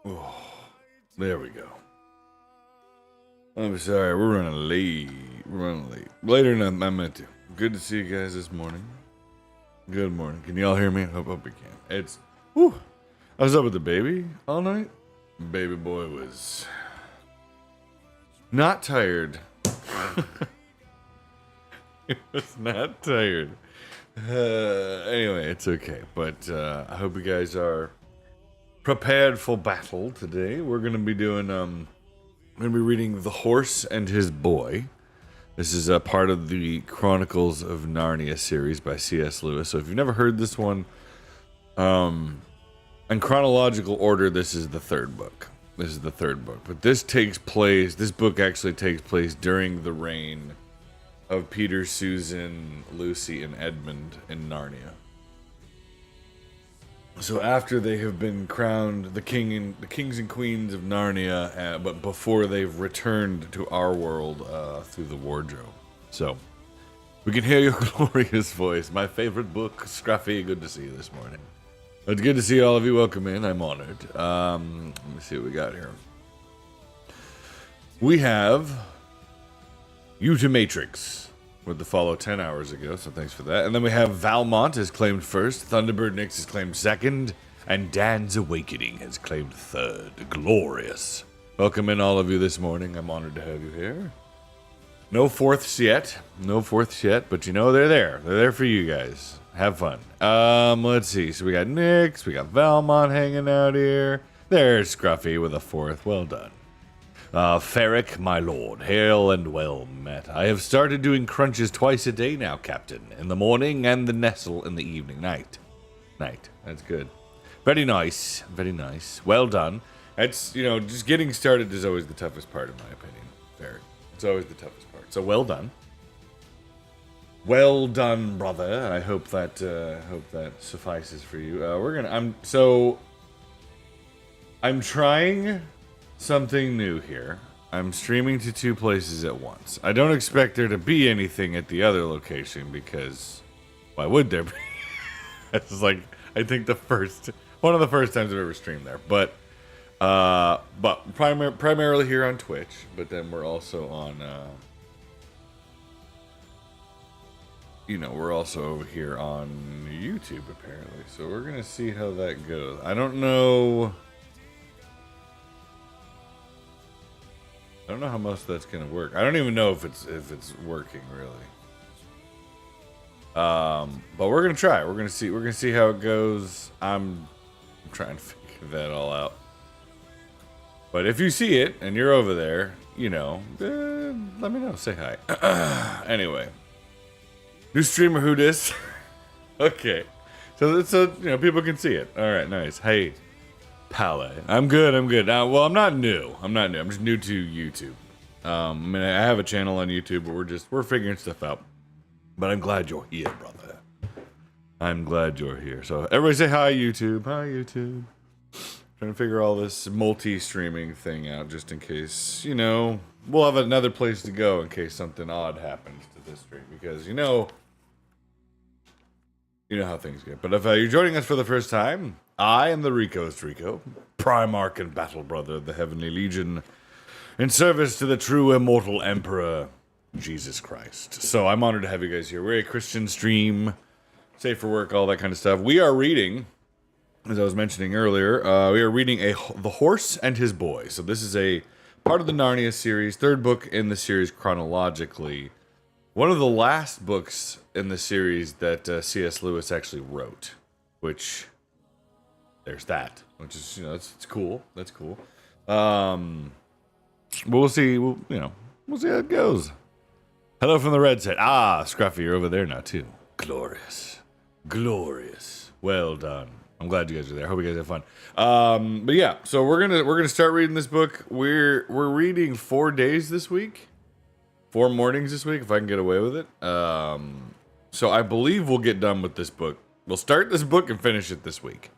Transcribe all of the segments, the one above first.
Oh, there we go. I'm sorry, we're running late. Later than I meant to. Good to see you guys this morning. Good morning. Can y'all hear me? Hope you can. Whew. I was up with the baby all night. Baby boy was not tired. He was not tired. Anyway, it's okay. But I hope you guys are prepared for battle today. We're gonna be doing I'm gonna be reading The Horse and His Boy. This is a part of the Chronicles of Narnia series by C.S. Lewis. So if you've never heard this one, in chronological order, this is the third book. But this book actually takes place during the reign of Peter, Susan, Lucy, and Edmund in Narnia. So after they have been crowned the kings and queens of Narnia, but before they've returned to our world through the wardrobe. So we can hear your glorious voice. My favorite book, Scruffy. Good to see you this morning. It's good to see all of you. Welcome in. I'm honored. Let me see what we got here. We have Matrix with the follow 10 hours ago, so thanks for that. And then we have Valmont has claimed first, Thunderbird Nix has claimed second, and Dan's Awakening has claimed third. Glorious. Welcome in all of you this morning. I'm honored to have you here. No fourths yet, but you know they're there. They're there for you guys. Have fun. Let's see. So we got Nix, we got Valmont hanging out here. There's Scruffy with a fourth. Well done. Ferric, my lord, hail and well met. I have started doing crunches twice a day now, Captain. In the morning and the nestle in the evening. Night. That's good. Very nice. Well done. That's, just getting started is always the toughest part, in my opinion. Ferric. It's always the toughest part. So well done. Well done, brother. I hope that suffices for you. I'm trying something new here. I'm streaming to two places at once. I don't expect there to be anything at the other location because why would there be? It's like I think one of the first times I've ever streamed there. But primarily here on Twitch, but then we're also on we're also over here on YouTube apparently. So we're gonna see how that goes. I don't know how most of that's gonna work. I don't even know if it's working really. But we're gonna try. We're gonna see how it goes. I'm trying to figure that all out. But if you see it and you're over there, let me know. Say hi. Anyway, new streamer who dis? Okay, so people can see it. All right, nice. Hey. Pale. I'm good. Well, I'm not new. I'm just new to YouTube. I have a channel on YouTube, but we're figuring stuff out. But I'm glad you're here, brother. I'm glad you're here. So everybody say hi, YouTube. Hi, YouTube. Trying to figure all this multi-streaming thing out just in case, we'll have another place to go in case something odd happens to this stream. Because, you know how things get. But if you're joining us for the first time, I am the Rico, Primarch and Battle Brother of the Heavenly Legion, in service to the true immortal Emperor, Jesus Christ. So I'm honored to have you guys here. We're a Christian stream, safe for work, all that kind of stuff. We are reading, as I was mentioning earlier, The Horse and His Boy. So this is a part of the Narnia series, third book in the series chronologically. One of the last books in the series that C.S. Lewis actually wrote, which... There's that, which is, it's cool. That's cool. But we'll see. We'll see how it goes. Hello from the red set. Scruffy, you're over there now too. Glorious. Well done. I'm glad you guys are there. Hope you guys have fun. But yeah, so we're gonna start reading this book. We're reading 4 days this week, 4 mornings this week, if I can get away with it. So I believe we'll get done with this book. We'll start this book and finish it this week.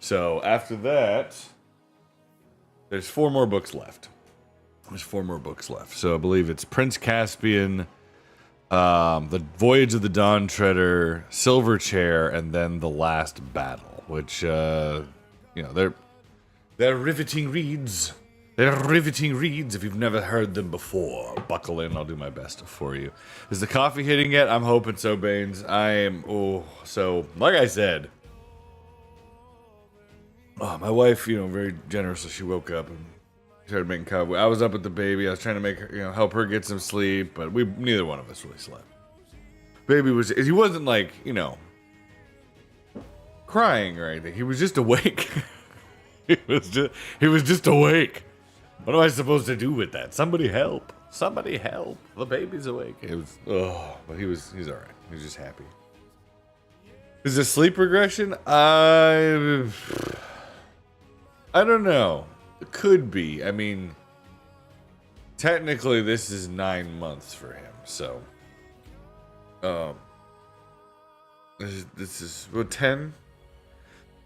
So after that, there's 4 more books left. So I believe it's Prince Caspian, The Voyage of the Dawn Treader, Silver Chair, and then The Last Battle. Which, they're They're riveting reads. They're riveting reads. If you've never heard them before, buckle in. I'll do my best for you. Is the coffee hitting yet? I'm hoping so, Baines. I am. Oh, so like I said, my wife, very generous. So she woke up and started making coffee. I was up with the baby. I was trying to make her, help her get some sleep, but neither one of us really slept. Baby he wasn't like, crying or anything. He was just awake. he was just awake. What am I supposed to do with that? Somebody help. Somebody help. The baby's awake. But he's all right. He's just happy. Is it sleep regression? I don't know. It could be. I mean, technically this is 9 months for him. So, this is 10.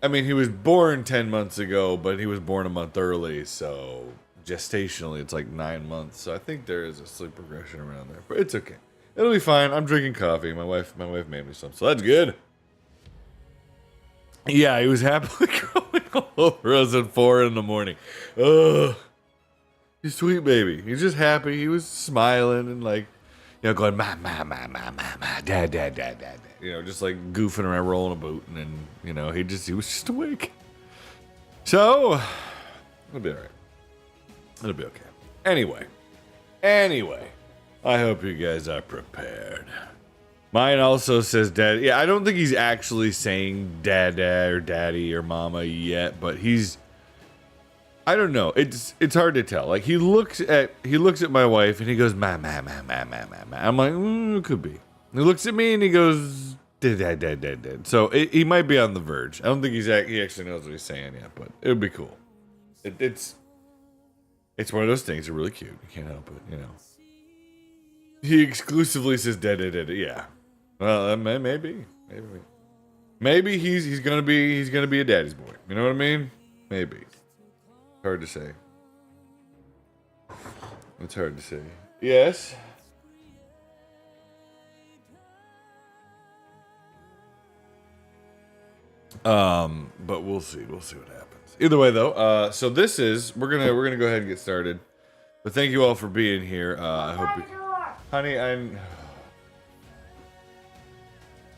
I mean, he was born 10 months ago, but he was born a month early, so gestationally it's like 9 months. So I think there is a sleep regression around there, but it's okay. It'll be fine. I'm drinking coffee. My wife made me some, so that's good. Yeah, he was happily crawling all over us at 4 in the morning. Ugh. He's sweet baby. He's just happy. He was smiling and going, ma, dad, dad. Just like goofing around, rolling a boot, and then, he was just awake. So, it'll be all right. It'll be okay. Anyway, I hope you guys are prepared. Mine also says dad. Yeah, I don't think he's actually saying dad or daddy or mama yet, but I don't know. It's hard to tell. Like he looks at my wife and he goes ma. I'm like, it could be. He looks at me and he goes dad. So he might be on the verge. I don't think he actually knows what he's saying yet, but it would be cool. It's one of those things. They're really cute. You can't help it, He exclusively says dad. Yeah. Well, maybe he's gonna be a daddy's boy. You know what I mean? Maybe. Hard to say. It's hard to say. Yes. But we'll see. We'll see what happens. Either way, though. So this is we're gonna go ahead and get started. But thank you all for being here. I hope, honey,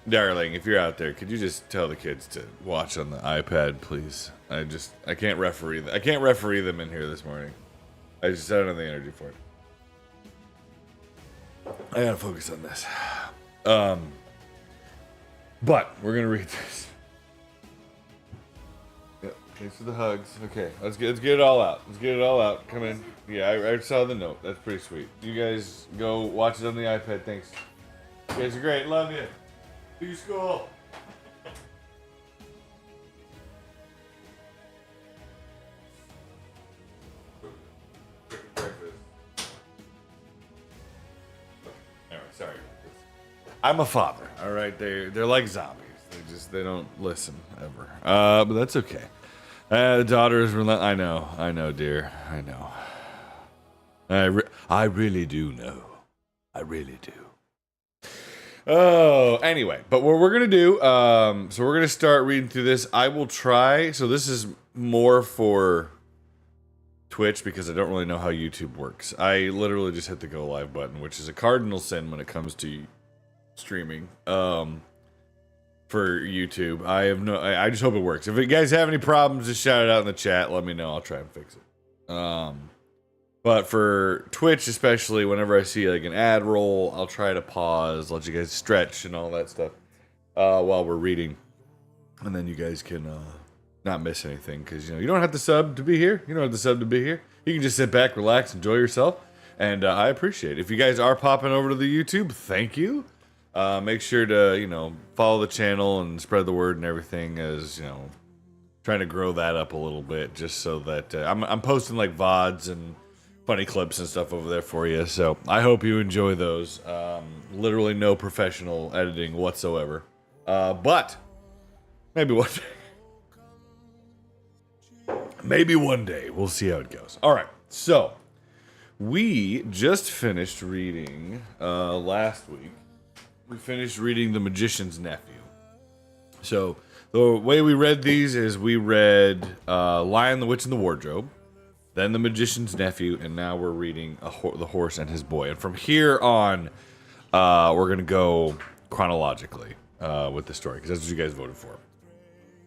darling, if you're out there, could you just tell the kids to watch on the iPad, please? I can't referee them. I can't referee them in here this morning. I don't have the energy for it. I gotta focus on this. But we're gonna read this. Yep. Thanks for the hugs. Okay, let's get it all out. Come in. Yeah, I saw the note. That's pretty sweet. You guys go watch it on the iPad. Thanks. You guys are great. Love you. Do school. Anyway, sorry. I'm a father. All right, they're like zombies. They don't listen ever. But that's okay. The daughter is I know, dear. I know. I really do know. I really do. Oh, anyway, but what we're gonna do, so we're gonna start reading through this. I will try. So this is more for Twitch because I don't really know how YouTube works. I literally just hit the go live button, which is a cardinal sin when it comes to streaming. For YouTube, I just hope it works. If you guys have any problems, just shout it out in the chat. Let me know. I'll try and fix it. But for Twitch, especially, whenever I see like an ad roll, I'll try to pause, let you guys stretch and all that stuff while we're reading, and then you guys can not miss anything because you don't have to sub to be here. You don't have to sub to be here. You can just sit back, relax, enjoy yourself, and I appreciate it. If you guys are popping over to the YouTube, thank you. Make sure to follow the channel and spread the word and everything, as trying to grow that up a little bit, just so that I'm posting like VODs and funny clips and stuff over there for you, so I hope you enjoy those. Literally no professional editing whatsoever, but maybe one day we'll see how it goes. All right, so we just finished reading last week. We finished reading The Magician's Nephew. So the way we read these is we read Lion, the Witch, and the Wardrobe, then The Magician's Nephew, and now we're reading The Horse and His Boy. And from here on, we're going to go chronologically with the story, because that's what you guys voted for.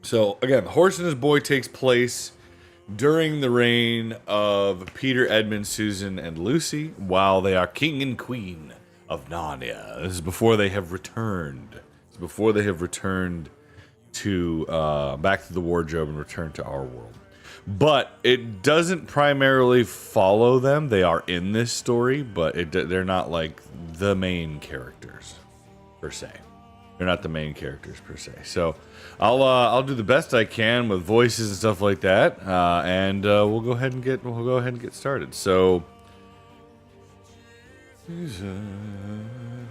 So, again, The Horse and His Boy takes place during the reign of Peter, Edmund, Susan, and Lucy, while they are king and queen of Narnia. This is before they have returned. It's before they have returned to back to the wardrobe and returned to our world. But it doesn't primarily follow them. They are in this story, but they're not like the main characters per se. They're not the main characters per se. So I'll do the best I can with voices and stuff like that, and we'll go ahead and get started. So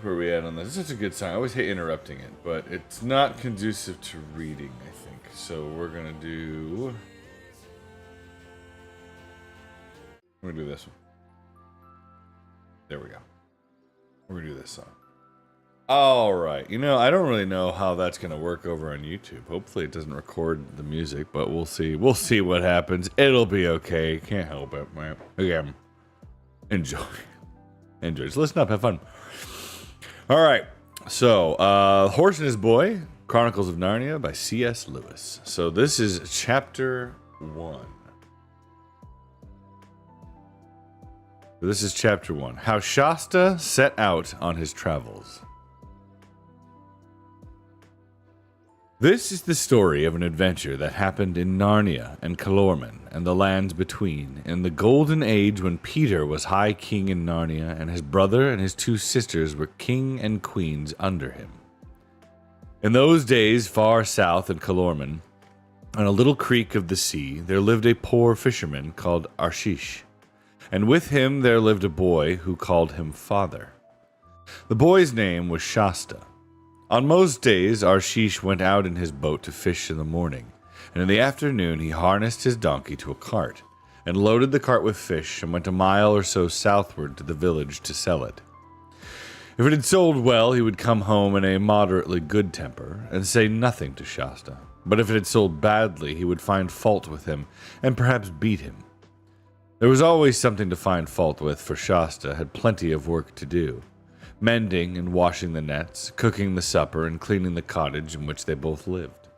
where are we at on this? This is a good sign. I always hate interrupting it, but it's not conducive to reading, I think. So we're gonna do this one. There we go. We're gonna do this song. All right. You know, I don't really know how that's going to work over on YouTube. Hopefully it doesn't record the music, but we'll see. We'll see what happens. It'll be okay. Can't help it, man. Again, enjoy. Enjoy. So listen up. Have fun. All right. So, Horse and His Boy, Chronicles of Narnia by C.S. Lewis. So this is chapter 1. This is chapter 1. How Shasta set out on his travels. This is the story of an adventure that happened in Narnia and Calormen and the lands between, in the golden age when Peter was High King in Narnia and his brother and his 2 sisters were king and queens under him. In those days, far south in Calormen, on a little creek of the sea, there lived a poor fisherman called Arshish, and with him there lived a boy who called him Father. The boy's name was Shasta. On most days, Arshish went out in his boat to fish in the morning, and in the afternoon he harnessed his donkey to a cart, and loaded the cart with fish, and went a mile or so southward to the village to sell it. If it had sold well, he would come home in a moderately good temper, and say nothing to Shasta, but if it had sold badly, he would find fault with him, and perhaps beat him. There was always something to find fault with, for Shasta had plenty of work to do. Mending and washing the nets, cooking the supper, and cleaning the cottage in which they both lived.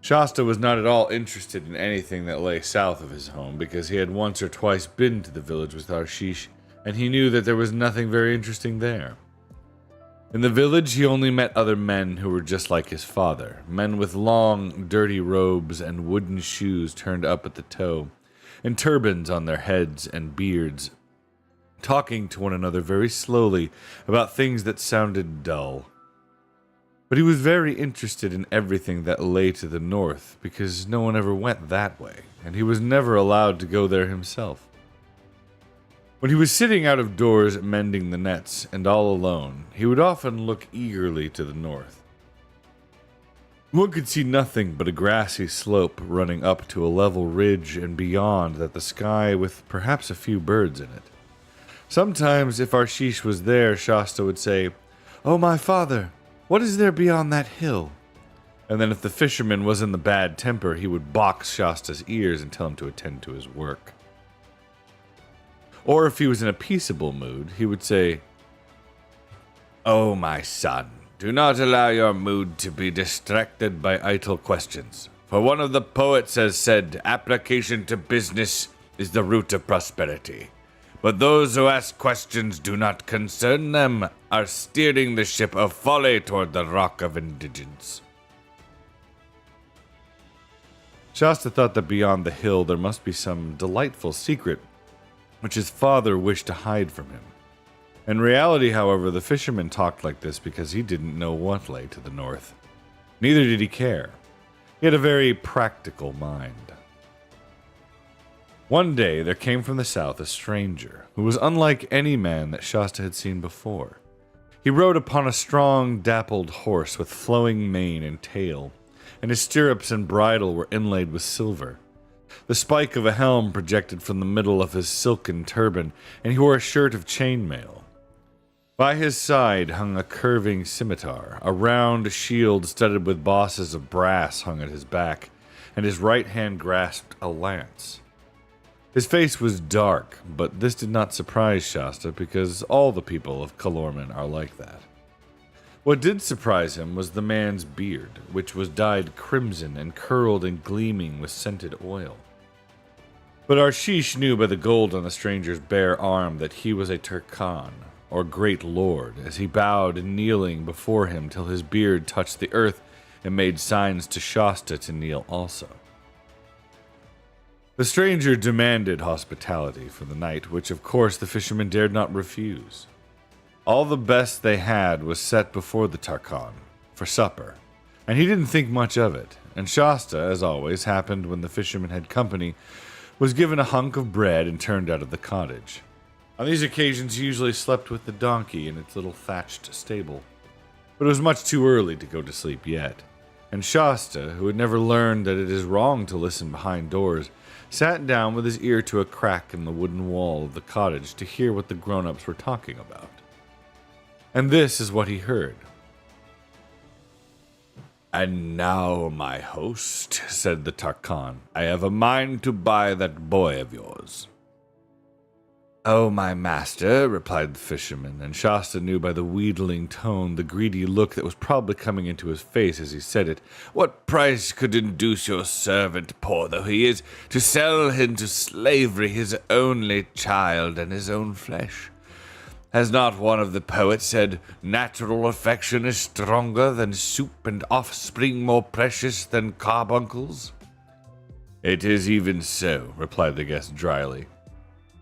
Shasta was not at all interested in anything that lay south of his home, because he had once or twice been to the village with Arshish, and he knew that there was nothing very interesting there. In the village, he only met other men who were just like his father, men with long, dirty robes and wooden shoes turned up at the toe, and turbans on their heads and beards, talking to one another very slowly about things that sounded dull. But he was very interested in everything that lay to the north, because no one ever went that way, and he was never allowed to go there himself. When he was sitting out of doors mending the nets, and all alone, he would often look eagerly to the north. One could see nothing but a grassy slope running up to a level ridge, and beyond that the sky with perhaps a few birds in it. Sometimes, if Arshish was there, Shasta would say, "Oh, my father, what is there beyond that hill?" And then if the fisherman was in the bad temper, he would box Shasta's ears and tell him to attend to his work. Or if he was in a peaceable mood, he would say, "Oh, my son, do not allow your mood to be distracted by idle questions. For one of the poets has said, application to business is the root of prosperity. But those who ask questions do not concern them are steering the ship of folly toward the rock of indigence." Shasta thought that beyond the hill there must be some delightful secret which his father wished to hide from him. In reality, however, the fisherman talked like this because he didn't know what lay to the north. Neither did he care. He had a very practical mind. One day there came from the south a stranger, who was unlike any man that Shasta had seen before. He rode upon a strong, dappled horse with flowing mane and tail, and his stirrups and bridle were inlaid with silver. The spike of a helm projected from the middle of his silken turban, and he wore a shirt of chainmail. By his side hung a curving scimitar. A round shield studded with bosses of brass hung at his back, and his right hand grasped a lance. His face was dark, but this did not surprise Shasta because all the people of Calormen are like that. What did surprise him was the man's beard, which was dyed crimson and curled and gleaming with scented oil. But Arshish knew by the gold on the stranger's bare arm that he was a Turkan, or great lord, as he bowed kneeling before him till his beard touched the earth and made signs to Shasta to kneel also. The stranger demanded hospitality for the night, which of course the fishermen dared not refuse. All the best they had was set before the Tarkan, for supper, and he didn't think much of it, and Shasta, as always happened when the fishermen had company, was given a hunk of bread and turned out of the cottage. On these occasions he usually slept with the donkey in its little thatched stable, but it was much too early to go to sleep yet, and Shasta, who had never learned that it is wrong to listen behind doors, sat down with his ear to a crack in the wooden wall of the cottage to hear what the grown-ups were talking about. And this is what he heard. "And now, my host," said the Tarkan, "I have a mind to buy that boy of yours." "Oh, my master," replied the fisherman, and Shasta knew by the wheedling tone the greedy look that was probably coming into his face as he said it, "what price could induce your servant, poor though he is, to sell into slavery his only child and his own flesh? Has not one of the poets said, 'Natural affection is stronger than soup and offspring more precious than carbuncles'?" "It is even so," replied the guest dryly.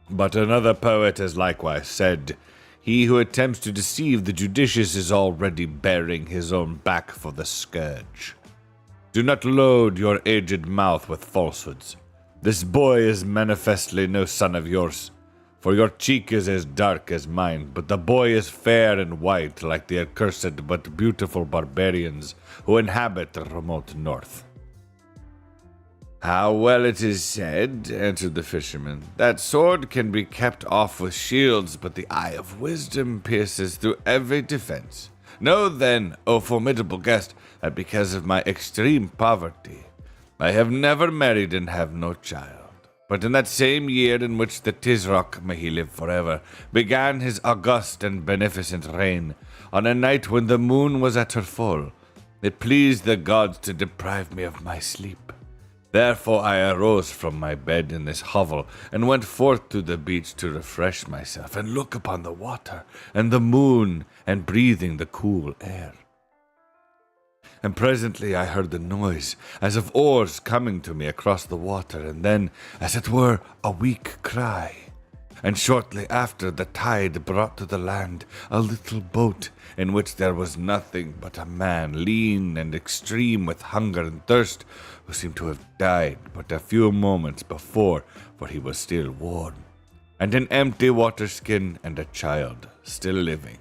"But another poet has likewise said, 'He who attempts to deceive the judicious is already bearing his own back for the scourge.' Do not load your aged mouth with falsehoods. This boy is manifestly no son of yours, for your cheek is as dark as mine, but the boy is fair and white like the accursed but beautiful barbarians who inhabit the remote north." "How well it is said," answered the fisherman, "that sword can be kept off with shields, but the eye of wisdom pierces through every defense. Know then, O formidable guest, that because of my extreme poverty, I have never married and have no child. But in that same year in which the Tisroc, may he live forever, began his august and beneficent reign, on a night when the moon was at her full, it pleased the gods to deprive me of my sleep. Therefore I arose from my bed in this hovel, and went forth to the beach to refresh myself, and look upon the water, and the moon, and breathing the cool air. And presently I heard the noise, as of oars coming to me across the water, and then, as it were, a weak cry. And shortly after, the tide brought to the land a little boat, in which there was nothing but a man, lean and extreme with hunger and thirst, who seemed to have died but a few moments before, for he was still warm, and an empty water skin and a child still living.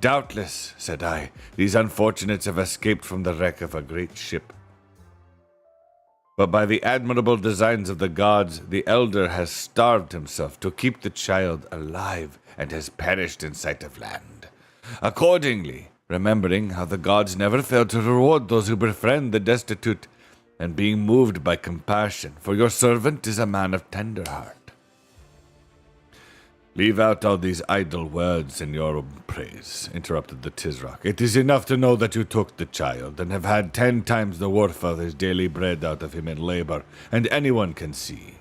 Doubtless, said I, these unfortunates have escaped from the wreck of a great ship. But by the admirable designs of the gods, the elder has starved himself to keep the child alive, and has perished in sight of land. Accordingly, remembering how the gods never fail to reward those who befriend the destitute, and being moved by compassion, for your servant is a man of tender heart. Leave out all these idle words in your praise, interrupted the Tisroc. It is enough to know that you took the child, and have had 10 times the worth of his daily bread out of him in labor, and anyone can see.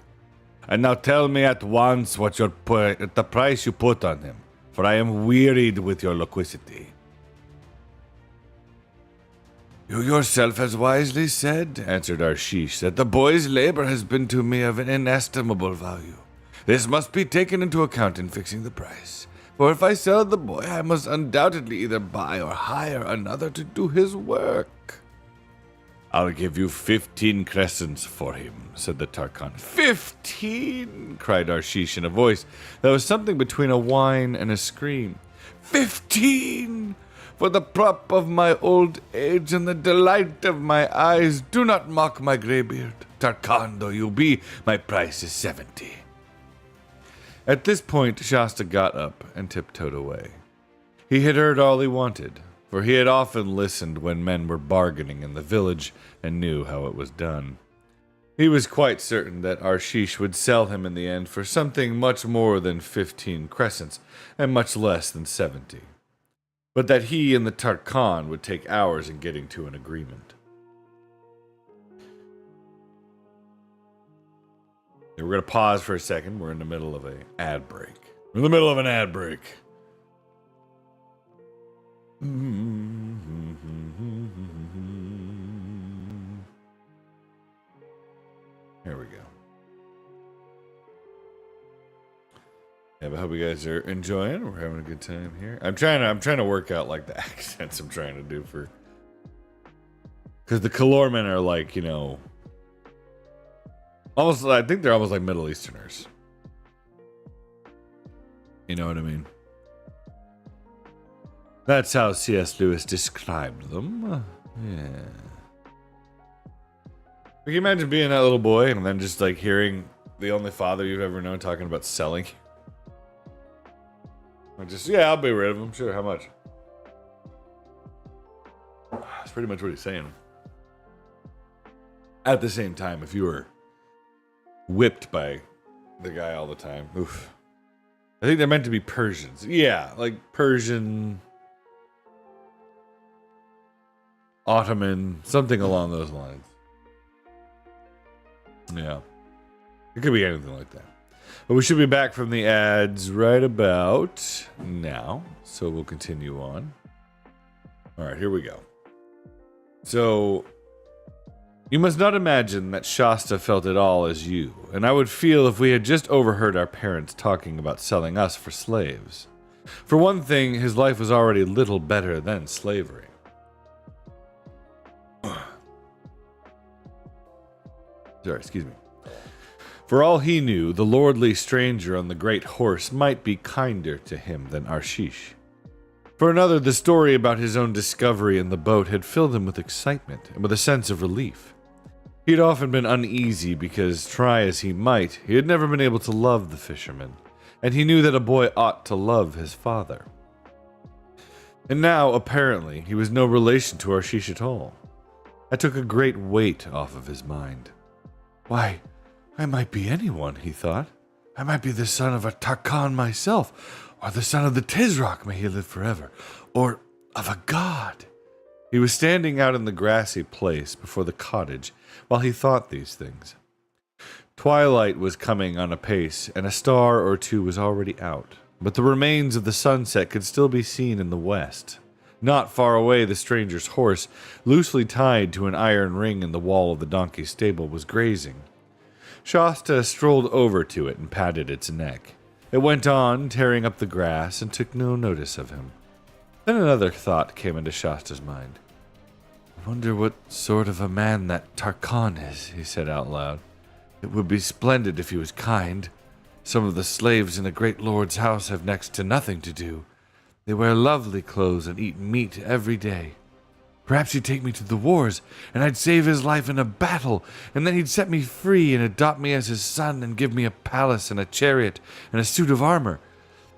And now tell me at once what the price you put on him, for I am wearied with your loquacity. You yourself has wisely said, answered Arshish, that the boy's labor has been to me of an inestimable value. This must be taken into account in fixing the price, for if I sell the boy, I must undoubtedly either buy or hire another to do his work. I'll give you 15 crescents for him, said the Tarkan. 15! cried Arshish in a voice that was something between a whine and a scream. 15! For the prop of my old age and the delight of my eyes, do not mock my greybeard. Tarkan though you be, my price is 70. At this point, Shasta got up and tiptoed away. He had heard all he wanted, for he had often listened when men were bargaining in the village and knew how it was done. He was quite certain that Arshish would sell him in the end for something much more than 15 crescents and much less than 70. But that he and the Tarkhan would take hours in getting to an agreement. We're going to pause for a second. We're in the middle of an ad break. We're in the middle of an ad break. Here we go. Yeah, but I hope you guys are enjoying. We're having a good time here. I'm trying to work out like the accents I'm trying to do for, because the Kalormen are like, you know, almost. I think they're almost like Middle Easterners. You know what I mean? That's how C.S. Lewis described them. Yeah. Can you imagine being that little boy and then just like hearing the only father you've ever known talking about selling? I'll be rid of him. Sure, how much? That's pretty much what he's saying. At the same time, if you were whipped by the guy all the time, oof. I think they're meant to be Persians. Yeah, like Persian, Ottoman, something along those lines. Yeah. It could be anything like that. But we should be back from the ads right about now. So we'll continue on. Alright, here we go. So, you must not imagine that Shasta felt it all as you, and I would feel if we had just overheard our parents talking about selling us for slaves. For one thing, his life was already little better than slavery. Sorry, excuse me. For all he knew, the lordly stranger on the great horse might be kinder to him than Arshish. For another, the story about his own discovery in the boat had filled him with excitement and with a sense of relief. He had often been uneasy because, try as he might, he had never been able to love the fisherman, and he knew that a boy ought to love his father. And now, apparently, he was no relation to Arshish at all. That took a great weight off of his mind. Why, I might be anyone, he thought. I might be the son of a Tarkhan myself, or the son of the Tizrak, may he live forever, or of a god. He was standing out in the grassy place before the cottage while he thought these things. Twilight was coming on apace, and a star or two was already out, but the remains of the sunset could still be seen in the west. Not far away, the stranger's horse, loosely tied to an iron ring in the wall of the donkey's stable, was grazing. Shasta strolled over to it and patted its neck. It went on, tearing up the grass, and took no notice of him. Then another thought came into Shasta's mind. I wonder what sort of a man that Tarkhan is, he said out loud. It would be splendid if he was kind. Some of the slaves in the great lord's house have next to nothing to do. They wear lovely clothes and eat meat every day. Perhaps he'd take me to the wars, and I'd save his life in a battle, and then he'd set me free and adopt me as his son and give me a palace and a chariot and a suit of armor.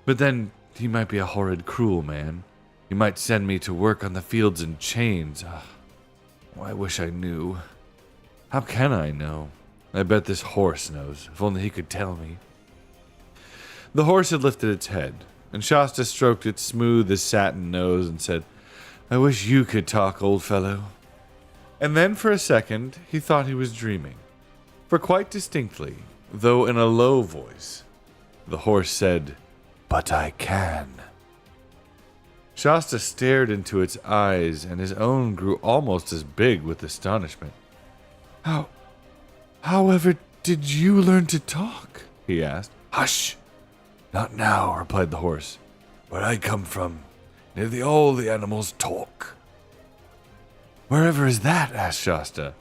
But then he might be a horrid, cruel man. He might send me to work on the fields in chains. Oh, I wish I knew. How can I know? I bet this horse knows, if only he could tell me. The horse had lifted its head, and Shasta stroked its smooth as satin nose and said, I wish you could talk, old fellow. And then for a second he thought he was dreaming. For quite distinctly, though in a low voice, the horse said, But I can. Shasta stared into its eyes, and his own grew almost as big with astonishment. However did you learn to talk? He asked. Hush! Not now, replied the horse. Where I come from, nearly all the animals talk. Wherever is that? Asked Shasta.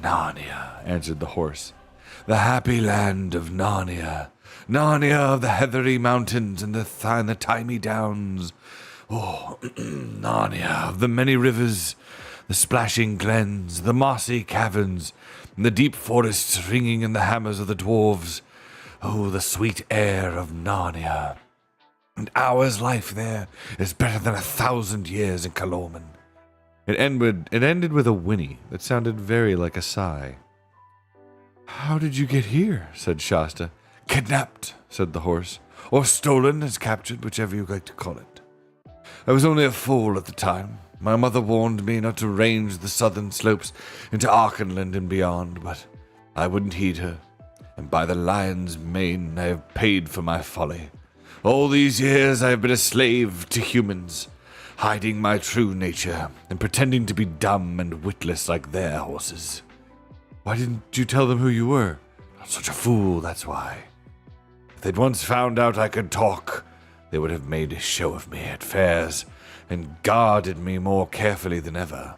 Narnia, answered the horse. The happy land of Narnia. Narnia of the heathery mountains and the thymy downs. Oh, Narnia of the many rivers, the splashing glens, the mossy caverns, and the deep forests ringing in the hammers of the dwarves. Oh, the sweet air of Narnia. An hour's life there is better than 1,000 years in Kalorman. It ended with a whinny that sounded very like a sigh. How did you get here? Said Shasta. Kidnapped, said the horse. Or stolen, as captured, whichever you like to call it. I was only a fool at the time. My mother warned me not to range the southern slopes into Arkenland and beyond, but I wouldn't heed her. And by the lion's mane, I have paid for my folly. All these years I have been a slave to humans, hiding my true nature and pretending to be dumb and witless like their horses. Why didn't you tell them who you were? Not such a fool, that's why. If they'd once found out I could talk, they would have made a show of me at fairs and guarded me more carefully than ever.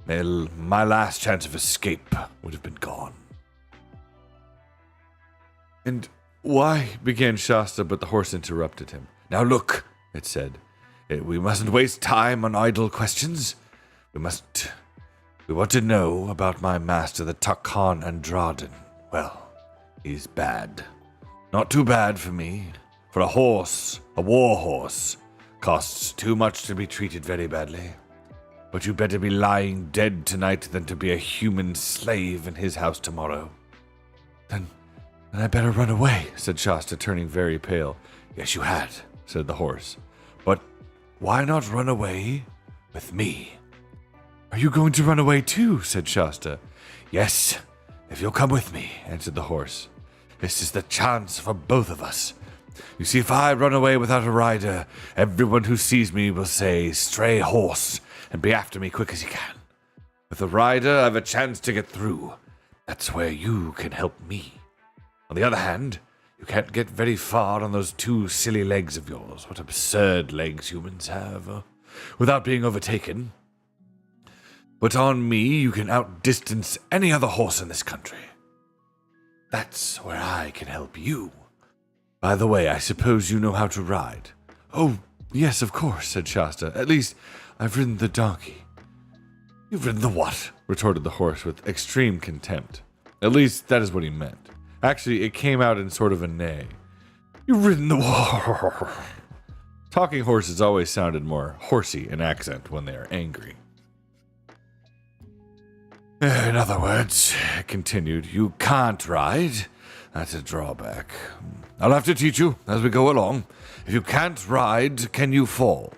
My last chance of escape would have been gone. And why? Began Shasta, but the horse interrupted him. Now look, it said. We mustn't waste time on idle questions. We want to know about my master, the Takhan Andraden. Well, he's bad. Not too bad for me. For a horse, a war horse, costs too much to be treated very badly. But you better be lying dead tonight than to be a human slave in his house tomorrow. Then I better run away, said Shasta, turning very pale. Yes, you had, said the horse. But why not run away with me? Are you going to run away too? Said Shasta. Yes, if you'll come with me, answered the horse. This is the chance for both of us. You see, if I run away without a rider, everyone who sees me will say, stray horse, and be after me quick as he can. With a rider, I've a chance to get through. That's where you can help me. On the other hand, you can't get very far on those two silly legs of yours. What absurd legs humans have, without being overtaken. But on me, you can outdistance any other horse in this country. That's where I can help you. By the way, I suppose you know how to ride. Oh, yes, of course, said Shasta. At least, I've ridden the donkey. You've ridden the what? Retorted the horse with extreme contempt. At least, that is what he meant. Actually, it came out in sort of a neigh. You've ridden the what? Talking horses always sounded more horsey in accent when they are angry. In other words, continued, you can't ride. That's a drawback. I'll have to teach you as we go along. If you can't ride, can you fall?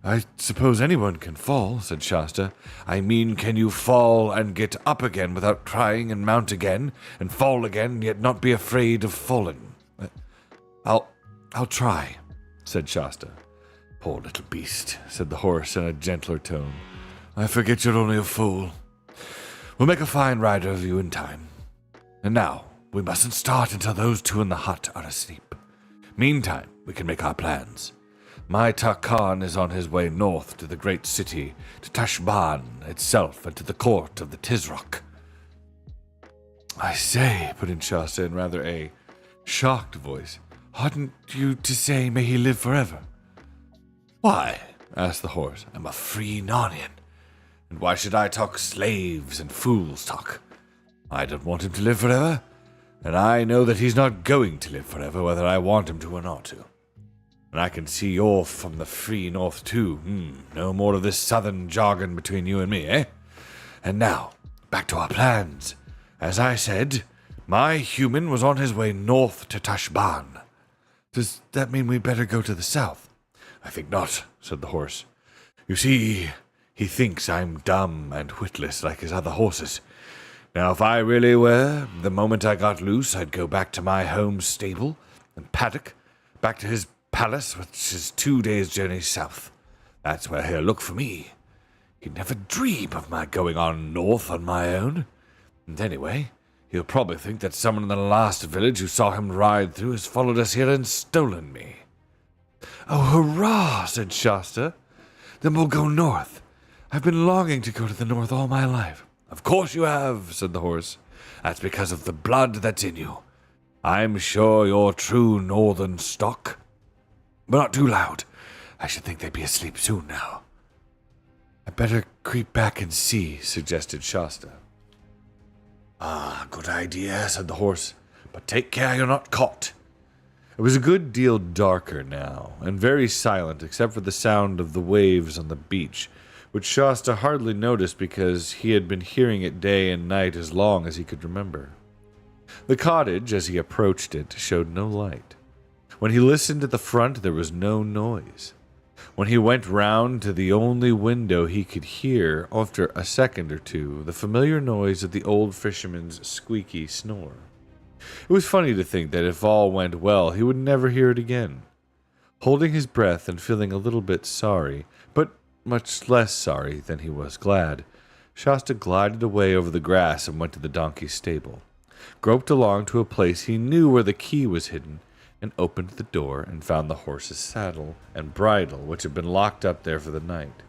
I suppose anyone can fall, said Shasta. I mean, can you fall and get up again without trying and mount again and fall again, yet not be afraid of falling? I'll try, said Shasta. Poor little beast, said the horse in a gentler tone. I forget you're only a fool. We'll make a fine rider of you in time. And now, we mustn't start until those two in the hut are asleep. Meantime, we can make our plans. My Takhan is on his way north to the great city, to Tashban itself, and to the court of the Tizrok. I say, put in Shasta in rather a shocked voice, oughtn't you to say, may he live forever? Why? Asked the horse. I'm a free Narnian. And why should I talk slaves and fools talk? I don't want him to live forever, and I know that he's not going to live forever, whether I want him to or not to. And I can see you're from the free north too. No more of this southern jargon between you and me, eh? And now, back to our plans. As I said, my human was on his way north to Tashban. Does that mean we'd better go to the south? I think not, said the horse. You see, he thinks I'm dumb and witless like his other horses. Now, if I really were, the moment I got loose, I'd go back to my home stable and paddock, back to his palace, which is 2 days' journey south. That's where he'll look for me. He'd never dream of my going on north on my own. And anyway, he'll probably think that someone in the last village who saw him ride through has followed us here and stolen me. Oh, hurrah, said Shasta. Then we'll go north. I've been longing to go to the north all my life. Of course you have, said the horse. That's because of the blood that's in you. I'm sure you're true northern stock. But not too loud. I should think they'd be asleep soon now. I'd better creep back and see, suggested Shasta. Ah, good idea, said the horse. But take care you're not caught. It was a good deal darker now, and very silent except for the sound of the waves on the beach, which Shasta hardly noticed because he had been hearing it day and night as long as he could remember. The cottage, as he approached it, showed no light. When he listened at the front, there was no noise. When he went round to the only window, he could hear, after a second or two, the familiar noise of the old fisherman's squeaky snore. It was funny to think that if all went well, he would never hear it again. Holding his breath and feeling a little bit sorry, but much less sorry than he was glad, Shasta glided away over the grass and went to the donkey's stable, groped along to a place he knew where the key was hidden, and opened the door and found the horse's saddle and bridle, which had been locked up there for the night.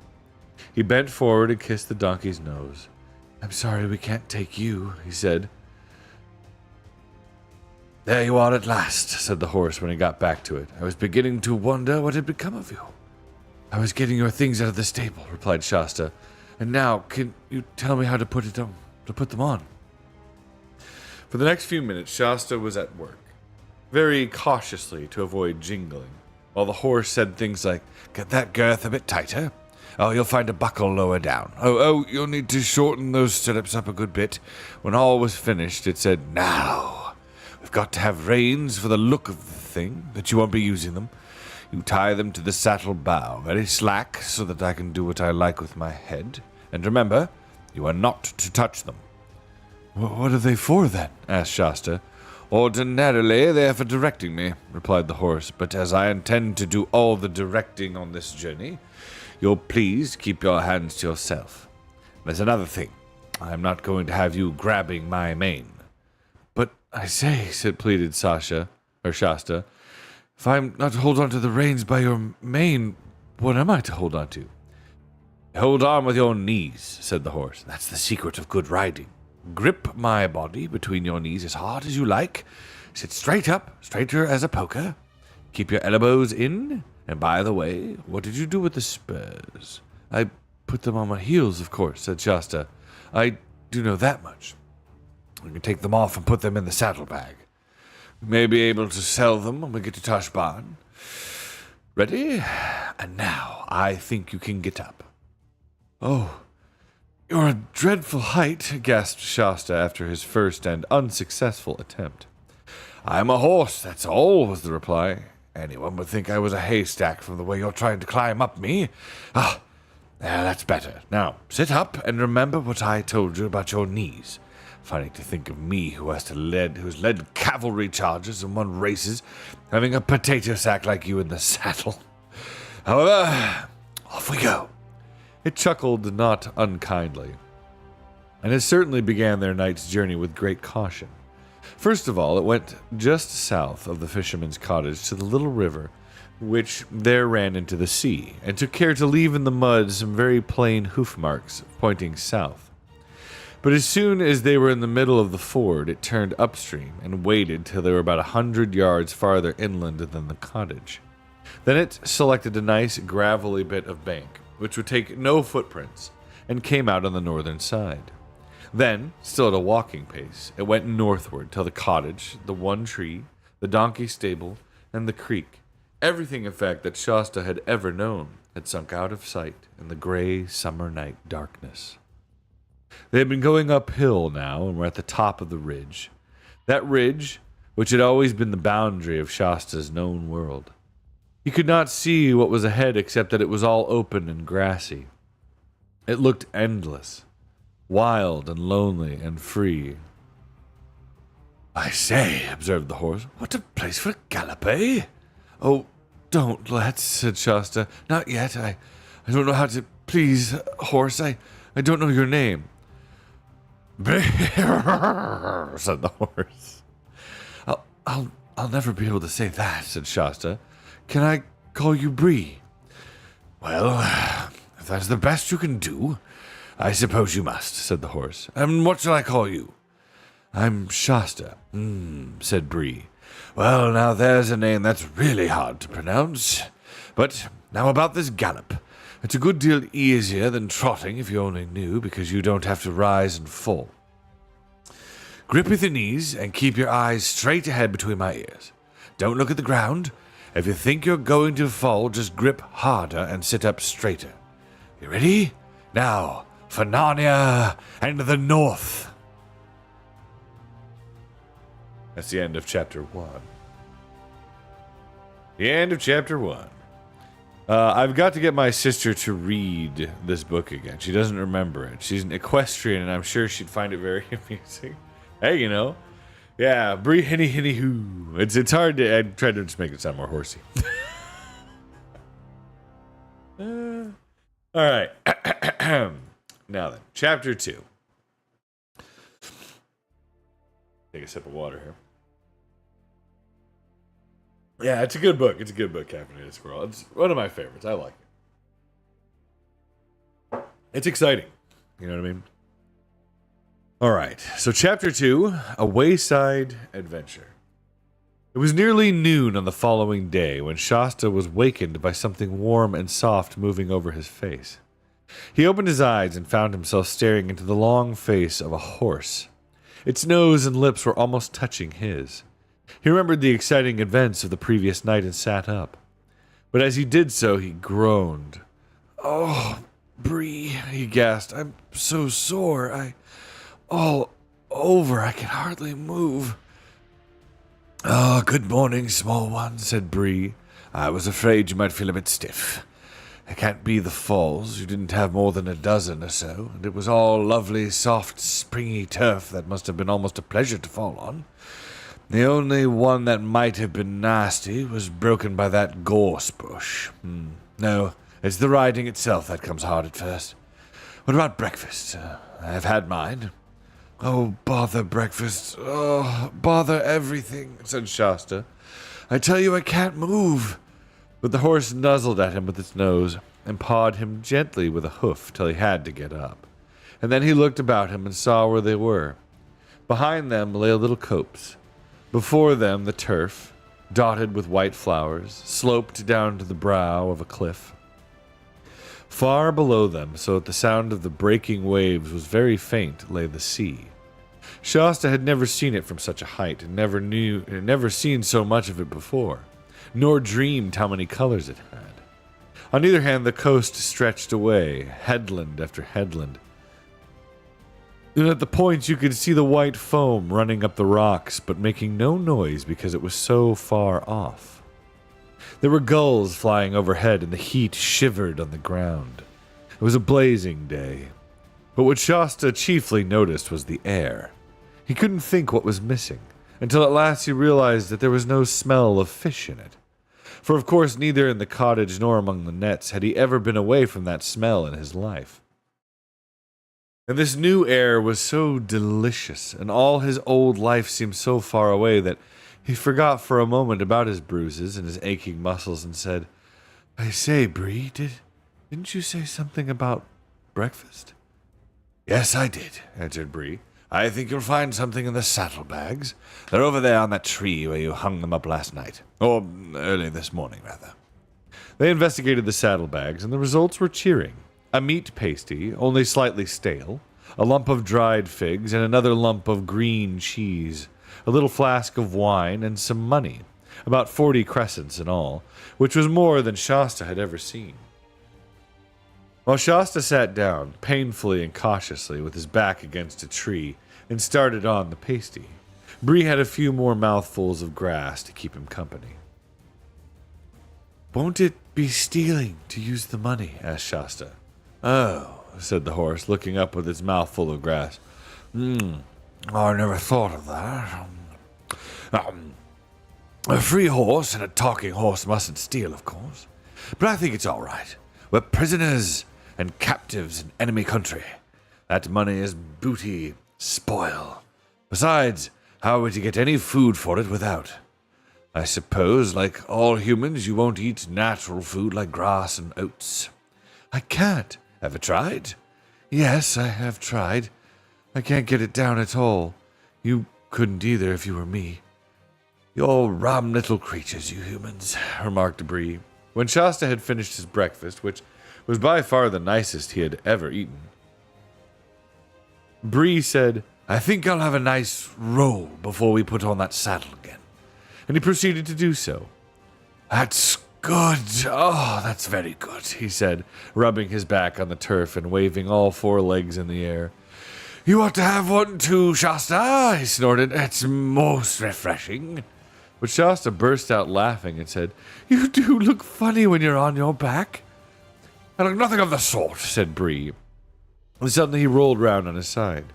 He bent forward and kissed the donkey's nose. "I'm sorry we can't take you," he said. "There you are at last," said the horse when he got back to it. "I was beginning to wonder what had become of you." "I was getting your things out of the stable," replied Shasta. "And now, can you tell me how to put them on?" For the next few minutes, Shasta was at work, very cautiously to avoid jingling, while the horse said things like, "Get that girth a bit tighter. Oh, you'll find a buckle lower down. Oh, you'll need to shorten those stirrups up a good bit." When all was finished, it said, "Now, we've got to have reins for the look of the thing, but you won't be using them. You tie them to the saddle bow, very slack, so that I can do what I like with my head. And remember, you are not to touch them." "What are they for, then?" asked Shasta. "Ordinarily, they are for directing me," replied the horse, "but as I intend to do all the directing on this journey, you'll please keep your hands to yourself. There's another thing. I'm not going to have you grabbing my mane." "But I say," pleaded Shasta, "if I'm not to hold on to the reins by your mane, what am I to hold on to?" "Hold on with your knees," said the horse. "That's the secret of good riding. Grip my body between your knees as hard as you like. Sit straight up, straighter as a poker. Keep your elbows in. And by the way, what did you do with the spurs?" "I put them on my heels, of course," said Shasta. "I do know that much." "You can take them off and put them in the saddlebag. We may be able to sell them when we get to Tashban. Ready? And now, I think you can get up." "Oh, you're a dreadful height," gasped Shasta after his first and unsuccessful attempt. "I'm a horse, that's all," was the reply. "Anyone would think I was a haystack from the way you're trying to climb up me. Ah, that's better. Now, sit up and remember what I told you about your knees. Funny to think of me, who's led cavalry charges and won races, having a potato sack like you in the saddle. However, off we go." It chuckled not unkindly, and it certainly began their night's journey with great caution. First of all, it went just south of the fisherman's cottage to the little river, which there ran into the sea, and took care to leave in the mud some very plain hoof marks pointing south. But as soon as they were in the middle of the ford, it turned upstream and waded till they were about 100 yards farther inland than the cottage. Then it selected a nice gravelly bit of bank, which would take no footprints, and came out on the northern side. Then, still at a walking pace, it went northward till the cottage, the one tree, the donkey stable, and the creek, everything in fact that Shasta had ever known, had sunk out of sight in the gray summer night darkness. They had been going uphill now, and were at the top of the ridge. That ridge, which had always been the boundary of Shasta's known world. He could not see what was ahead except that it was all open and grassy. It looked endless, wild and lonely and free. "I say," observed the horse, "what a place for a gallop, eh?" "Oh, don't, let's," said Shasta. "Not yet. I don't know how to. Please, horse, I don't know your name." "Brrr," said the horse. I'll never be able to say that," said Shasta. "Can I call you Bree?" "Well, if that's the best you can do, I suppose you must," said the horse. "And what shall I call you?" "I'm Shasta," said Bree. "Well, now there's a name that's really hard to pronounce. But now about this gallop. It's a good deal easier than trotting if you only knew, because you don't have to rise and fall. Grip with your knees and keep your eyes straight ahead between my ears. Don't look at the ground. If you think you're going to fall, just grip harder and sit up straighter. You ready? Now, for Narnia and the North. That's the end of chapter 1. The end of chapter 1. I've got to get my sister to read this book again. She doesn't remember it. She's an equestrian, and I'm sure she'd find it very amusing. Hey, you know. Yeah, Bree hinny hinny hoo. It's hard to... I tried to just make it sound more horsey. All right. Now then, chapter 2. Take a sip of water here. Yeah, it's a good book. It's a good book, Caffeinated Squirrel. It's one of my favorites. I like it. It's exciting. You know what I mean? All right. So chapter 2, A Wayside Adventure. It was nearly noon on the following day when Shasta was wakened by something warm and soft moving over his face. He opened his eyes and found himself staring into the long face of a horse. Its nose and lips were almost touching his. He remembered the exciting events of the previous night and sat up. But as he did so, he groaned. "Oh, Bree," he gasped. "I'm so sore. All over. I can hardly move." "Oh, good morning, small one," said Bree. "I was afraid you might feel a bit stiff. It can't be the falls. You didn't have more than a dozen or so, and it was all lovely, soft, springy turf that must have been almost a pleasure to fall on. The only one that might have been nasty was broken by that gorse bush. No, it's the riding itself that comes hard at first. What about breakfast? I've had mine." "Oh, bother breakfast. Oh, bother everything," said Shasta. "I tell you I can't move." But the horse nuzzled at him with its nose and pawed him gently with a hoof till he had to get up. And then he looked about him and saw where they were. Behind them lay a little copse. Before them the turf, dotted with white flowers, sloped down to the brow of a cliff. Far below them, so that the sound of the breaking waves was very faint, lay the sea. Shasta had never seen it from such a height, and never seen so much of it before, nor dreamed how many colors it had. On either hand, the coast stretched away, headland after headland. And at the points you could see the white foam running up the rocks, but making no noise because it was so far off. There were gulls flying overhead, and the heat shivered on the ground. It was a blazing day. But what Shasta chiefly noticed was the air. He couldn't think what was missing, until at last he realized that there was no smell of fish in it. For of course neither in the cottage nor among the nets had he ever been away from that smell in his life. And this new air was so delicious, and all his old life seemed so far away that he forgot for a moment about his bruises and his aching muscles and said, "I say, Bree, didn't you say something about breakfast?" "Yes, I did," answered Bree. "I think you'll find something in the saddlebags. They're over there on that tree where you hung them up last night. Or early this morning, rather." They investigated the saddlebags, and the results were cheering. A meat pasty, only slightly stale, a lump of dried figs, and another lump of green cheese, a little flask of wine, and some money, about 40 crescents in all, which was more than Shasta had ever seen. While Shasta sat down, painfully and cautiously, with his back against a tree, and started on the pasty, Bree had a few more mouthfuls of grass to keep him company. "Won't it be stealing to use the money?" asked Shasta. "Oh," said the horse, looking up with its mouth full of grass. I never thought of that. A free horse and a talking horse mustn't steal, of course. But I think it's all right. We're prisoners and captives in enemy country. That money is booty, spoil. Besides, how are we to get any food for it without? I suppose, like all humans, you won't eat natural food like grass and oats." "I can't." "Ever tried?" "Yes, I have tried. I can't get it down at all. You couldn't either if you were me." "You're rum little creatures, you humans," remarked Bree, when Shasta had finished his breakfast, which was by far the nicest he had ever eaten. Bree said, "I think I'll have a nice roll before we put on that saddle again. and he proceeded to do so. "That's good. Oh, that's very good," he said, rubbing his back on the turf and waving all four legs in the air. "You ought to have one too, Shasta," he snorted. "It's most refreshing." But Shasta burst out laughing and said, "You do look funny when you're on your back." "I look nothing of the sort," said Bree. And suddenly he rolled round on his side,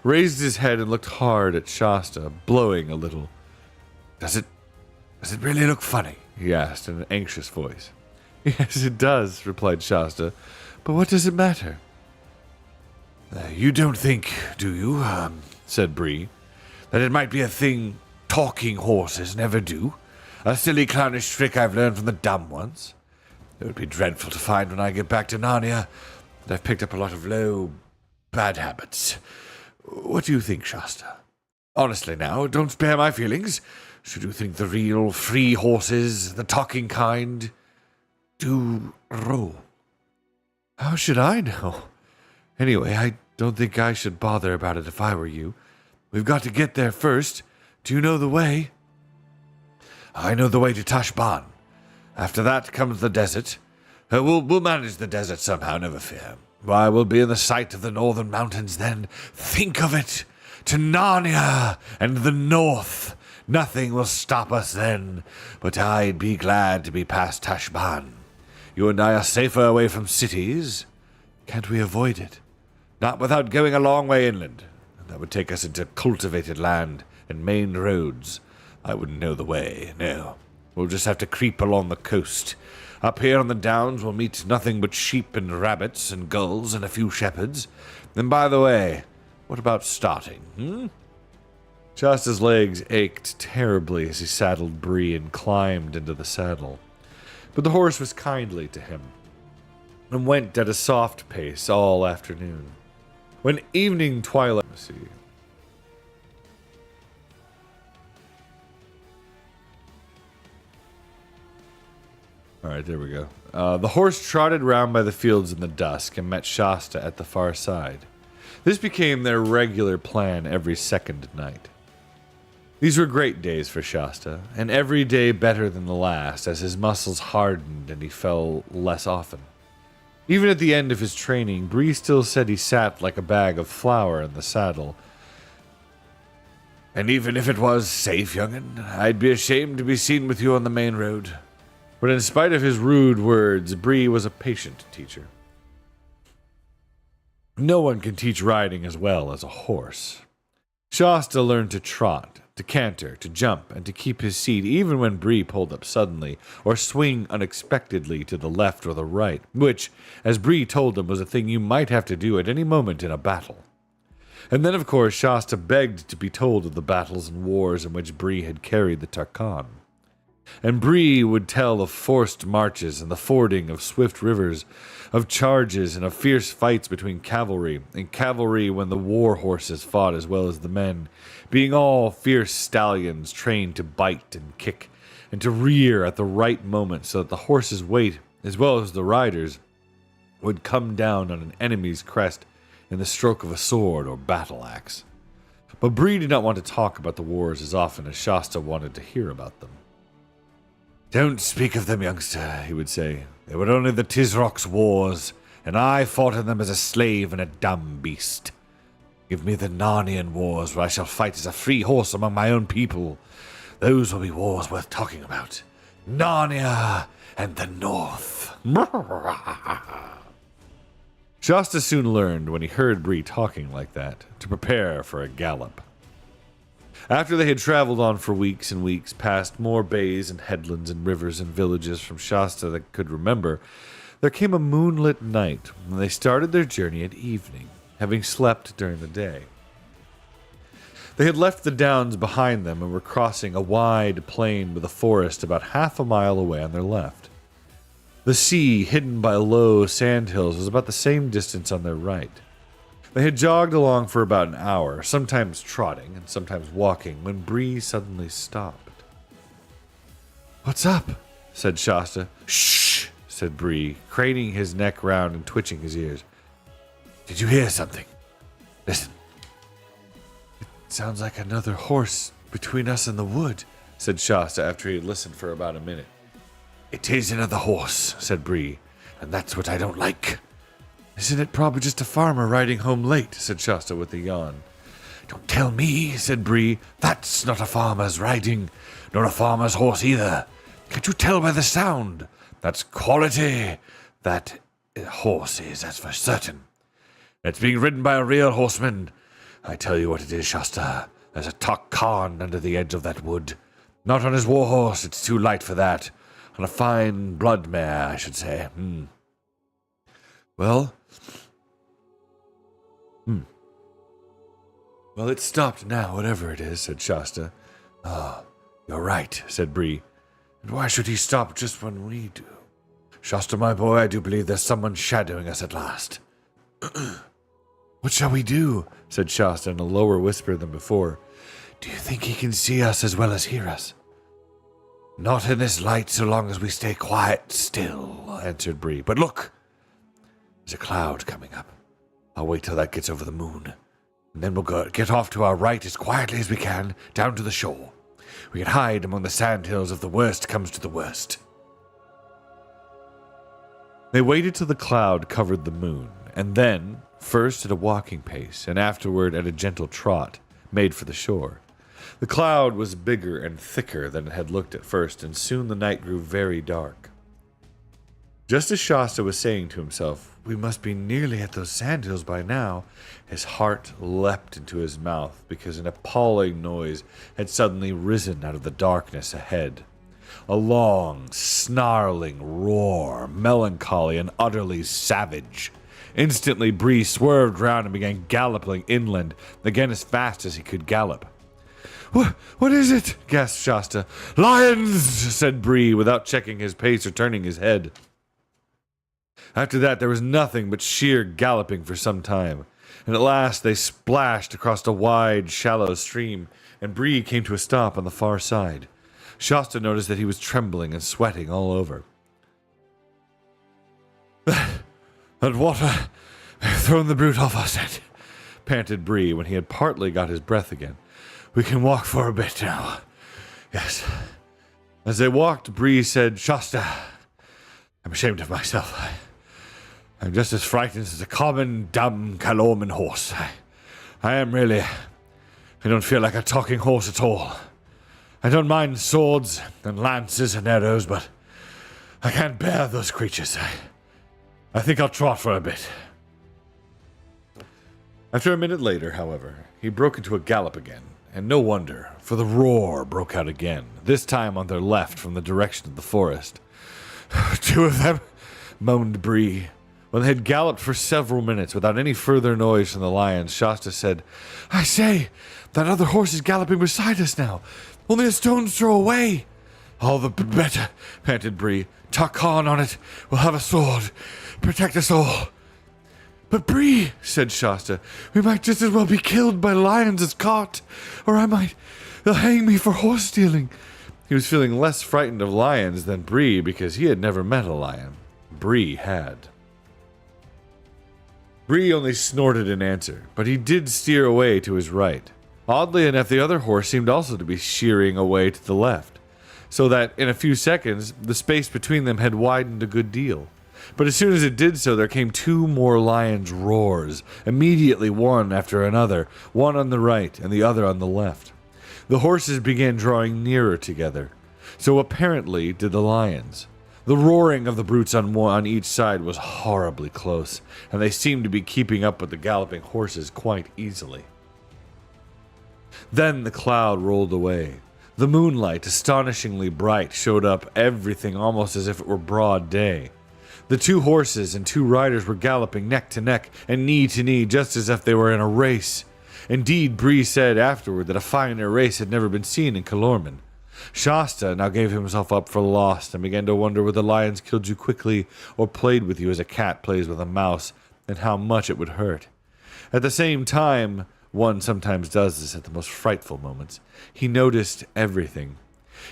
raised his head and looked hard at Shasta, blowing a little. Does it really look funny?" he asked in an anxious voice. "Yes, it does," replied Shasta. "But what does it matter?" "You don't think, do you," said Bree, "that it might be a thing talking horses never do? A silly clownish trick I've learned from the dumb ones? It would be dreadful to find when I get back to Narnia that I've picked up a lot of low, bad habits. What do you think, Shasta? Honestly now, don't spare my feelings. Should you think the real free horses, the talking kind, do roll?" "How should I know? Anyway, I don't think I should bother about it if I were you. We've got to get there first. Do you know the way?" "I know the way to Tashban. After that comes the desert. We'll manage the desert somehow, never fear. Why, we'll be in the sight of the northern mountains then. Think of it! To Narnia and the north. Nothing will stop us then. But I'd be glad to be past Tashban. You and I are safer away from cities." "Can't we avoid it?" "Not without going a long way inland. That would take us into cultivated land and main roads. I wouldn't know the way, no. We'll just have to creep along the coast. Up here on the downs we'll meet nothing but sheep and rabbits and gulls and a few shepherds. And by the way, what about starting, Shasta's legs ached terribly as he saddled Bree and climbed into the saddle. But the horse was kindly to him and went at a soft pace all afternoon. When evening twilight... All right, there we go. The horse trotted round by the fields in the dusk and met Shasta at the far side. This became their regular plan every second night. These were great days for Shasta, and every day better than the last as his muscles hardened and he fell less often. Even at the end of his training, Bree still said he sat like a bag of flour in the saddle. "And even if it was safe, young'un, I'd be ashamed to be seen with you on the main road." But in spite of his rude words, Bree was a patient teacher. No one can teach riding as well as a horse. Shasta learned to trot, to canter, to jump, and to keep his seat even when Bree pulled up suddenly, or swing unexpectedly to the left or the right, which, as Bree told him, was a thing you might have to do at any moment in a battle. And then, of course, Shasta begged to be told of the battles and wars in which Bree had carried the Tarkan. And Bree would tell of forced marches and the fording of swift rivers, of charges and of fierce fights between cavalry, and cavalry when the war horses fought as well as the men, being all fierce stallions trained to bite and kick, and to rear at the right moment so that the horse's weight, as well as the rider's, would come down on an enemy's crest in the stroke of a sword or battle axe. But Bree did not want to talk about the wars as often as Shasta wanted to hear about them. "Don't speak of them, youngster," he would say. "They were only the Tisrock's wars, and I fought in them as a slave and a dumb beast. Give me the Narnian wars, where I shall fight as a free horse among my own people. Those will be wars worth talking about. Narnia and the North." Shasta soon learned, when he heard Bree talking like that, to prepare for a gallop. After they had traveled on for weeks and weeks, past more bays and headlands and rivers and villages from Shasta that could remember, there came a moonlit night when they started their journey at evening, having slept during the day. They had left the downs behind them and were crossing a wide plain with a forest about half a mile away on their left. The sea, hidden by low sandhills, was about the same distance on their right. They had jogged along for about an hour, sometimes trotting and sometimes walking, when Bree suddenly stopped. "What's up?" said Shasta. "Shh," said Bree, craning his neck round and twitching his ears. "Did you hear something? Listen." "It sounds like another horse between us and the wood," said Shasta after he had listened for about a minute. It is another horse, said Bree, and that's what I don't like. Isn't it probably just a farmer riding home late, said Shasta with a yawn. Don't tell me, said Bree. That's not a farmer's riding, nor a farmer's horse either. Can't you tell by the sound? That's quality. That horse is, that's for certain. It's being ridden by a real horseman. I tell you what it is, Shasta. There's a Tok Khan under the edge of that wood. Not on his war horse, it's too light for that. On a fine blood mare, I should say. Well, it's stopped now, whatever it is, said Shasta. Ah, you're right, said Bree. And why should he stop just when we do? Shasta, my boy, I do believe there's someone shadowing us at last. What shall we do? Said Shasta in a lower whisper than before. Do you think he can see us as well as hear us? Not in this light so long as we stay quiet still, answered Bree. But look! There's a cloud coming up. I'll wait till that gets over the moon. And then we'll get off to our right as quietly as we can, down to the shore. We can hide among the sandhills if the worst comes to the worst. They waited till the cloud covered the moon, and then, first at a walking pace, and afterward at a gentle trot, made for the shore. The cloud was bigger and thicker than it had looked at first, and soon the night grew very dark. Just as Shasta was saying to himself, we must be nearly at those sandhills by now, his heart leapt into his mouth because an appalling noise had suddenly risen out of the darkness ahead. A long, snarling roar, melancholy and utterly savage. Instantly, Bree swerved round and began galloping inland, again as fast as he could gallop. What is it? Gasped Shasta. Lions, said Bree, without checking his pace or turning his head. After that, there was nothing but sheer galloping for some time, and at last they splashed across a wide, shallow stream, and Bree came to a stop on the far side. Shasta noticed that he was trembling and sweating all over. That water, they've thrown the brute off our scent, panted Bree when he had partly got his breath again. We can walk for a bit now. Yes. As they walked, Bree said, Shasta, I'm ashamed of myself. I'm just as frightened as a common, dumb Kalorman horse. I am really. I don't feel like a talking horse at all. I don't mind swords and lances and arrows, but I can't bear those creatures. I think I'll trot for a bit. After a minute later, however, he broke into a gallop again, and no wonder, for the roar broke out again, this time on their left from the direction of the forest. Two of them, moaned Bree. When they had galloped for several minutes without any further noise from the lions, Shasta said, I say, that other horse is galloping beside us now. Only a stone's throw away. All the better, panted Bree. Tok Khan on it. We'll have a sword. Protect us all. But Bree, said Shasta, we might just as well be killed by lions as caught. Or they'll hang me for horse stealing. He was feeling less frightened of lions than Bree because he had never met a lion. Bree had. Bree only snorted in answer, but he did steer away to his right. Oddly enough, the other horse seemed also to be sheering away to the left, so that in a few seconds, the space between them had widened a good deal. But as soon as it did so, there came two more lions' roars, immediately one after another, one on the right and the other on the left. The horses began drawing nearer together. So apparently did the lions. The roaring of the brutes on each side was horribly close, and they seemed to be keeping up with the galloping horses quite easily. Then the cloud rolled away. The moonlight, astonishingly bright, showed up everything almost as if it were broad day. The two horses and two riders were galloping neck to neck and knee to knee, just as if they were in a race. Indeed, Bree said afterward that a finer race had never been seen in Kalorman. Shasta now gave himself up for lost and began to wonder whether lions killed you quickly or played with you as a cat plays with a mouse, and how much it would hurt. At the same time, one sometimes does this at the most frightful moments, he noticed everything.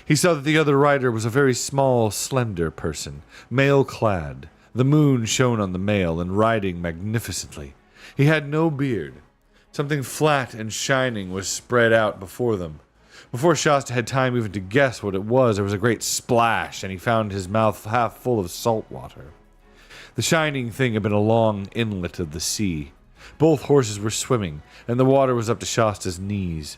He saw that the other rider was a very small, slender person, mail-clad. The moon shone on the male and riding magnificently. He had no beard. Something flat and shining was spread out before them. Before Shasta had time even to guess what it was, there was a great splash, and he found his mouth half full of salt water. The shining thing had been a long inlet of the sea. Both horses were swimming, and the water was up to Shasta's knees.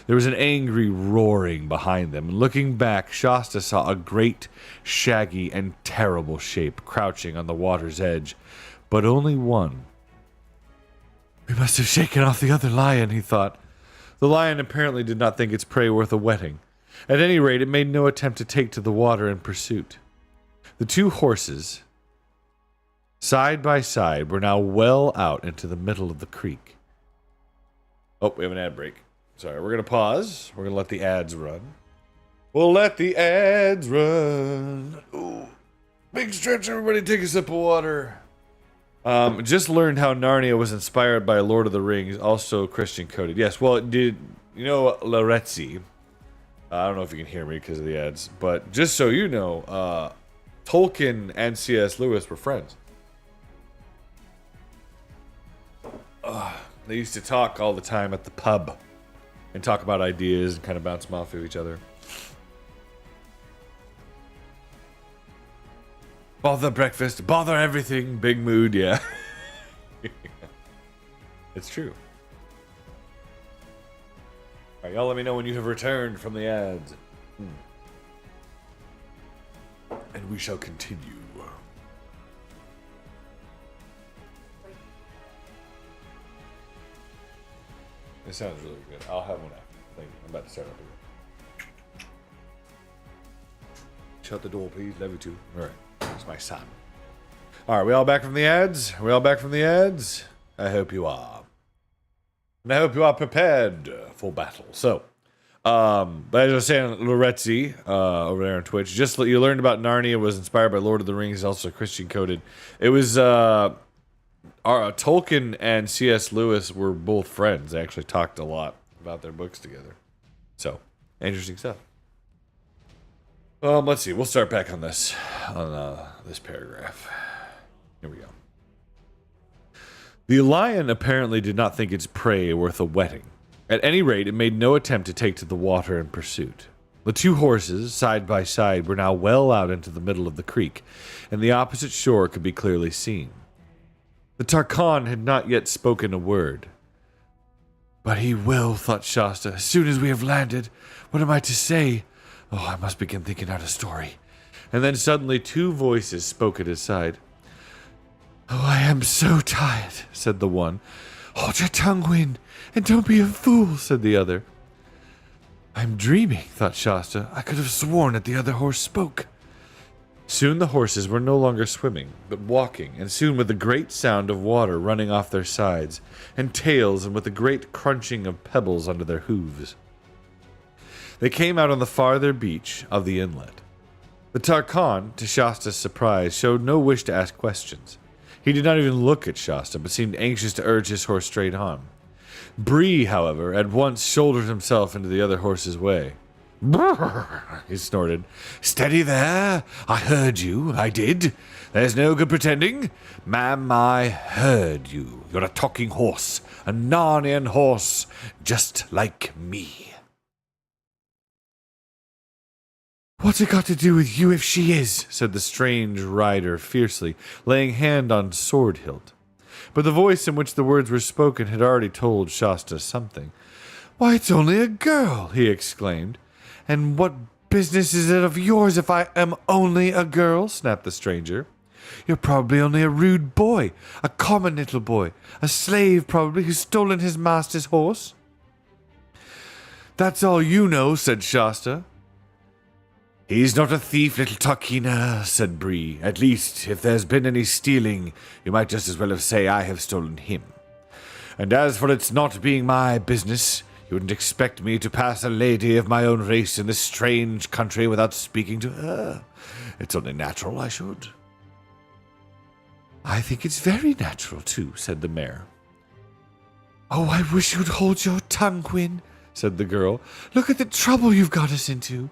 There was an angry roaring behind them, and looking back, Shasta saw a great, shaggy, and terrible shape crouching on the water's edge, but only one. We must have shaken off the other lion, he thought. The lion apparently did not think its prey worth a wetting. At any rate, it made no attempt to take to the water in pursuit. The two horses, side by side, were now well out into the middle of the creek. Oh, we have an ad break. Sorry, we're going to pause. We're going to let the ads run. We'll let the ads run. Ooh, big stretch, everybody take a sip of water. Just learned how Narnia was inspired by Lord of the Rings, also Christian coded. Yes, well, did you know Loretzi? I don't know if you can hear me because of the ads, but just so you know, Tolkien and C.S. Lewis were friends. They used to talk all the time at the pub and talk about ideas and kind of bounce them off of each other. Bother breakfast, bother everything, big mood, yeah. It's true. Alright, y'all let me know when you have returned from the ads. And we shall continue. It sounds really good. I'll have one after. Thank you. I'm about to start up again. Shut the door, please. Love you too. Alright. It's my son. Alright, we all back from the ads? We all back from the ads? I hope you are. And I hope you are prepared for battle. So, but as I was saying, Loretzi, over there on Twitch, just you learned about Narnia was inspired by Lord of the Rings, also Christian coded. It was, Tolkien and C.S. Lewis were both friends. They actually talked a lot about their books together. So, interesting stuff. Let's see. We'll start back on this paragraph. Here we go. The lion apparently did not think its prey worth a wetting. At any rate, it made no attempt to take to the water in pursuit. The two horses, side by side, were now well out into the middle of the creek, and the opposite shore could be clearly seen. The Tarkan had not yet spoken a word. But he will, thought Shasta, as soon as we have landed. What am I to say? Oh, I must begin thinking out a story. And then suddenly 2 voices spoke at his side. Oh, I am so tired, said the one. Hold your tongue, Win, and don't be a fool, said the other. I'm dreaming, thought Shasta. I could have sworn that the other horse spoke. Soon the horses were no longer swimming, but walking, and soon with a great sound of water running off their sides, and tails, and with a great crunching of pebbles under their hooves. They came out on the farther beach of the inlet. The Tarkan, to Shasta's surprise, showed no wish to ask questions. He did not even look at Shasta, but seemed anxious to urge his horse straight on. Bree, however, at once shouldered himself into the other horse's way. Brrr, he snorted. Steady there. I heard you. I did. There's no good pretending. Ma'am, I heard you. You're a talking horse. A Narnian horse. Just like me. What's it got to do with you if she is? Said the strange rider fiercely, laying hand on sword hilt. But the voice in which the words were spoken had already told Shasta something. Why, it's only a girl, he exclaimed. And what business is it of yours if I am only a girl? Snapped the stranger. You're probably only a rude boy, a common little boy, a slave probably who's stolen his master's horse. That's all you know, said Shasta. He's not a thief, little Tarkina, said Bree. At least, if there's been any stealing, you might just as well have say I have stolen him. And as for its not being my business, you wouldn't expect me to pass a lady of my own race in this strange country without speaking to her. It's only natural I should. I think it's very natural, too, said the mayor. Oh, I wish you'd hold your tongue, Quinn, said the girl. Look at the trouble you've got us into.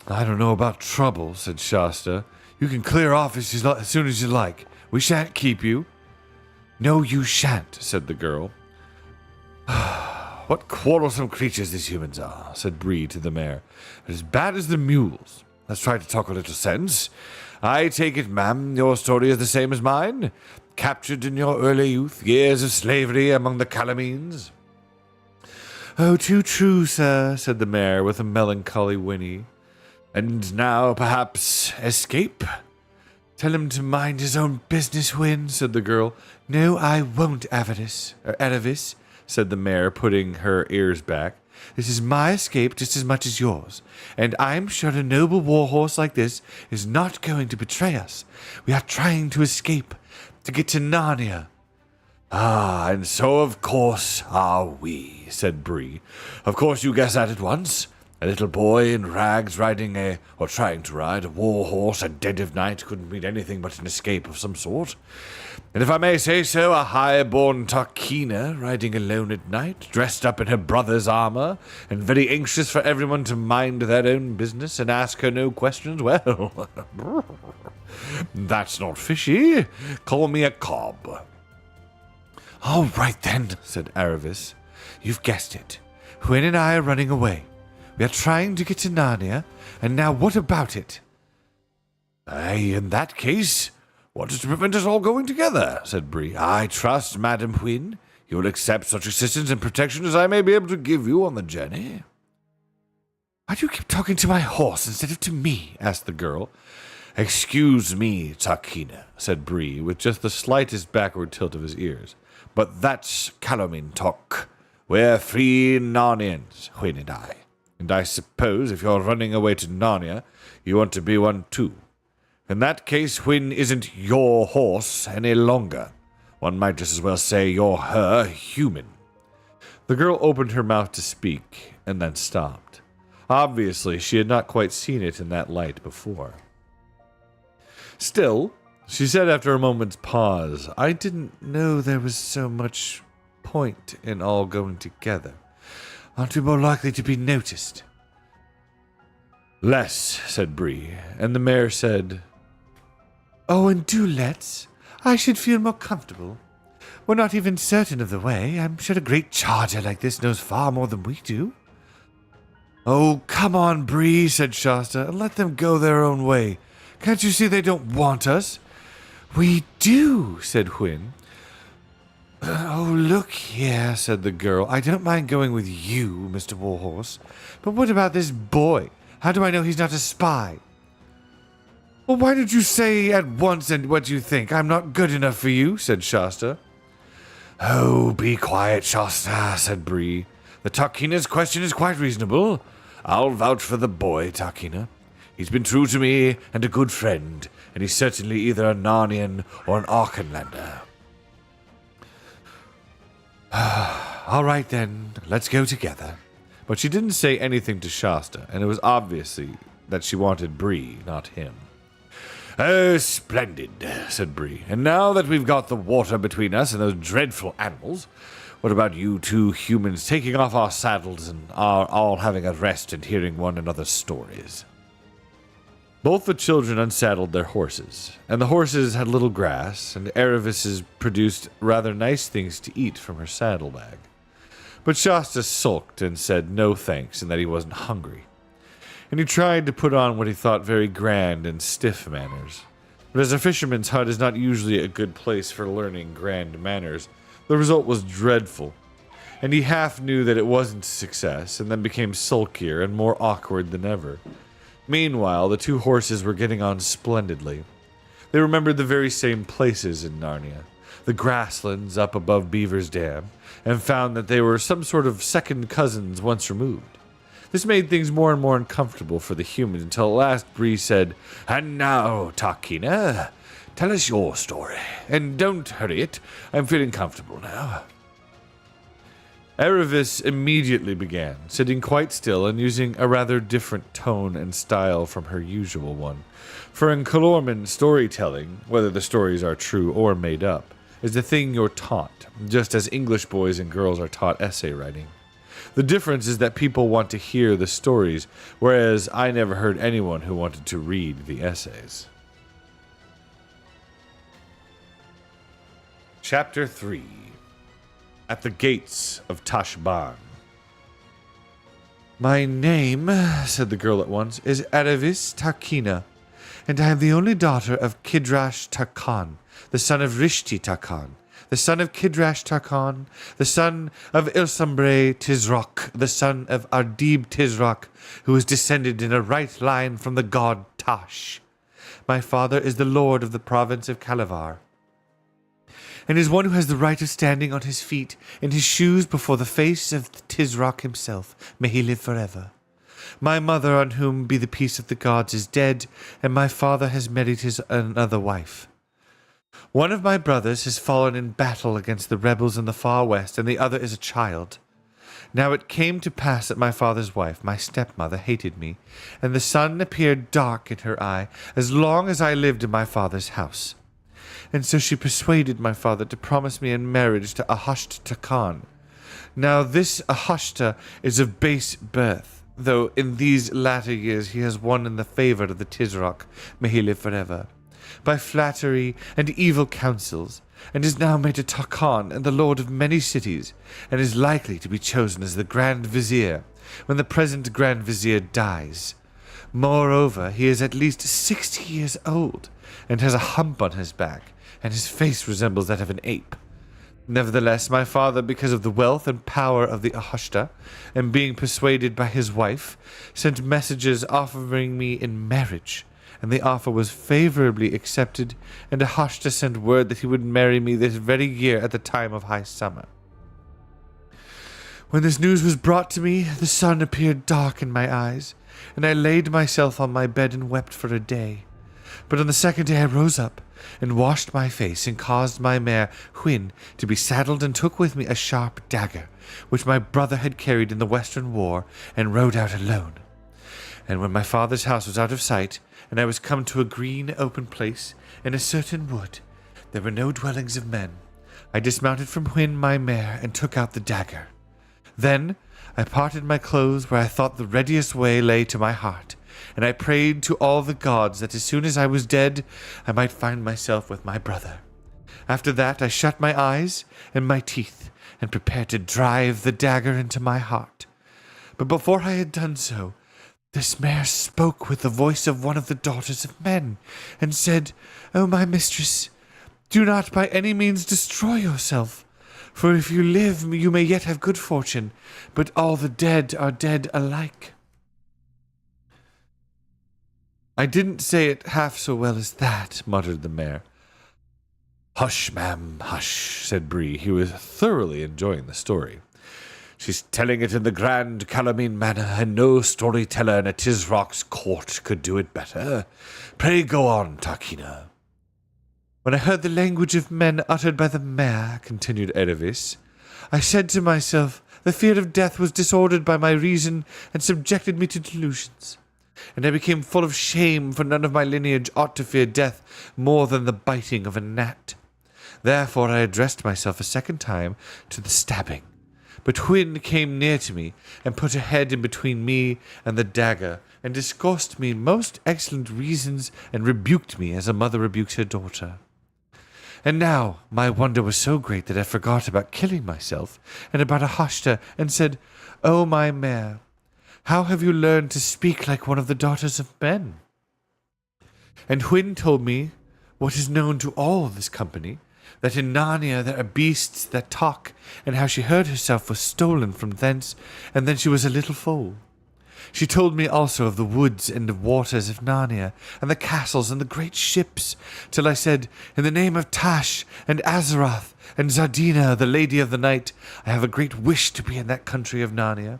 I don't know about trouble, said Shasta. You can clear off as soon as you like. We shan't keep you. No, you shan't, said the girl. What quarrelsome creatures these humans are, said Bree to the mare. As bad as the mules. Let's try to talk a little sense. I take it, ma'am, your story is the same as mine? Captured in your early youth, years of slavery among the Calamines? Oh, too true, sir, said the mare with a melancholy whinny. And now, perhaps, escape? Tell him to mind his own business, Win, said the girl. No, I won't, Aravis, said the mare, putting her ears back. This is my escape just as much as yours, and I'm sure a noble warhorse like this is not going to betray us. We are trying to escape, to get to Narnia. Ah, and so of course are we, said Bree. Of course you guess that at once. A little boy in rags riding trying to ride a war horse at dead of night couldn't mean anything but an escape of some sort. And if I may say so, a high-born Tarkina riding alone at night, dressed up in her brother's armor, and very anxious for everyone to mind their own business and ask her no questions, well, that's not fishy. Call me a cob. All right then, said Aravis. You've guessed it. Hwyn and I are running away. We are trying to get to Narnia, and now what about it? Aye, in that case, what is to prevent us all going together? Said Bree. I trust, Madam Hwyn, you will accept such assistance and protection as I may be able to give you on the journey. Why do you keep talking to my horse instead of to me? Asked the girl. Excuse me, Tarkina, said Bree, with just the slightest backward tilt of his ears. But that's Calamine talk. We're free Narnians, Hwyn and I. And I suppose if you're running away to Narnia, you want to be one too. In that case, Hwyn isn't your horse any longer. One might just as well say you're her human. The girl opened her mouth to speak, and then stopped. Obviously, she had not quite seen it in that light before. Still, she said after a moment's pause, I didn't know there was so much point in all going together. Aren't we more likely to be noticed? Less, said Bree, and the mare said, Oh, and do let's. I should feel more comfortable. We're not even certain of the way. I'm sure a great charger like this knows far more than we do. Oh, come on, Bree, said Shasta, and let them go their own way. Can't you see they don't want us? We do, said Hwyn. Oh, look here, said the girl. I don't mind going with you, Mr. Warhorse. But what about this boy? How do I know he's not a spy? Well, why don't you say at once and what you think? I'm not good enough for you, said Shasta. Oh, be quiet, Shasta, said Bree. The Tarkina's question is quite reasonable. I'll vouch for the boy, Tarkina. He's been true to me and a good friend, and he's certainly either a Narnian or an Archenlander. All right, then, let's go together. But she didn't say anything to Shasta, and it was obviously that she wanted Bree, not him. Oh, splendid, said Bree. And now that we've got the water between us and those dreadful animals, what about you two humans taking off our saddles and all having a rest and hearing one another's stories? Both the children unsaddled their horses, and the horses had little grass, and Aravis produced rather nice things to eat from her saddlebag. But Shasta sulked and said no thanks and that he wasn't hungry. And he tried to put on what he thought very grand and stiff manners. But as a fisherman's hut is not usually a good place for learning grand manners, the result was dreadful. And he half knew that it wasn't a success, and then became sulkier and more awkward than ever. Meanwhile, the two horses were getting on splendidly. They remembered the very same places in Narnia, the grasslands up above Beaver's Dam, and found that they were some sort of second cousins once removed. This made things more and more uncomfortable for the human until at last Bree said, And now, Tarkina, tell us your story. And don't hurry it. I'm feeling comfortable now. Aravis immediately began, sitting quite still and using a rather different tone and style from her usual one. For in Calorman, storytelling, whether the stories are true or made up, is the thing you're taught, just as English boys and girls are taught essay writing. The difference is that people want to hear the stories, whereas I never heard anyone who wanted to read the essays. Chapter 3. At the Gates of Tashban. My name, said the girl at once, is Aravis Tarkina, and I am the only daughter of Kidrash Tarkan, the son of Rishti Tarkan, the son of Kidrash Tarkan, the son of Ilsambre Tizrok, the son of Ardib Tizrok, who is descended in a right line from the god Tash. My father is the lord of the province of Kalavar, and is one who has the right of standing on his feet in his shoes before the face of Tizrok himself. May he live forever. My mother, on whom be the peace of the gods, is dead, and my father has married another wife. One of my brothers has fallen in battle against the rebels in the far west, and the other is a child. Now it came to pass that my father's wife, my stepmother, hated me, and the sun appeared dark in her eye as long as I lived in my father's house. And so she persuaded my father to promise me in marriage to Ahashta Takan. Now this Ahashta is of base birth, though in these latter years he has won in the favour of the Tizrok, may he live forever, by flattery and evil counsels, and is now made a Tarkan and the lord of many cities, and is likely to be chosen as the Grand Vizier when the present Grand Vizier dies. Moreover, he is at least 60 years old, and has a hump on his back, and his face resembles that of an ape. Nevertheless, my father, because of the wealth and power of the Ahashta, and being persuaded by his wife, sent messages offering me in marriage, and the offer was favourably accepted, and Ahashta sent word that he would marry me this very year at the time of high summer. When this news was brought to me, the sun appeared dark in my eyes, and I laid myself on my bed and wept for a day. But on the second day I rose up, and washed my face, and caused my mare, Hwin, to be saddled, and took with me a sharp dagger, which my brother had carried in the Western War, and rode out alone. And when my father's house was out of sight, and I was come to a green open place, in a certain wood, there were no dwellings of men, I dismounted from Hwin my mare, and took out the dagger. Then I parted my clothes where I thought the readiest way lay to my heart, and I prayed to all the gods that as soon as I was dead, I might find myself with my brother. After that I shut my eyes and my teeth, and prepared to drive the dagger into my heart. But before I had done so, this mare spoke with the voice of one of the daughters of men, and said, O my mistress, do not by any means destroy yourself, for if you live you may yet have good fortune, but all the dead are dead alike. I didn't say it half so well as that, muttered the mare. Hush, ma'am, hush, said Bree, who was thoroughly enjoying the story. She's telling it in the grand Calamine manner, and no storyteller in a Tizrok's court could do it better. Pray go on, Tarkina. When I heard the language of men uttered by the mare, continued Eravis, I said to myself, the fear of death was disordered by my reason, and subjected me to delusions. And I became full of shame, for none of my lineage ought to fear death more than the biting of a gnat. Therefore I addressed myself a second time to the stabbing. But Hwin came near to me, and put her head in between me and the dagger, and discoursed me most excellent reasons, and rebuked me as a mother rebukes her daughter. And now my wonder was so great that I forgot about killing myself, and about Ahashta, and said, O my mare, how have you learned to speak like one of the daughters of men? And Hwin told me what is known to all this company, that in Narnia there are beasts that talk, and how she heard herself was stolen from thence, and then she was a little foal. She told me also of the woods and the waters of Narnia, and the castles and the great ships, till I said, in the name of Tash and Azeroth and Zardina, the Lady of the Night, I have a great wish to be in that country of Narnia.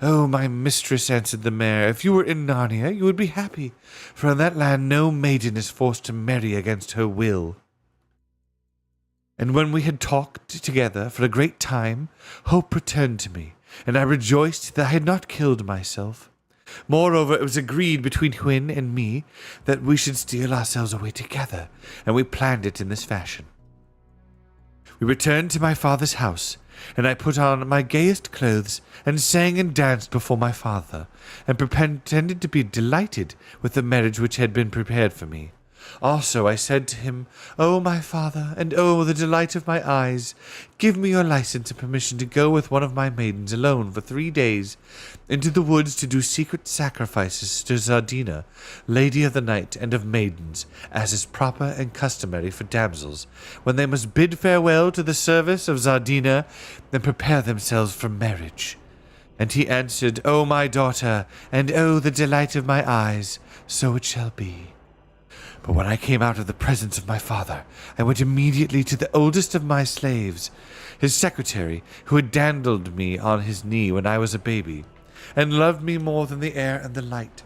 Oh, my mistress, answered the mare, if you were in Narnia, you would be happy, for in that land no maiden is forced to marry against her will. And when we had talked together for a great time, hope returned to me, and I rejoiced that I had not killed myself. Moreover, it was agreed between Hwin and me that we should steal ourselves away together, and we planned it in this fashion. We returned to my father's house, and I put on my gayest clothes, and sang and danced before my father, and pretended to be delighted with the marriage which had been prepared for me. Also I said to him, O my father, and O the delight of my eyes, give me your license and permission to go with one of my maidens alone for 3 days into the woods to do secret sacrifices to Zardina, lady of the night and of maidens, as is proper and customary for damsels, when they must bid farewell to the service of Zardina and prepare themselves for marriage. And he answered, O my daughter, and O the delight of my eyes, so it shall be. But when I came out of the presence of my father, I went immediately to the oldest of my slaves, his secretary, who had dandled me on his knee when I was a baby, and loved me more than the air and the light.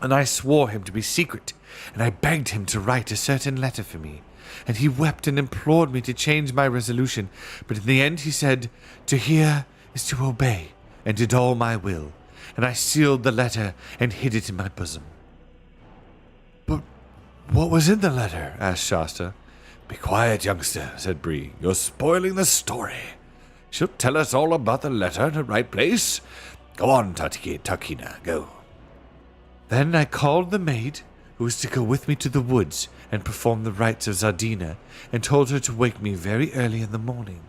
And I swore him to be secret, and I begged him to write a certain letter for me. And he wept and implored me to change my resolution, but in the end he said, To hear is to obey, and did all my will. And I sealed the letter and hid it in my bosom. But what was in the letter? Asked Shasta. Be quiet, youngster, said Bree. You're spoiling the story. She'll tell us all about the letter in the right place. Go on, Tarkina, go. Then I called the maid, who was to go with me to the woods and perform the rites of Zardina, and told her to wake me very early in the morning.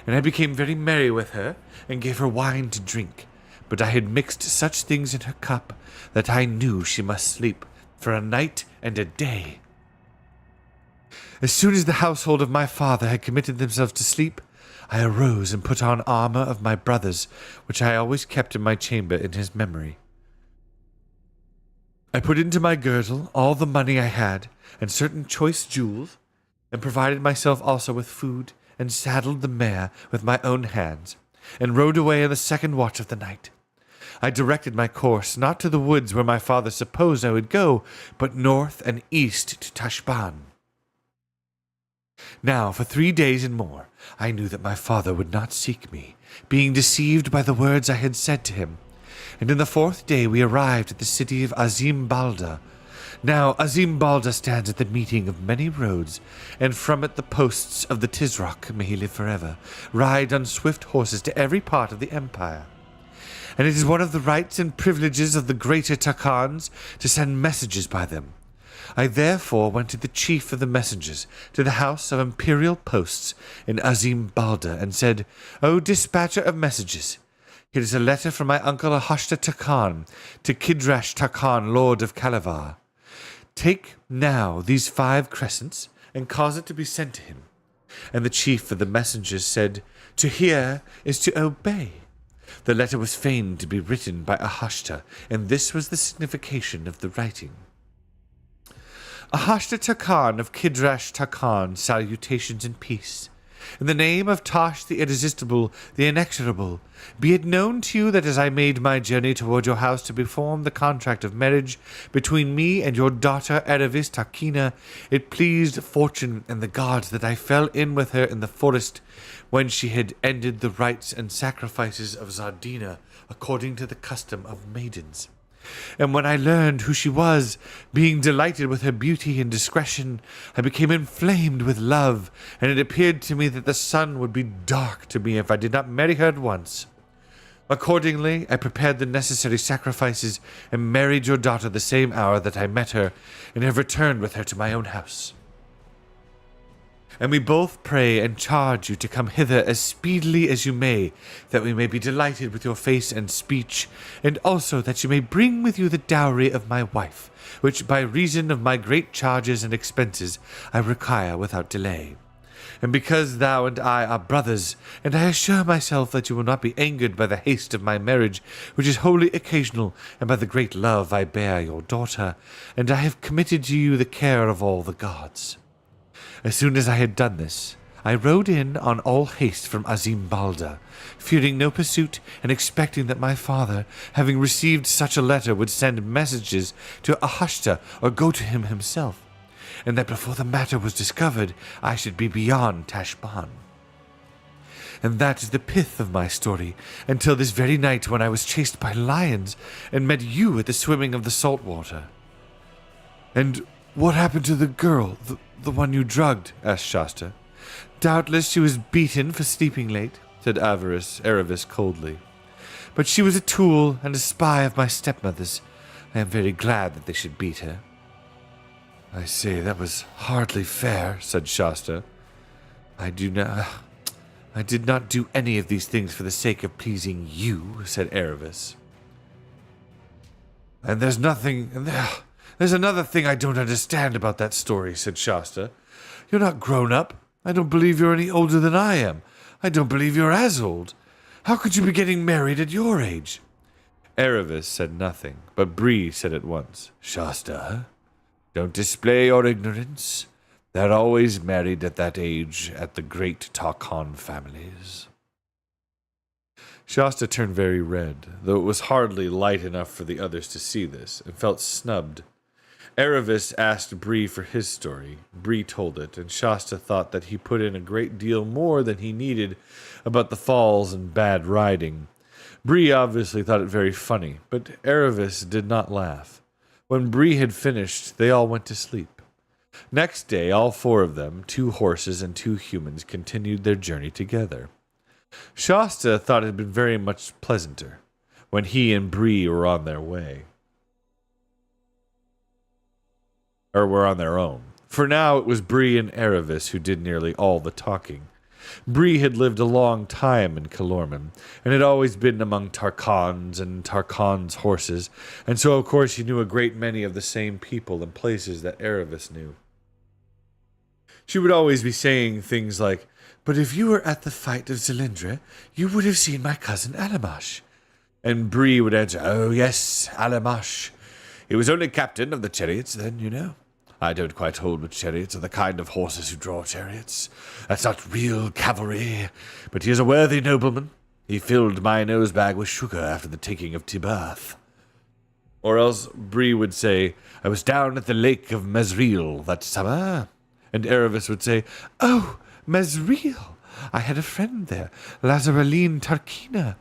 And I became very merry with her, and gave her wine to drink. But I had mixed such things in her cup that I knew she must sleep for a night and a day. As soon as the household of my father had committed themselves to sleep, I arose and put on armor of my brother's, which I always kept in my chamber in his memory. I put into my girdle all the money I had, and certain choice jewels, and provided myself also with food, and saddled the mare with my own hands, and rode away in the second watch of the night. I directed my course not to the woods where my father supposed I would go, but north and east to Tashban. Now, for 3 days and more, I knew that my father would not seek me, being deceived by the words I had said to him. And in the 4th day we arrived at the city of Azim Balda. Now Azim Balda stands at the meeting of many roads, and from it the posts of the Tizrock, may he live forever, ride on swift horses to every part of the empire. And it is one of the rights and privileges of the greater Takans to send messages by them. I therefore went to the chief of the messengers, to the house of imperial posts in Azim Balda, and said, O dispatcher of messages, it is a letter from my uncle Ahashta Takan to Kidrash Takan, lord of Kalavar. Take now these 5 crescents, and cause it to be sent to him. And the chief of the messengers said, To hear is to obey. The letter was feigned to be written by Ahashta, and this was the signification of the writing. Ahashta Takan of Kidrash Takan, salutations and peace. In the name of Tash the irresistible, the inexorable, be it known to you that as I made my journey toward your house to perform the contract of marriage between me and your daughter Erevis Tarkina, it pleased fortune and the gods that I fell in with her in the forest when she had ended the rites and sacrifices of Zardina according to the custom of maidens. And when I learned who she was, being delighted with her beauty and discretion, I became inflamed with love, and it appeared to me that the sun would be dark to me if I did not marry her at once. Accordingly, I prepared the necessary sacrifices and married your daughter the same hour that I met her, and have returned with her to my own house. And we both pray and charge you to come hither as speedily as you may, that we may be delighted with your face and speech, and also that you may bring with you the dowry of my wife, which by reason of my great charges and expenses I require without delay. And because thou and I are brothers, and I assure myself that you will not be angered by the haste of my marriage, which is wholly occasional, and by the great love I bear your daughter, and I have committed to you the care of all the gods. As soon as I had done this, I rode in on all haste from Azim Balda, fearing no pursuit and expecting that my father, having received such a letter, would send messages to Ahashta or go to him himself, and that before the matter was discovered, I should be beyond Tashban. And that is the pith of my story, until this very night when I was chased by lions and met you at the swimming of the salt water. And what happened to the girl, the one you drugged? Asked Shasta. Doubtless she was beaten for sleeping late, said Erevis coldly. But she was a tool and a spy of my stepmother's. I am very glad that they should beat her. I say, that was hardly fair, said Shasta. I did not do any of these things for the sake of pleasing you, said Aravis. And there's another thing I don't understand about that story, said Shasta. You're not grown up. I don't believe you're any older than I am. I don't believe you're as old. How could you be getting married at your age? Aravis said nothing, but Bree said at once, Shasta, don't display your ignorance. They're always married at that age at the great Tarkhan families. Shasta turned very red, though it was hardly light enough for the others to see this, and felt snubbed. Aravis asked Bree for his story. Bree told it, and Shasta thought that he put in a great deal more than he needed about the falls and bad riding. Bree obviously thought it very funny, but Aravis did not laugh. When Bree had finished, they all went to sleep. Next day, all 4 of them, 2 horses and 2 humans, continued their journey together. Shasta thought it had been very much pleasanter when he and Bree were on their way. Or were on their own. For now it was Bree and Aravis who did nearly all the talking. Bree had lived a long time in Calormen, and had always been among Tarkhans and Tarkhan's horses, and so of course she knew a great many of the same people and places that Aravis knew. She would always be saying things like, But if you were at the fight of Zalindra, you would have seen my cousin Alamash. And Bree would answer, Oh yes, Alamash. He was only captain of the chariots then, you know. I don't quite hold with chariots or the kind of horses who draw chariots. That's not real cavalry, but he is a worthy nobleman. He filled my nose bag with sugar after the taking of Tibath. Or else Bree would say, I was down at the lake of Mesril that summer. And Aravis would say, Oh, Mesril! I had a friend there, Lazaraline Tarkina.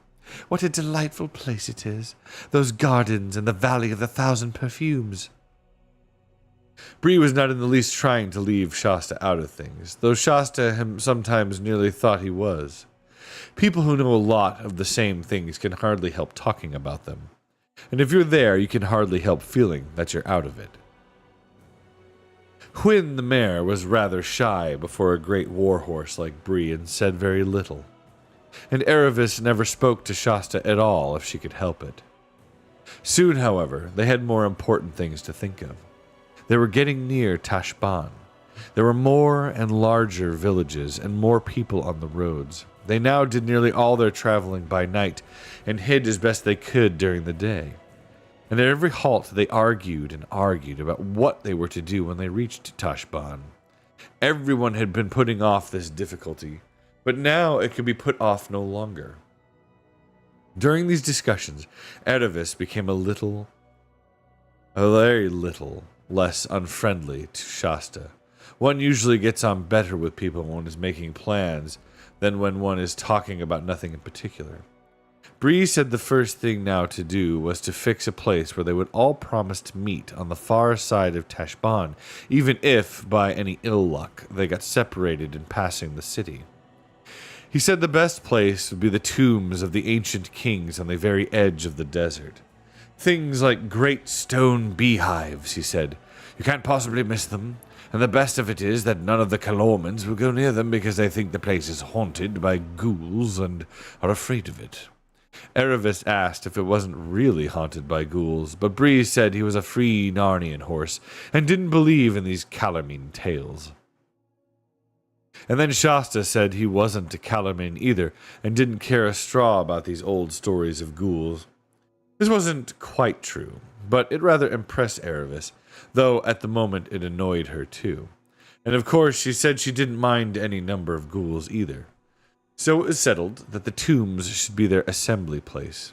What a delightful place it is. Those gardens and the Valley of the Thousand Perfumes. Bree was not in the least trying to leave Shasta out of things, though Shasta sometimes nearly thought he was. People who know a lot of the same things can hardly help talking about them. And if you're there, you can hardly help feeling that you're out of it. Hwin the mare was rather shy before a great warhorse like Bree and said very little. And Aravis never spoke to Shasta at all if she could help it. Soon, however, they had more important things to think of. They were getting near Tashban. There were more and larger villages and more people on the roads. They now did nearly all their traveling by night and hid as best they could during the day. And at every halt they argued and argued about what they were to do when they reached Tashban. Everyone had been putting off this difficulty, but now it could be put off no longer. During these discussions, Aravis became a very little, less unfriendly to Shasta. One usually gets on better with people when one is making plans than when one is talking about nothing in particular. Bree said the first thing now to do was to fix a place where they would all promise to meet on the far side of Tashban, even if, by any ill luck, they got separated in passing the city. He said the best place would be the tombs of the ancient kings on the very edge of the desert. Things like great stone beehives, he said. You can't possibly miss them, and the best of it is that none of the Calormans will go near them because they think the place is haunted by ghouls and are afraid of it. Aravis asked if it wasn't really haunted by ghouls, but Bree said he was a free Narnian horse and didn't believe in these Calormene tales. And then Shasta said he wasn't a Calormene either and didn't care a straw about these old stories of ghouls. This wasn't quite true, but it rather impressed Aravis, though at the moment it annoyed her too. And of course she said she didn't mind any number of ghouls either. So it was settled that the tombs should be their assembly place,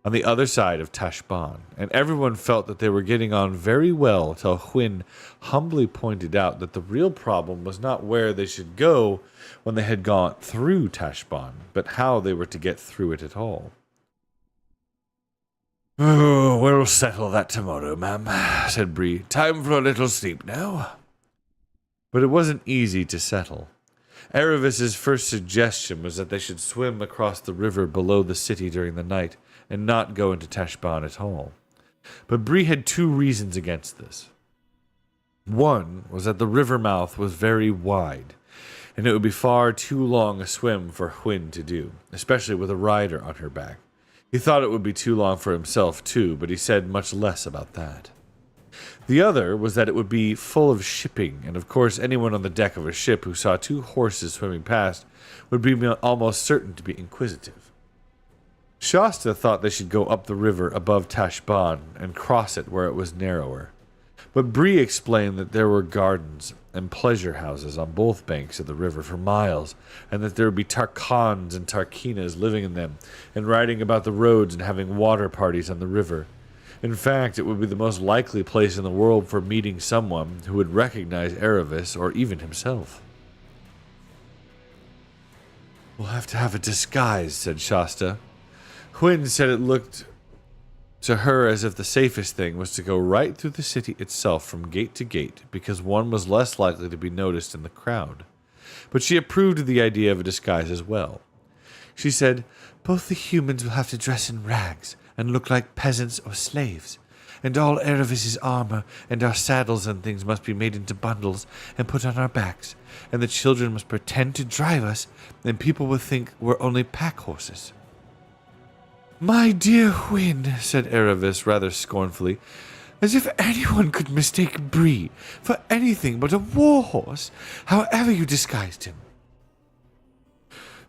on the other side of Tashban, and everyone felt that they were getting on very well till Hwin humbly pointed out that the real problem was not where they should go when they had gone through Tashban, but how they were to get through it at all. Oh, we'll settle that tomorrow, ma'am, said Bree. Time for a little sleep now. But it wasn't easy to settle. Aravis's first suggestion was that they should swim across the river below the city during the night and not go into Tashban at all. But Bree had 2 reasons against this. One was that the river mouth was very wide, and it would be far too long a swim for Hwin to do, especially with a rider on her back. He thought it would be too long for himself, too, but he said much less about that. The other was that it would be full of shipping, and of course anyone on the deck of a ship who saw two horses swimming past would be almost certain to be inquisitive. Shasta thought they should go up the river above Tashban and cross it where it was narrower. But Bree explained that there were gardens and pleasure houses on both banks of the river for miles, and that there would be Tarkans and Tarkinas living in them, and riding about the roads and having water parties on the river. In fact, it would be the most likely place in the world for meeting someone who would recognize Erebus or even himself. "We'll have to have a disguise," said Shasta. Hwin said it looked to her as if the safest thing was to go right through the city itself from gate to gate, because one was less likely to be noticed in the crowd. But she approved of the idea of a disguise as well. She said, "Both the humans will have to dress in rags and look like peasants or slaves, and all Erebus's armor and our saddles and things must be made into bundles and put on our backs, and the children must pretend to drive us, and people will think we're only pack horses." "My dear Hwin," said Erebus rather scornfully, "as if anyone could mistake Bree for anything but a war horse, however you disguised him."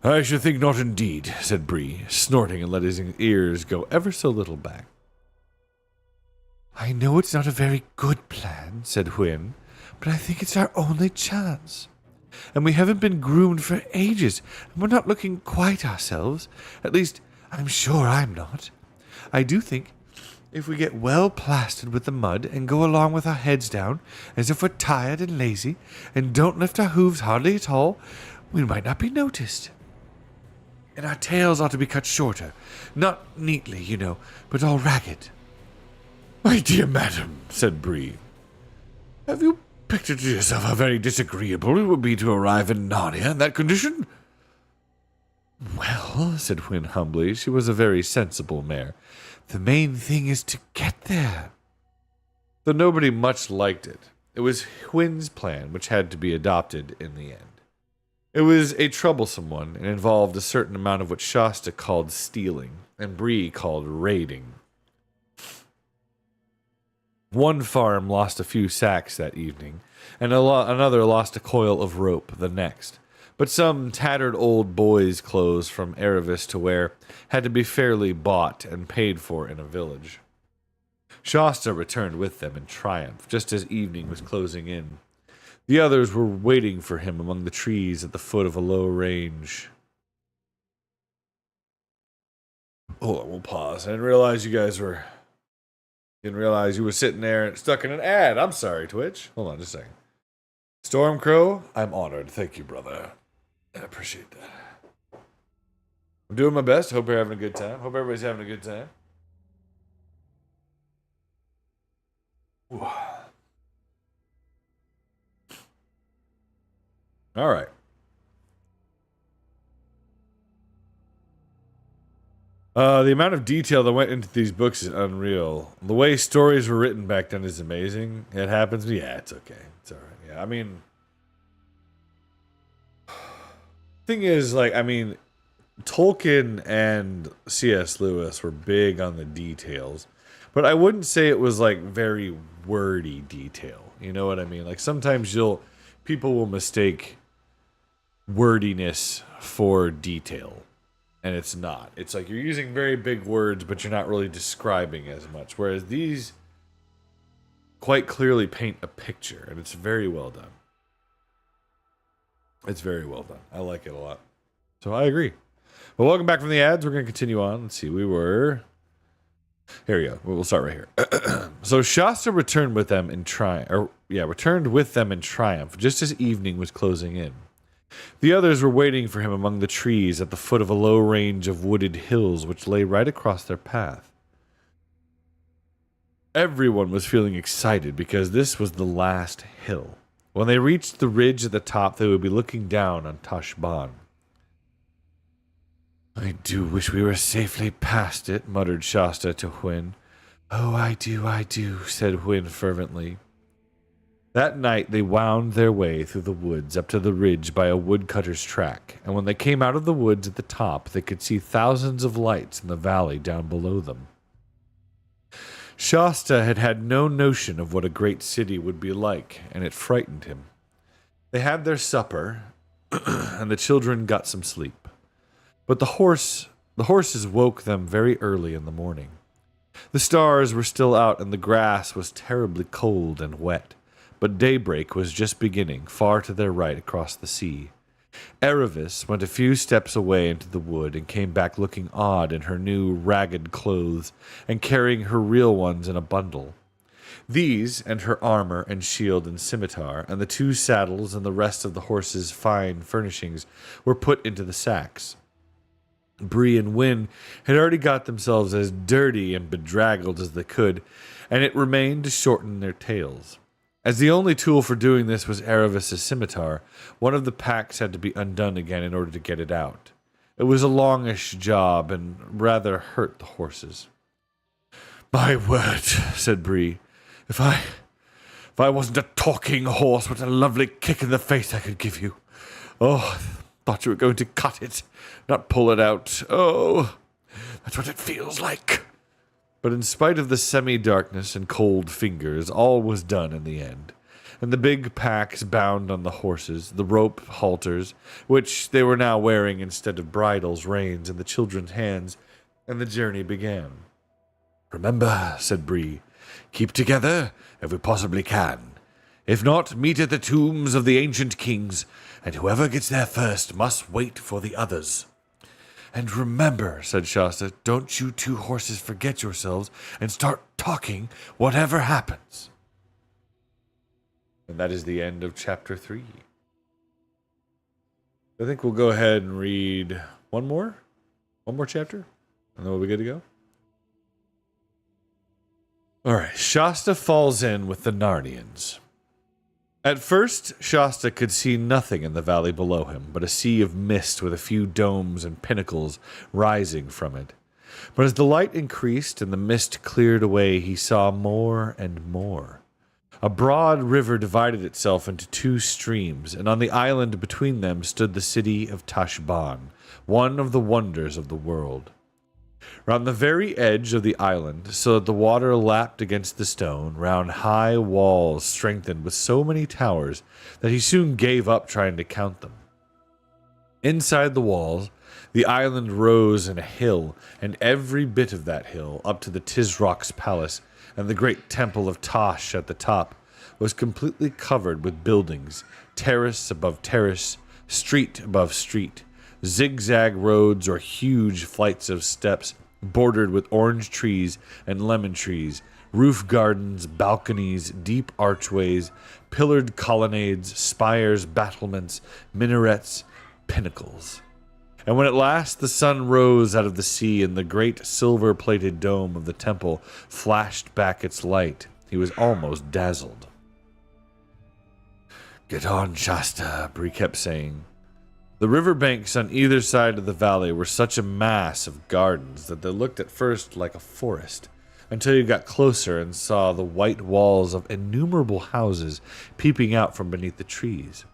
"I should think not indeed," said Bree, snorting and letting his ears go ever so little back. "I know it's not a very good plan," said Hwin, "but I think it's our only chance. And we haven't been groomed for ages, and we're not looking quite ourselves. At least, I'm sure I'm not. I do think if we get well plastered with the mud and go along with our heads down, as if we're tired and lazy, and don't lift our hooves hardly at all, we might not be noticed. And our tails ought to be cut shorter. Not neatly, you know, but all ragged." "My dear madam," said Bree, "have you pictured to yourself how very disagreeable it would be to arrive in Narnia in that condition?" "Well," said Hwin humbly, she was a very sensible mare, "the main thing is to get there." Though nobody much liked it, it was Hwin's plan which had to be adopted in the end. It was a troublesome one, and involved a certain amount of what Shasta called stealing, and Bree called raiding. One farm lost a few sacks that evening, and another lost a coil of rope the next. But some tattered old boys' clothes from Erebus to wear had to be fairly bought and paid for in a village. Shasta returned with them in triumph, just as evening was closing in. The others were waiting for him among the trees at the foot of a low range. Hold on, we'll pause. I didn't realize you were sitting there stuck in an ad. I'm sorry, Twitch. Hold on just a second. Stormcrow, I'm honored. Thank you, brother. I appreciate that. I'm doing my best. Hope you're having a good time. Hope everybody's having a good time. Ooh. All right. The amount of detail that went into these books is unreal. The way stories were written back then is amazing. It happens. Yeah, it's okay. It's all right. Yeah, I mean, thing is, Tolkien and C.S. Lewis were big on the details, but I wouldn't say it was very wordy detail. You know what I mean? Sometimes people will mistake wordiness for detail, and it's not. It's you're using very big words, but you're not really describing as much. Whereas these quite clearly paint a picture, and it's very well done. It's very well done. I like it a lot. So I agree. Well, welcome back from the ads. We're going to continue on. Let's see. Here we go. We'll start right here. So Shasta returned with them in triumph, just as evening was closing in. The others were waiting for him among the trees at the foot of a low range of wooded hills which lay right across their path. Everyone was feeling excited because this was the last hill. When they reached the ridge at the top, they would be looking down on Tashban. "I do wish we were safely past it," muttered Shasta to Hwin. "Oh, I do," said Hwin fervently. That night they wound their way through the woods up to the ridge by a woodcutter's track, and when they came out of the woods at the top, they could see thousands of lights in the valley down below them. Shasta had had no notion of what a great city would be like, and it frightened him. They had their supper, and the children got some sleep. But the horses woke them very early in the morning. The stars were still out, and the grass was terribly cold and wet. But daybreak was just beginning, far to their right across the sea. Aravis went a few steps away into the wood and came back looking odd in her new ragged clothes and carrying her real ones in a bundle. These, and her armor and shield and scimitar, and the 2 saddles and the rest of the horse's fine furnishings were put into the sacks. Bree and Wynne had already got themselves as dirty and bedraggled as they could, and it remained to shorten their tails. As the only tool for doing this was Aravis's scimitar, one of the packs had to be undone again in order to get it out. It was a longish job and rather hurt the horses. "My word," said Bree, if I wasn't a talking horse, what a lovely kick in the face I could give you. Oh, thought you were going to cut it, not pull it out. Oh, that's what it feels like." But in spite of the semi-darkness and cold fingers, all was done in the end, and the big packs bound on the horses, the rope halters, which they were now wearing instead of bridles, reins in the children's hands, and the journey began. "Remember," said Bree, "keep together if we possibly can. If not, meet at the tombs of the ancient kings, and whoever gets there first must wait for the others." "And remember," said Shasta, "don't you 2 horses forget yourselves and start talking whatever happens." And that is the end of chapter 3. I think we'll go ahead and read one more chapter, and then we'll be good to go. All right, Shasta falls in with the Narnians. At first, Shasta could see nothing in the valley below him but a sea of mist with a few domes and pinnacles rising from it. But as the light increased and the mist cleared away, he saw more and more. A broad river divided itself into 2 streams, and on the island between them stood the city of Tashbaan, one of the wonders of the world. Round the very edge of the island, so that the water lapped against the stone, round high walls strengthened with so many towers that he soon gave up trying to count them. Inside the walls, the island rose in a hill, and every bit of that hill, up to the Tisrock's palace and the great temple of Tosh at the top, was completely covered with buildings, terrace above terrace, street above street, zigzag roads or huge flights of steps bordered with orange trees and lemon trees, roof gardens, balconies, deep archways, pillared colonnades, spires, battlements, minarets, pinnacles. And when at last the sun rose out of the sea and the great silver-plated dome of the temple flashed back its light, he was almost dazzled. "Get on, Shasta," Bree kept saying. The riverbanks on either side of the valley were such a mass of gardens that they looked at first like a forest, until you got closer and saw the white walls of innumerable houses peeping out from beneath the trees.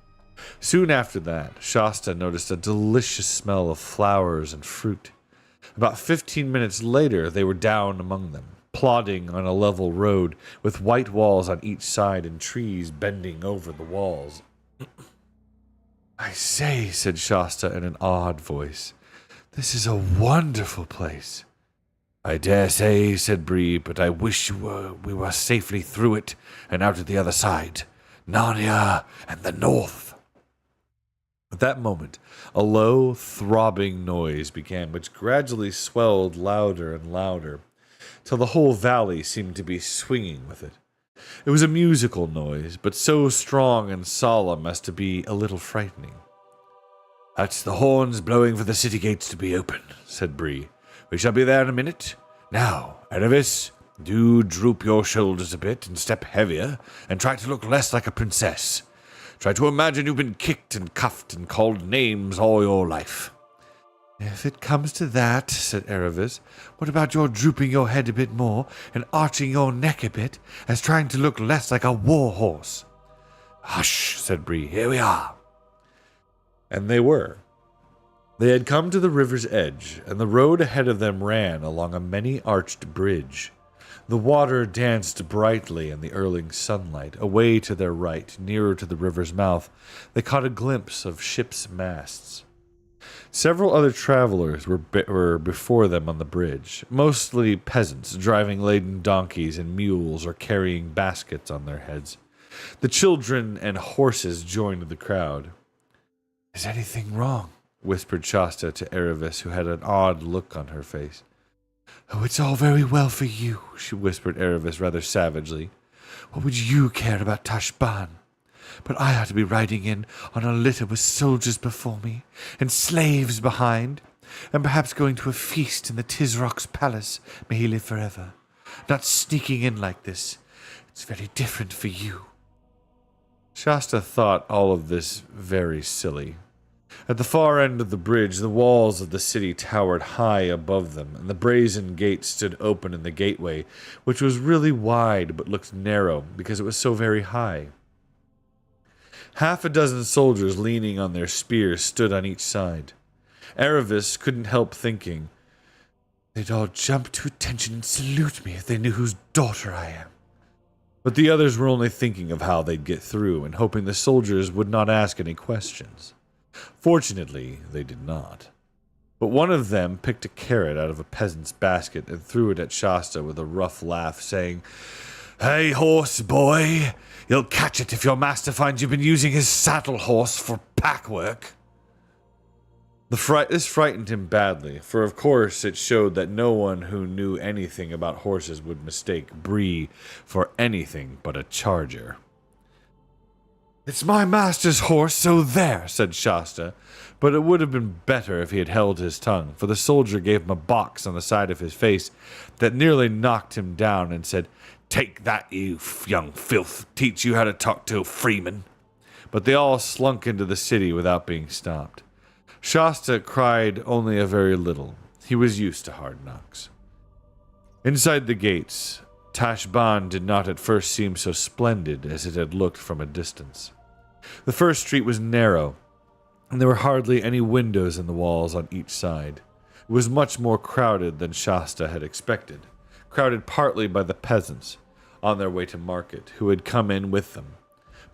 Soon after that, Shasta noticed a delicious smell of flowers and fruit. About 15 minutes later, they were down among them, plodding on a level road with white walls on each side and trees bending over the walls. "I say," said Shasta in an awed voice, "this is a wonderful place." "I dare say," said Bree, "but I wish we were safely through it and out at the other side. Narnia and the north." At that moment, a low, throbbing noise began, which gradually swelled louder and louder, till the whole valley seemed to be swinging with it. It was a musical noise, but so strong and solemn as to be a little frightening. "That's the horns blowing for the city gates to be open," said Bree. "We shall be there in a minute. Now, Aravis, do droop your shoulders a bit and step heavier, and try to look less like a princess. Try to imagine you've been kicked and cuffed and called names all your life." "If it comes to that," said Aravis, "what about your drooping your head a bit more and arching your neck a bit, as trying to look less like a war horse?" Hush, said Bree. Here we are. And they were. They had come to the river's edge, and the road ahead of them ran along a many-arched bridge. The water danced brightly in the early sunlight. Away to their right, nearer to the river's mouth, they caught a glimpse of ships' masts. Several other travelers were before them on the bridge, mostly peasants driving laden donkeys and mules or carrying baskets on their heads. The children and horses joined the crowd. "Is anything wrong?" whispered Shasta to Aravis, who had an odd look on her face. "Oh, it's all very well for you," she whispered Aravis rather savagely. "What would you care about Tashban? But I ought to be riding in on a litter with soldiers before me, and slaves behind, and perhaps going to a feast in the Tisrock's palace, may he live forever. Not sneaking in like this. It's very different for you." Shasta thought all of this very silly. At the far end of the bridge, the walls of the city towered high above them, and the brazen gate stood open in the gateway, which was really wide but looked narrow because it was so very high. Half a dozen soldiers leaning on their spears stood on each side. Aravis couldn't help thinking, "They'd all jump to attention and salute me if they knew whose daughter I am." But the others were only thinking of how they'd get through and hoping the soldiers would not ask any questions. Fortunately, they did not. But one of them picked a carrot out of a peasant's basket and threw it at Shasta with a rough laugh, saying, "Hey, horse boy, you'll catch it if your master finds you've been using his saddle horse for pack work." This frightened him badly, for of course it showed that no one who knew anything about horses would mistake Bree for anything but a charger. "It's my master's horse, so there," said Shasta, but it would have been better if he had held his tongue, for the soldier gave him a box on the side of his face that nearly knocked him down and said, "Take that, you young filth, teach you how to talk to a freeman." But they all slunk into the city without being stopped. Shasta cried only a very little. He was used to hard knocks. Inside the gates, Tashban did not at first seem so splendid as it had looked from a distance. The first street was narrow, and there were hardly any windows in the walls on each side. It was much more crowded than Shasta had expected, crowded partly by the peasants on their way to market, who had come in with them,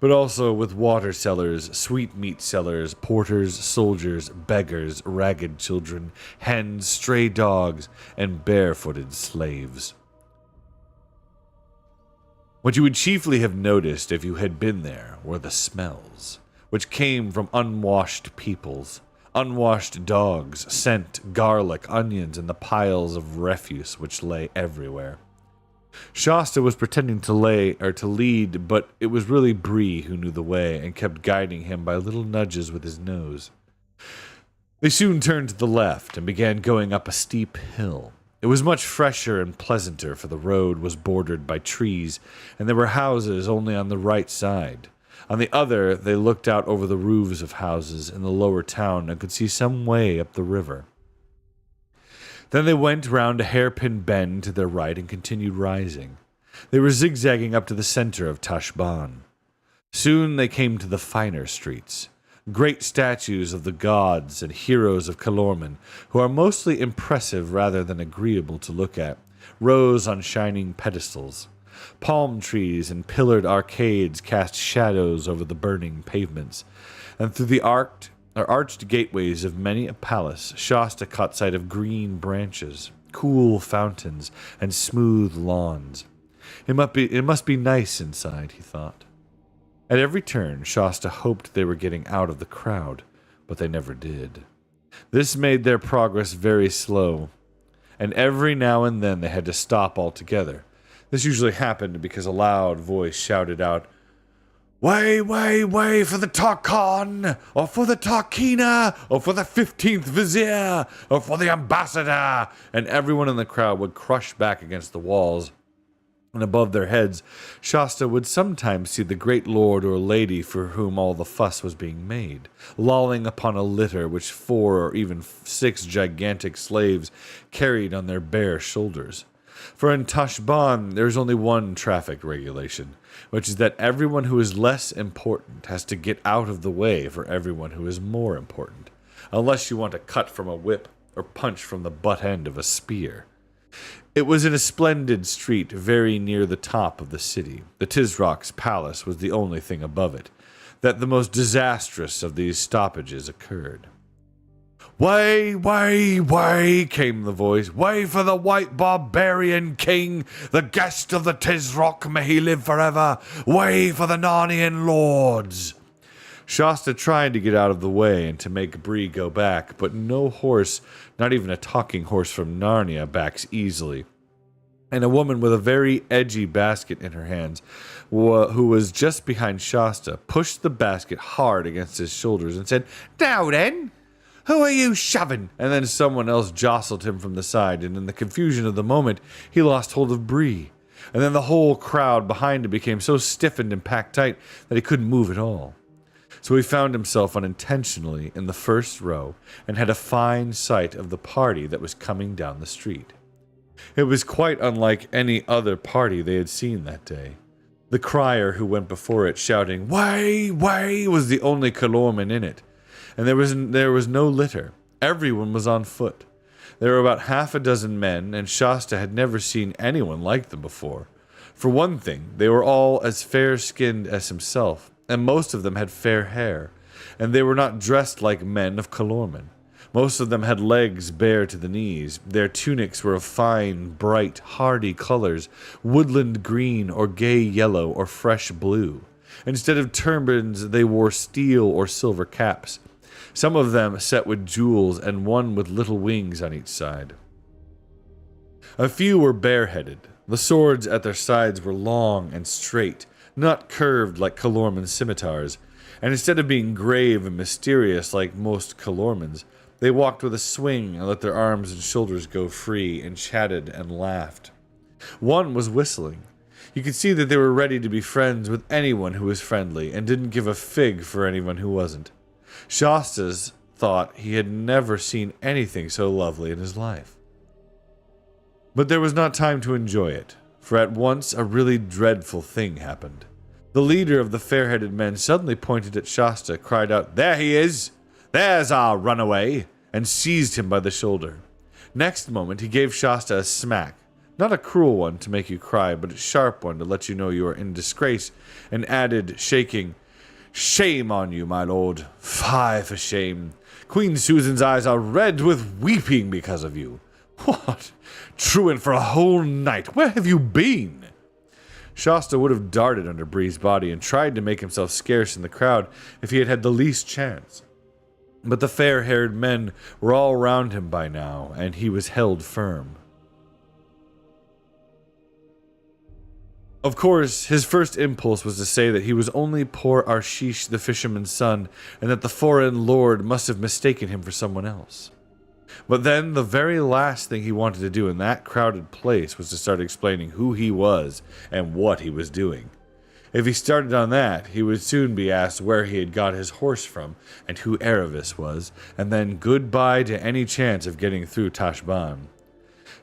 but also with water sellers, sweetmeat sellers, porters, soldiers, beggars, ragged children, hens, stray dogs, and barefooted slaves. What you would chiefly have noticed if you had been there were the smells, which came from unwashed peoples, unwashed dogs, scent, garlic, onions, and the piles of refuse which lay everywhere. Shasta was pretending to lead, but it was really Bree who knew the way and kept guiding him by little nudges with his nose. They soon turned to the left and began going up a steep hill. It was much fresher and pleasanter, for the road was bordered by trees, and there were houses only on the right side. On the other, they looked out over the roofs of houses in the lower town and could see some way up the river. Then they went round a hairpin bend to their right and continued rising. They were zigzagging up to the center of Tashban. Soon they came to the finer streets. Great statues of the gods and heroes of Calormen, who are mostly impressive rather than agreeable to look at, rose on shining pedestals. Palm trees and pillared arcades cast shadows over the burning pavements, and through the arched gateways of many a palace, Shasta caught sight of green branches, cool fountains, and smooth lawns. It must be nice inside, he thought. At every turn, Shasta hoped they were getting out of the crowd, but they never did. This made their progress very slow, and every now and then they had to stop altogether. This usually happened because a loud voice shouted out, "Way, way, way for the Tarkhan, or for the Tarkina, or for the 15th Vizier, or for the Ambassador," and everyone in the crowd would crush back against the walls. And above their heads, Shasta would sometimes see the great lord or lady for whom all the fuss was being made, lolling upon a litter which 4 or even 6 gigantic slaves carried on their bare shoulders. For in Tashbaan, there is only one traffic regulation, which is that everyone who is less important has to get out of the way for everyone who is more important, unless you want to cut from a whip or punch from the butt end of a spear. It was in a splendid street very near the top of the city. The Tisrock's palace was the only thing above it, that the most disastrous of these stoppages occurred. "Way, way, way," came the voice. "Way for the white barbarian king, the guest of the Tisrock, may he live forever. Way for the Narnian lords." Shasta tried to get out of the way and to make Bree go back, but no horse, not even a talking horse from Narnia, backs easily. And a woman with a very edgy basket in her hands, who was just behind Shasta, pushed the basket hard against his shoulders and said, "Now then, who are you shoving?" And then someone else jostled him from the side, and in the confusion of the moment, he lost hold of Bree. And then the whole crowd behind him became so stiffened and packed tight that he couldn't move at all. So he found himself unintentionally in the first row and had a fine sight of the party that was coming down the street. It was quite unlike any other party they had seen that day. The crier who went before it shouting, "Way, way," was the only Calorman in it. And there was no litter. Everyone was on foot. There were about half a dozen men, and Shasta had never seen anyone like them before. For one thing, they were all as fair-skinned as himself, and most of them had fair hair, and they were not dressed like men of Calormen. Most of them had legs bare to the knees. Their tunics were of fine, bright, hardy colors, woodland green or gay yellow or fresh blue. Instead of turbans, they wore steel or silver caps, some of them set with jewels and one with little wings on each side. A few were bareheaded. The swords at their sides were long and straight, not curved like Calormen scimitars, and instead of being grave and mysterious like most Calormens, they walked with a swing and let their arms and shoulders go free and chatted and laughed. One was whistling. You could see that they were ready to be friends with anyone who was friendly and didn't give a fig for anyone who wasn't. Shasta's thought he had never seen anything so lovely in his life. But there was not time to enjoy it, for at once a really dreadful thing happened. The leader of the fair-headed men suddenly pointed at Shasta, cried out, "There he is! There's our runaway!" and seized him by the shoulder. Next moment he gave Shasta a smack, not a cruel one to make you cry, but a sharp one to let you know you are in disgrace, and added, shaking, "Shame on you, my lord. Fie for shame. Queen Susan's eyes are red with weeping because of you. What? Truant for a whole night. Where have you been?" Shasta would have darted under Bree's body and tried to make himself scarce in the crowd if he had had the least chance. But the fair-haired men were all round him by now, and he was held firm. Of course, his first impulse was to say that he was only poor Arshish the fisherman's son, and that the foreign lord must have mistaken him for someone else. But then the very last thing he wanted to do in that crowded place was to start explaining who he was and what he was doing. If he started on that, he would soon be asked where he had got his horse from and who Erebus was, and then goodbye to any chance of getting through Tashbaan.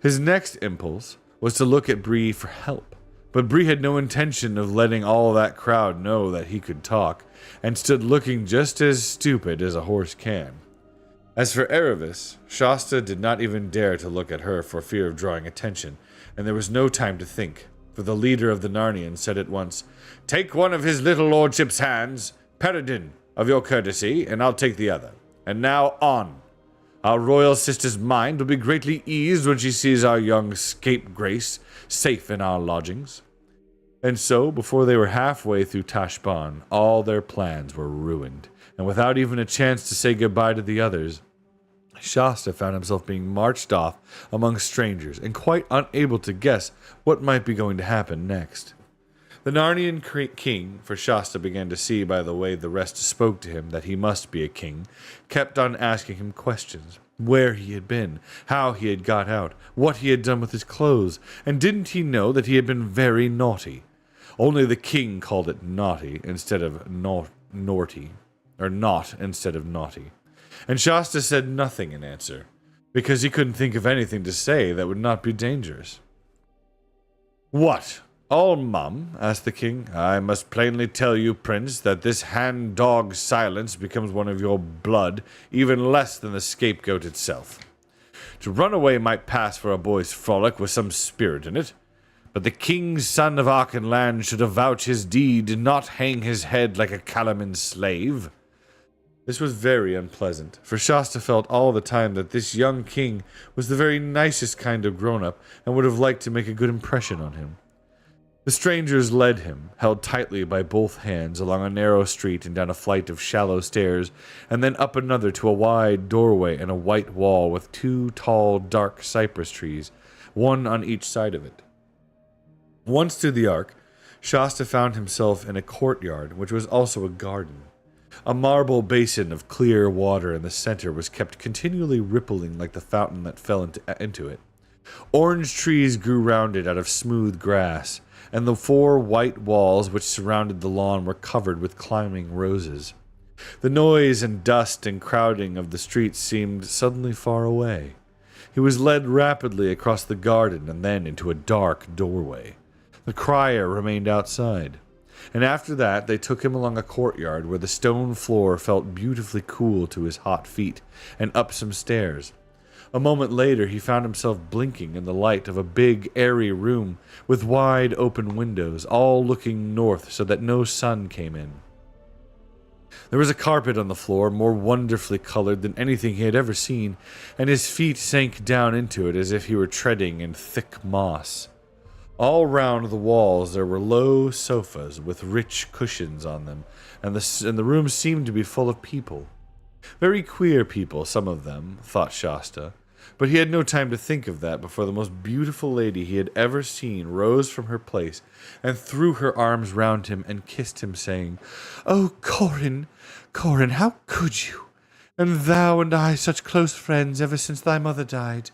His next impulse was to look at Bree for help, but Bree had no intention of letting all that crowd know that he could talk, and stood looking just as stupid as a horse can. As for Erebus, Shasta did not even dare to look at her for fear of drawing attention, and there was no time to think, for the leader of the Narnians said at once, "Take one of his little lordship's hands, Peregrine, of your courtesy, and I'll take the other. And now on. Our royal sister's mind will be greatly eased when she sees our young scapegrace safe in our lodgings." And so, before they were halfway through Tashbaan, all their plans were ruined, and without even a chance to say goodbye to the others, Shasta found himself being marched off among strangers and quite unable to guess what might be going to happen next. The Narnian king, for Shasta began to see by the way the rest spoke to him that he must be a king, kept on asking him questions. Where he had been, how he had got out, what he had done with his clothes, and didn't he know that he had been very naughty? Only the king called it naughty instead of naughty, or not instead of naughty. And Shasta said nothing in answer, because he couldn't think of anything to say that would not be dangerous. What? All mum? Asked the king. I must plainly tell you, prince, that this hand-dog silence becomes one of your blood, even less than the scapegoat itself. To run away might pass for a boy's frolic with some spirit in it, but the king's son of Archenland should avouch his deed, not hang his head like a Calaman's slave. This was very unpleasant, for Shasta felt all the time that this young king was the very nicest kind of grown-up and would have liked to make a good impression on him. The strangers led him, held tightly by both hands, along a narrow street and down a flight of shallow stairs, and then up another to a wide doorway and a white wall with 2 tall, dark cypress trees, one on each side of it. Once to the ark, Shasta found himself in a courtyard, which was also a garden. A marble basin of clear water in the center was kept continually rippling like the fountain that fell into it. Orange trees grew round it out of smooth grass, and the 4 white walls which surrounded the lawn were covered with climbing roses. The noise and dust and crowding of the streets seemed suddenly far away. He was led rapidly across the garden and then into a dark doorway. The crier remained outside, and after that they took him along a courtyard where the stone floor felt beautifully cool to his hot feet, and up some stairs. A moment later he found himself blinking in the light of a big, airy room with wide open windows, all looking north so that no sun came in. There was a carpet on the floor, more wonderfully colored than anything he had ever seen, and his feet sank down into it as if he were treading in thick moss. All round the walls there were low sofas with rich cushions on them, and the room seemed to be full of people. Very queer people, some of them, thought Shasta, but he had no time to think of that before the most beautiful lady he had ever seen rose from her place and threw her arms round him and kissed him, saying, "Oh, Corin, Corin, how could you? And thou and I such close friends ever since thy mother died.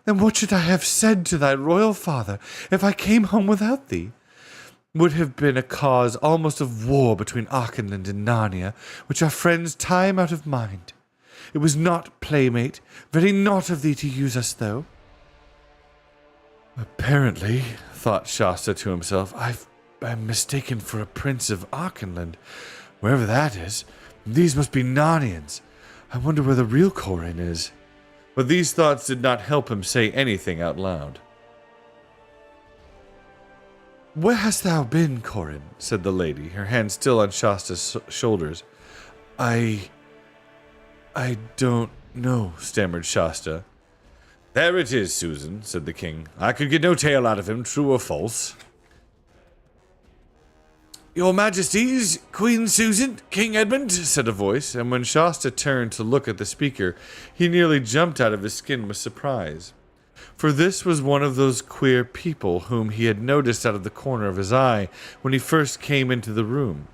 And what should I have said to thy royal father if I came home without thee? Would have been a cause almost of war between Archenland and Narnia, which are friends time out of mind. It was not, playmate, very naught of thee to use us, though." Apparently, thought Shasta to himself, I'm mistaken for a prince of Archenland, wherever that is. These must be Narnians. I wonder where the real Corin is. But these thoughts did not help him say anything out loud. "Where hast thou been, Corin?" said the lady, her hand still on Shasta's shoulders. I don't know," stammered Shasta. "There it is, Susan," said the king. "I could get no tale out of him, true or false." "Your Majesties, Queen Susan, King Edmund," said a voice, and when Shasta turned to look at the speaker, he nearly jumped out of his skin with surprise. For this was one of those queer people whom he had noticed out of the corner of his eye when he first came into the room.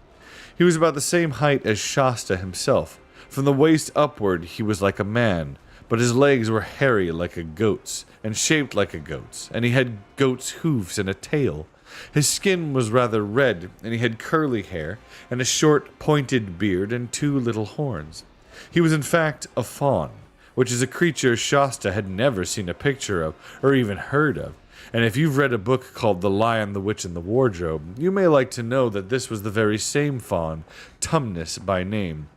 He was about the same height as Shasta himself. From the waist upward he was like a man, but his legs were hairy like a goat's, and shaped like a goat's, and he had goat's hoofs and a tail. His skin was rather red, and he had curly hair, and a short, pointed beard, and 2 little horns. He was in fact a faun, which is a creature Shasta had never seen a picture of, or even heard of, and if you've read a book called The Lion, the Witch, and the Wardrobe, you may like to know that this was the very same faun, Tumnus by name,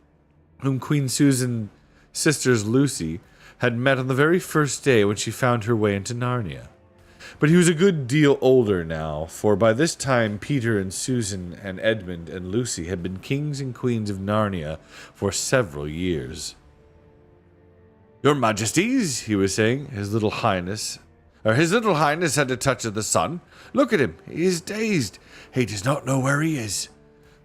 whom Queen Susan's sisters Lucy had met on the very first day when she found her way into Narnia. But he was a good deal older now, for by this time Peter and Susan and Edmund and Lucy had been kings and queens of Narnia for several years. "Your Majesties," he was saying, His Little Highness had a touch of the sun. Look at him, he is dazed. He does not know where he is."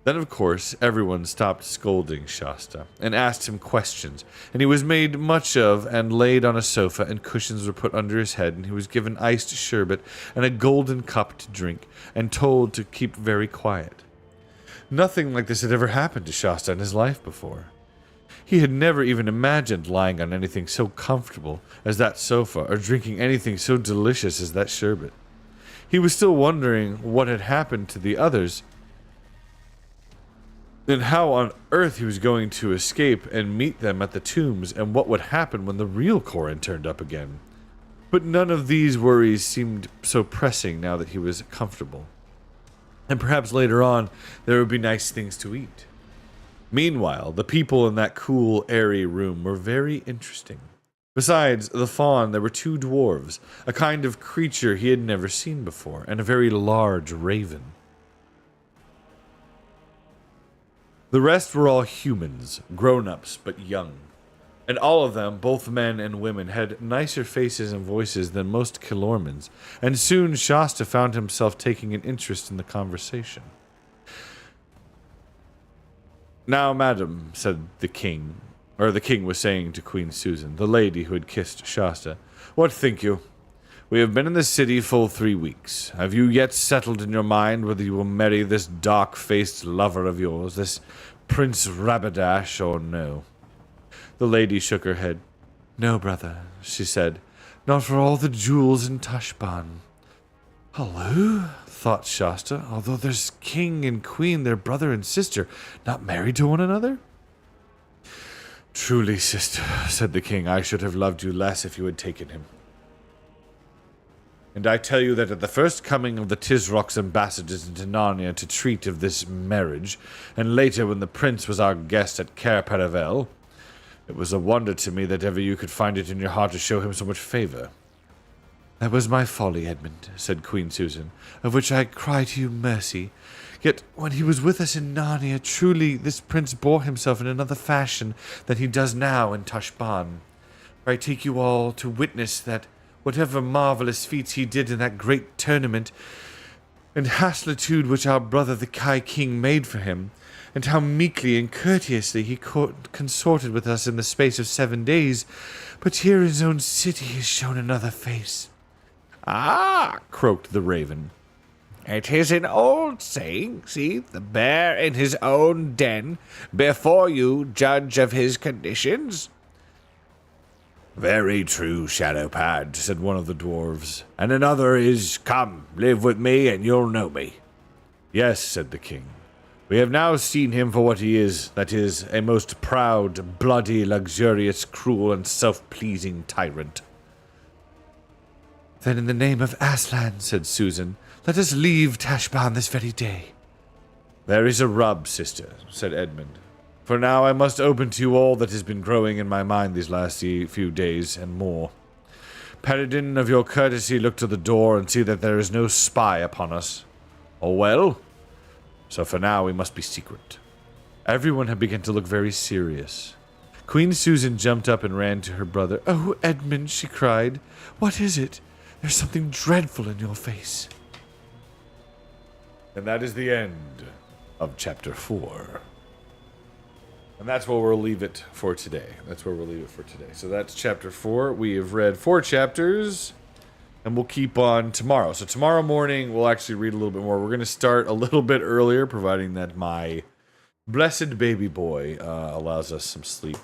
Then, of course, everyone stopped scolding Shasta and asked him questions, and he was made much of and laid on a sofa, and cushions were put under his head, and he was given iced sherbet and a golden cup to drink, and told to keep very quiet. Nothing like this had ever happened to Shasta in his life before. He had never even imagined lying on anything so comfortable as that sofa, or drinking anything so delicious as that sherbet. He was still wondering what had happened to the others, and how on earth he was going to escape and meet them at the tombs, and what would happen when the real Corin turned up again. But none of these worries seemed so pressing now that he was comfortable. And perhaps later on, there would be nice things to eat. Meanwhile, the people in that cool, airy room were very interesting. Besides the fawn, there were 2 dwarves, a kind of creature he had never seen before, and a very large raven. The rest were all humans, grown-ups but young. And all of them, both men and women, had nicer faces and voices than most Kilormans, and soon Shasta found himself taking an interest in the conversation. "Now, madam," said the king, or the king was saying to Queen Susan, the lady who had kissed Shasta, "what think you? We have been in the city full 3 weeks. Have you yet settled in your mind whether you will marry this dark-faced lover of yours, this Prince Rabadash, or no?" The lady shook her head. "No, brother," she said, "not for all the jewels in Tashban." "Hello?" thought Shasta, "although there's king and queen, their brother and sister, not married to one another?" "Truly, sister," said the king, "I should have loved you less if you had taken him. And I tell you that at the first coming of the Tisrock's ambassadors into Narnia to treat of this marriage, and later when the prince was our guest at Cair Paravel, it was a wonder to me that ever you could find it in your heart to show him so much favor." "That was my folly, Edmund," said Queen Susan, "of which I cry to you mercy. Yet when he was with us in Narnia, truly this prince bore himself in another fashion than he does now in Tashban. For I take you all to witness that whatever marvelous feats he did in that great tournament, and haslitude which our brother the Kai King made for him, and how meekly and courteously he consorted with us in the space of 7 days, but here in his own city he has shown another face." "Ah," croaked the raven, "it is an old saying, see, the bear in his own den, before you judge of his conditions." "Very true, Shadowpad," said one of the dwarves, "and another is, 'Come, live with me and you'll know me.'" "Yes," said the king, "we have now seen him for what he is, that is, a most proud, bloody, luxurious, cruel, and self-pleasing tyrant." "Then in the name of Aslan," said Susan, "let us leave Tashban this very day." "There is a rub, sister," said Edmund. "For now I must open to you all that has been growing in my mind these last few days and more. Peregrine, of your courtesy, look to the door and see that there is no spy upon us. All well? So for now we must be secret." Everyone had begun to look very serious. Queen Susan jumped up and ran to her brother. "Oh, Edmund," she cried, "what is it? There's something dreadful in your face." And that is the end of chapter 4. And that's where we'll leave it for today. So that's chapter 4. We have read 4 chapters, and we'll keep on tomorrow. So tomorrow morning, we'll actually read a little bit more. We're going to start a little bit earlier, providing that my blessed baby boy allows us some sleep.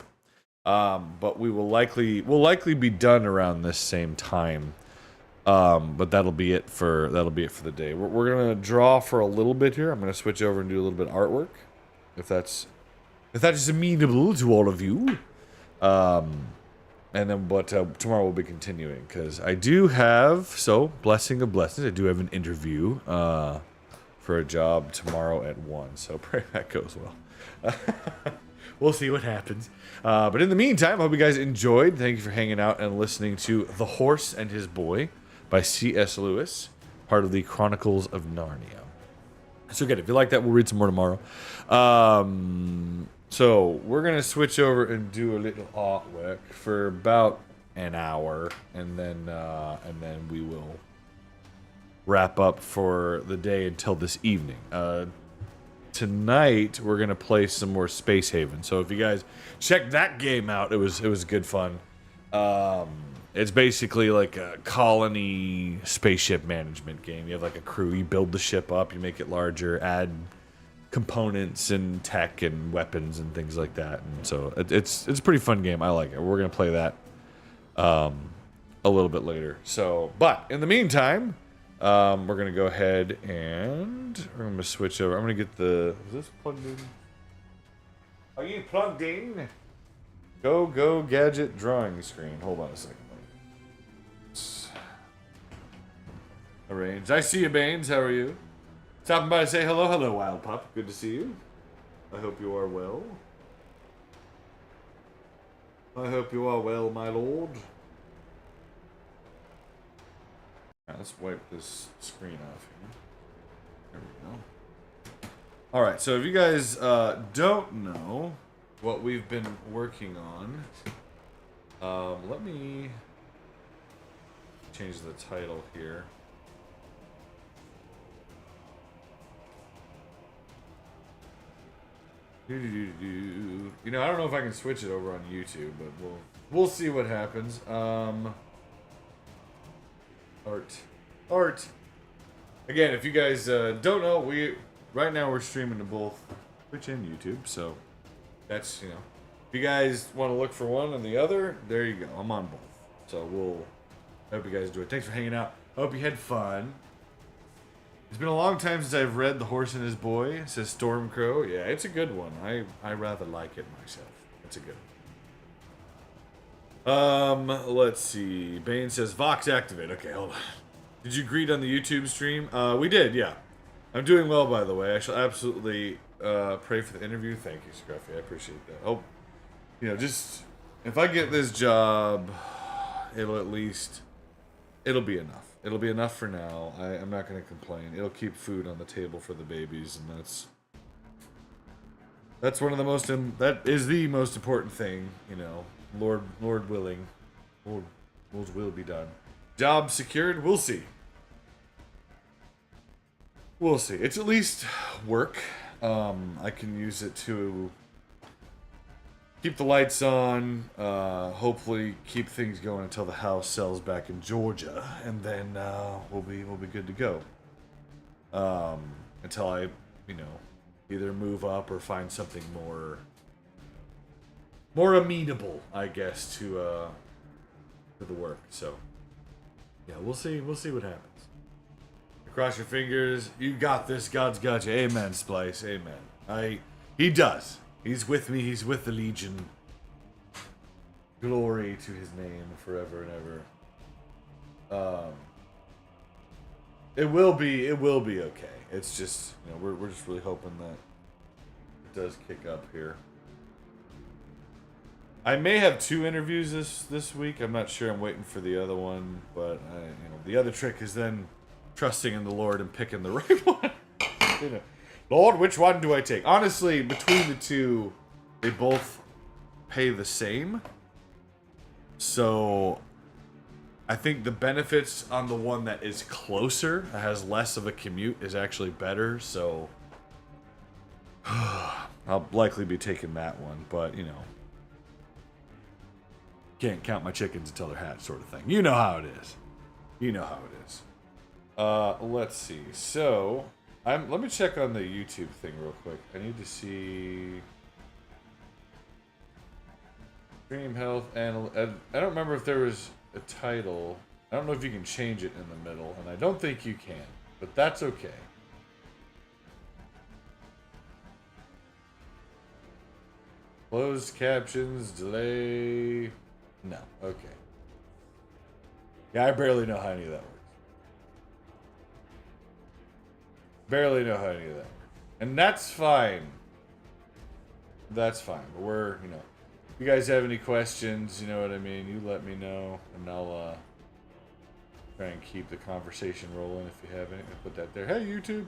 But we'll likely be done around this same time. But that'll be it for the day. We're gonna draw for a little bit here. I'm gonna switch over and do a little bit of artwork, if that is amenable to all of you. And then, but tomorrow we'll be continuing because I do have blessing of blessings. I do have an interview for a job tomorrow at 1. So pray that goes well. We'll see what happens. But in the meantime, I hope you guys enjoyed. Thank you for hanging out and listening to The Horse and His Boy by C.S. Lewis, part of the Chronicles of Narnia. So again, if you like that, we'll read some more tomorrow. So we're going to switch over and do a little artwork for about an hour, and then we will wrap up for the day until this evening. Tonight we're gonna play some more Space Haven. So if you guys check that game out, it was good fun. It's basically like a colony spaceship management game. You have like a crew, you build the ship up, you make it larger, add components and tech and weapons and things like that. And so it's a pretty fun game. I like it. We're gonna play that a little bit later. So, but in the meantime, we're gonna go ahead and we're gonna switch over. I'm gonna get is this plugged in? Are you plugged in? Go gadget drawing screen. Hold on a second. arranged. I see you, Baines. How are you? Stopping by to say hello. Hello, Wild Pup. Good to see you. I hope you are well. I hope you are well, my lord. Right, let's wipe this screen off here. There we go. Alright, so if you guys don't know what we've been working on, let me change the title here. You know, I don't know if I can switch it over on YouTube, but we'll see what happens. Art. Again, if you guys don't know, right now we're streaming to both Twitch and YouTube, so that's, you know, if you guys want to look for one and the other, there you go. I'm on both. So I hope you guys enjoy it. Thanks for hanging out. I hope you had fun. It's been a long time since I've read The Horse and His Boy. It says Stormcrow. Yeah, it's a good one. I rather like it myself. It's a good one. Let's see. Bane says Vox activate. Okay, hold on. Did you greet on the YouTube stream? We did, yeah. I'm doing well, by the way. I shall absolutely pray for the interview. Thank you, Scruffy. I appreciate that. Oh, you know, just if I get this job, it'll be enough. It'll be enough for now. I'm not going to complain. It'll keep food on the table for the babies, and that's one of the most that is the most important thing, you know. Lord willing, Lord's will be done. Job secured. We'll see. We'll see. It's at least work. I can use it to keep the lights on, hopefully keep things going until the house sells back in Georgia, and then we'll be good to go. Until I, you know, either move up or find something more amenable, I guess, to the work. So yeah, we'll see what happens. Cross your fingers. You got this. God's got you. Amen, Splice. Amen. He does. He's with me. He's with the Legion. Glory to his name forever and ever. It will be okay. It's just, you know, we're just really hoping that it does kick up here. I may have 2 interviews this week. I'm not sure. I'm waiting for the other one, but you know, the other trick is then trusting in the Lord and picking the right one. You know, Lord, which one do I take? Honestly, between the two, they both pay the same. So I think the benefits on the one that is closer, that has less of a commute, is actually better. So I'll likely be taking that one, but you know, can't count my chickens until they're hatched, sort of thing. You know how it is. Let's see. So let me check on the YouTube thing real quick. I need to see stream health and I don't remember if there was a title. I don't know if you can change it in the middle, and I don't think you can, but that's okay. Closed captions, delay. No, okay. Yeah, I barely know how any of that works. Barely know how any of that works. And that's fine. That's fine. But we're, you know, if you guys have any questions, you know what I mean, you let me know, and I'll try and keep the conversation rolling if you have any. I'll put that there. Hey, YouTube.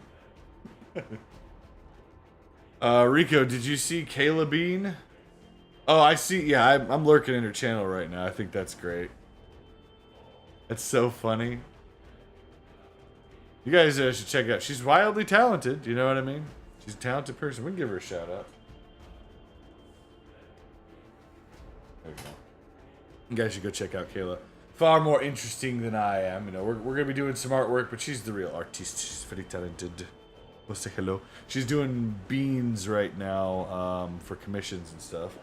Rico, did you see Kayla Bean? Oh, I see. Yeah, I'm lurking in her channel right now. I think that's great. That's so funny. You guys should check out. She's wildly talented. You know what I mean? She's a talented person. We can give her a shout out. There we go. You guys should go check out Kayla. Far more interesting than I am. You know, we're gonna be doing some artwork, but she's the real artist. She's very talented. We'll say hello. She's doing beans right now for commissions and stuff.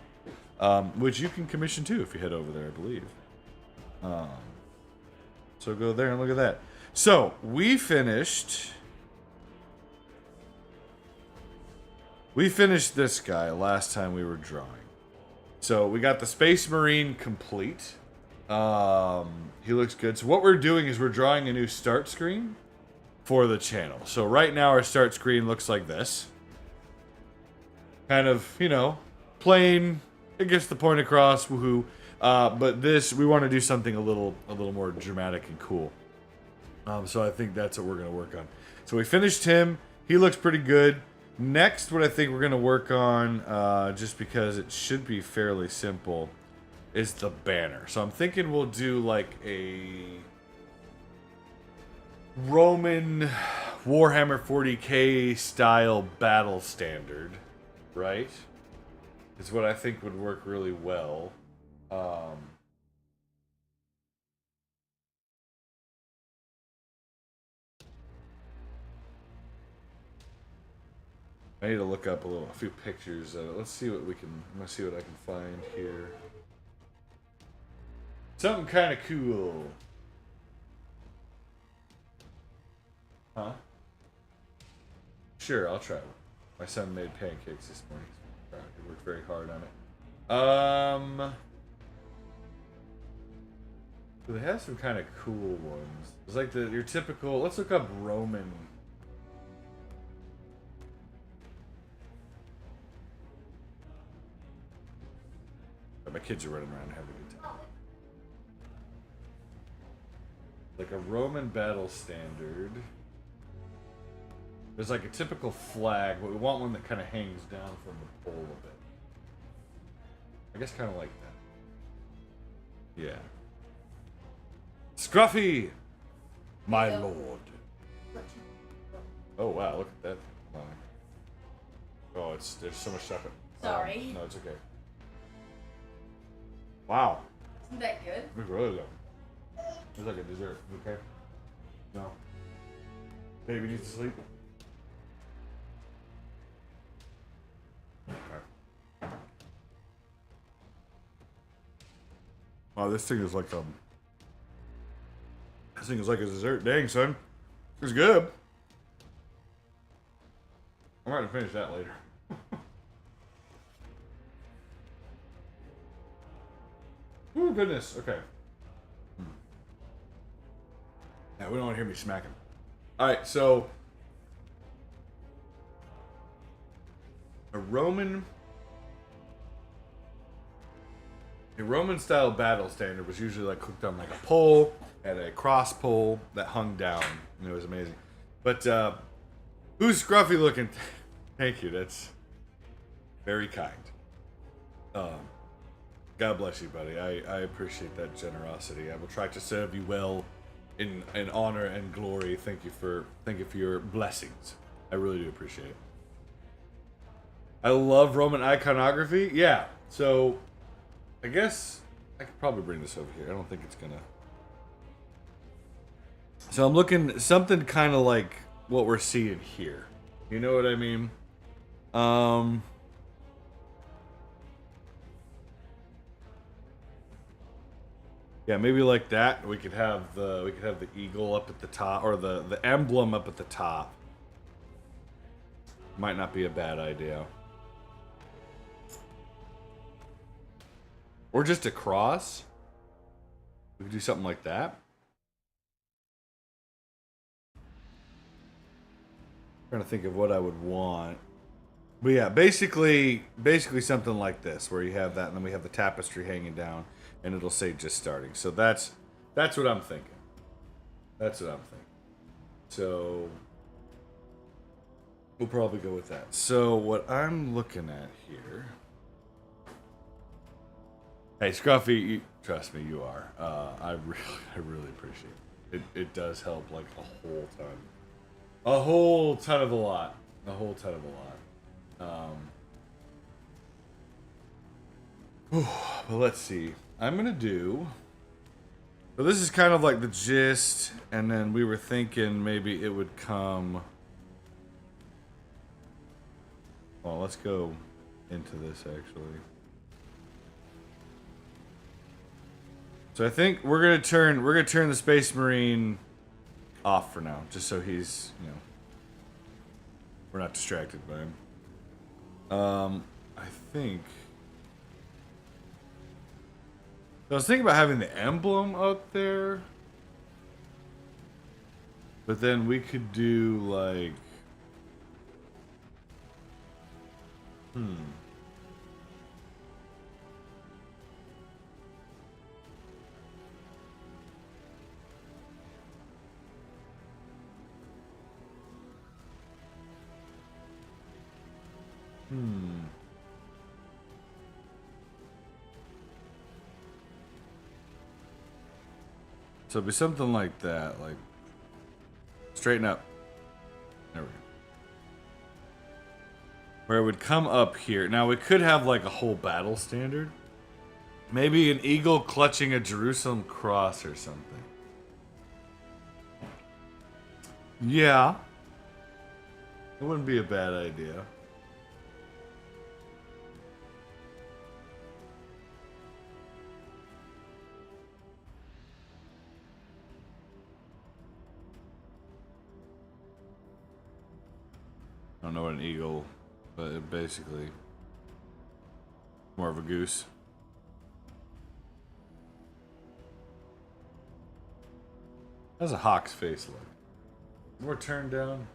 Which you can commission too if you head over there, I believe. So go there and look at that. So we finished this guy last time we were drawing. So we got the Space Marine complete. He looks good. So what we're doing is we're drawing a new start screen. for the channel. So right now our start screen looks like this. Kind of, you know, plain. It gets the point across, woohoo. But this, we want to do something a little more dramatic and cool. So I think that's what we're going to work on. So we finished him. He looks pretty good. Next, what I think we're going to work on, just because it should be fairly simple, is the banner. So I'm thinking we'll do like a Roman Warhammer 40k style battle standard, right? Is what I think would work really well. I need to look up a few pictures of it. Let's see what we can. I'm gonna see what I can find here. Something kind of cool. Huh? Sure, I'll try it. My son made pancakes this morning. He worked very hard on it. They have some kind of cool ones. It's like your typical. Let's look up Roman. My kids are running around having a good time. Like a Roman battle standard. There's like a typical flag, but we want one that kind of hangs down from the pole a bit. I guess kind of like that. Yeah. Scruffy! My lord. Oh wow, look at that flag. Oh, there's so much stuff. Sorry. No, it's okay. Wow. Isn't that good? It's really good. It's like a dessert. Okay? No. Baby needs to sleep. Okay. Wow, this thing is like this thing is like a dessert. Dang, son. It's good. I'm going to finish that later. Oh, goodness. Okay. Yeah, we don't want to hear me smacking. Alright, so a Roman style battle standard was usually like cooked on like a pole, had a cross pole that hung down, and it was amazing. But who's scruffy looking? Thank you, that's very kind. God bless you, buddy. I appreciate that generosity. I will try to serve you well in honor and glory. Thank you for your blessings. I really do appreciate it. I love Roman iconography. Yeah. So I guess I could probably bring this over here. I don't think it's gonna. So I'm looking something kind of like what we're seeing here. You know what I mean? Yeah, maybe like that. We could have the eagle up at the top, or the emblem up at the top. Might not be a bad idea. Or just a cross. We could do something like that. Trying to think of what I would want. But yeah, basically something like this, where you have that, and then we have the tapestry hanging down, and it'll say just starting. So that's what I'm thinking. That's what I'm thinking. So we'll probably go with that. So what I'm looking at here. Hey, Scruffy, trust me, you are. I really appreciate it. It does help like a whole ton. A whole ton of a lot. A whole ton of a lot. Well, let's see. I'm gonna do. So this is kind of like the gist, and then we were thinking maybe it would come. Well, let's go into this actually. So I think we're gonna turn the Space Marine off for now, just so he's, we're not distracted by him. I think. I was thinking about having the emblem out there. But then we could do like... So it'd be something like that, like straighten up. There we go. Where it would come up here. Now we could have like a whole battle standard. Maybe an eagle clutching a Jerusalem cross or something. Yeah. It wouldn't be a bad idea. I don't know what an eagle, but it basically more of a goose. How's a hawk's face look? More turned down.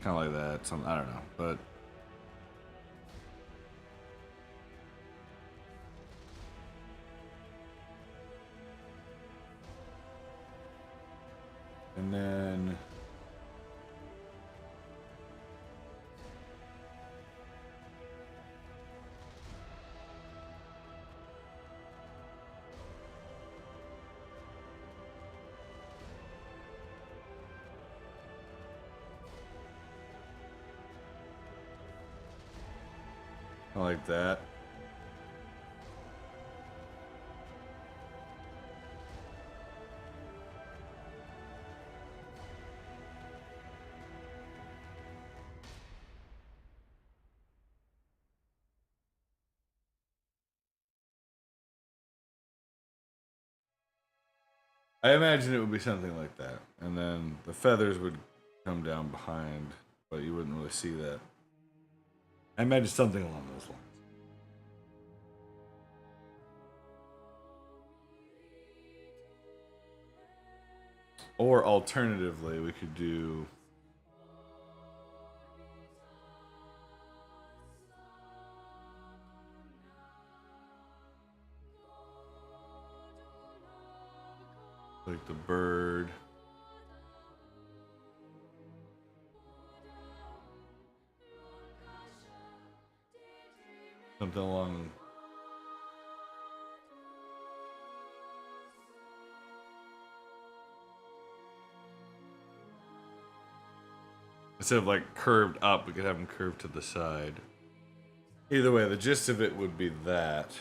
Kind of like that. Some, I don't know, but and then I like that. I imagine it would be something like that. And then the feathers would come down behind, but you wouldn't really see that. I imagine something along those lines. Or alternatively, we could do like the bird. Something along. Instead of like curved up, we could have them curved to the side. Either way, the gist of it would be that.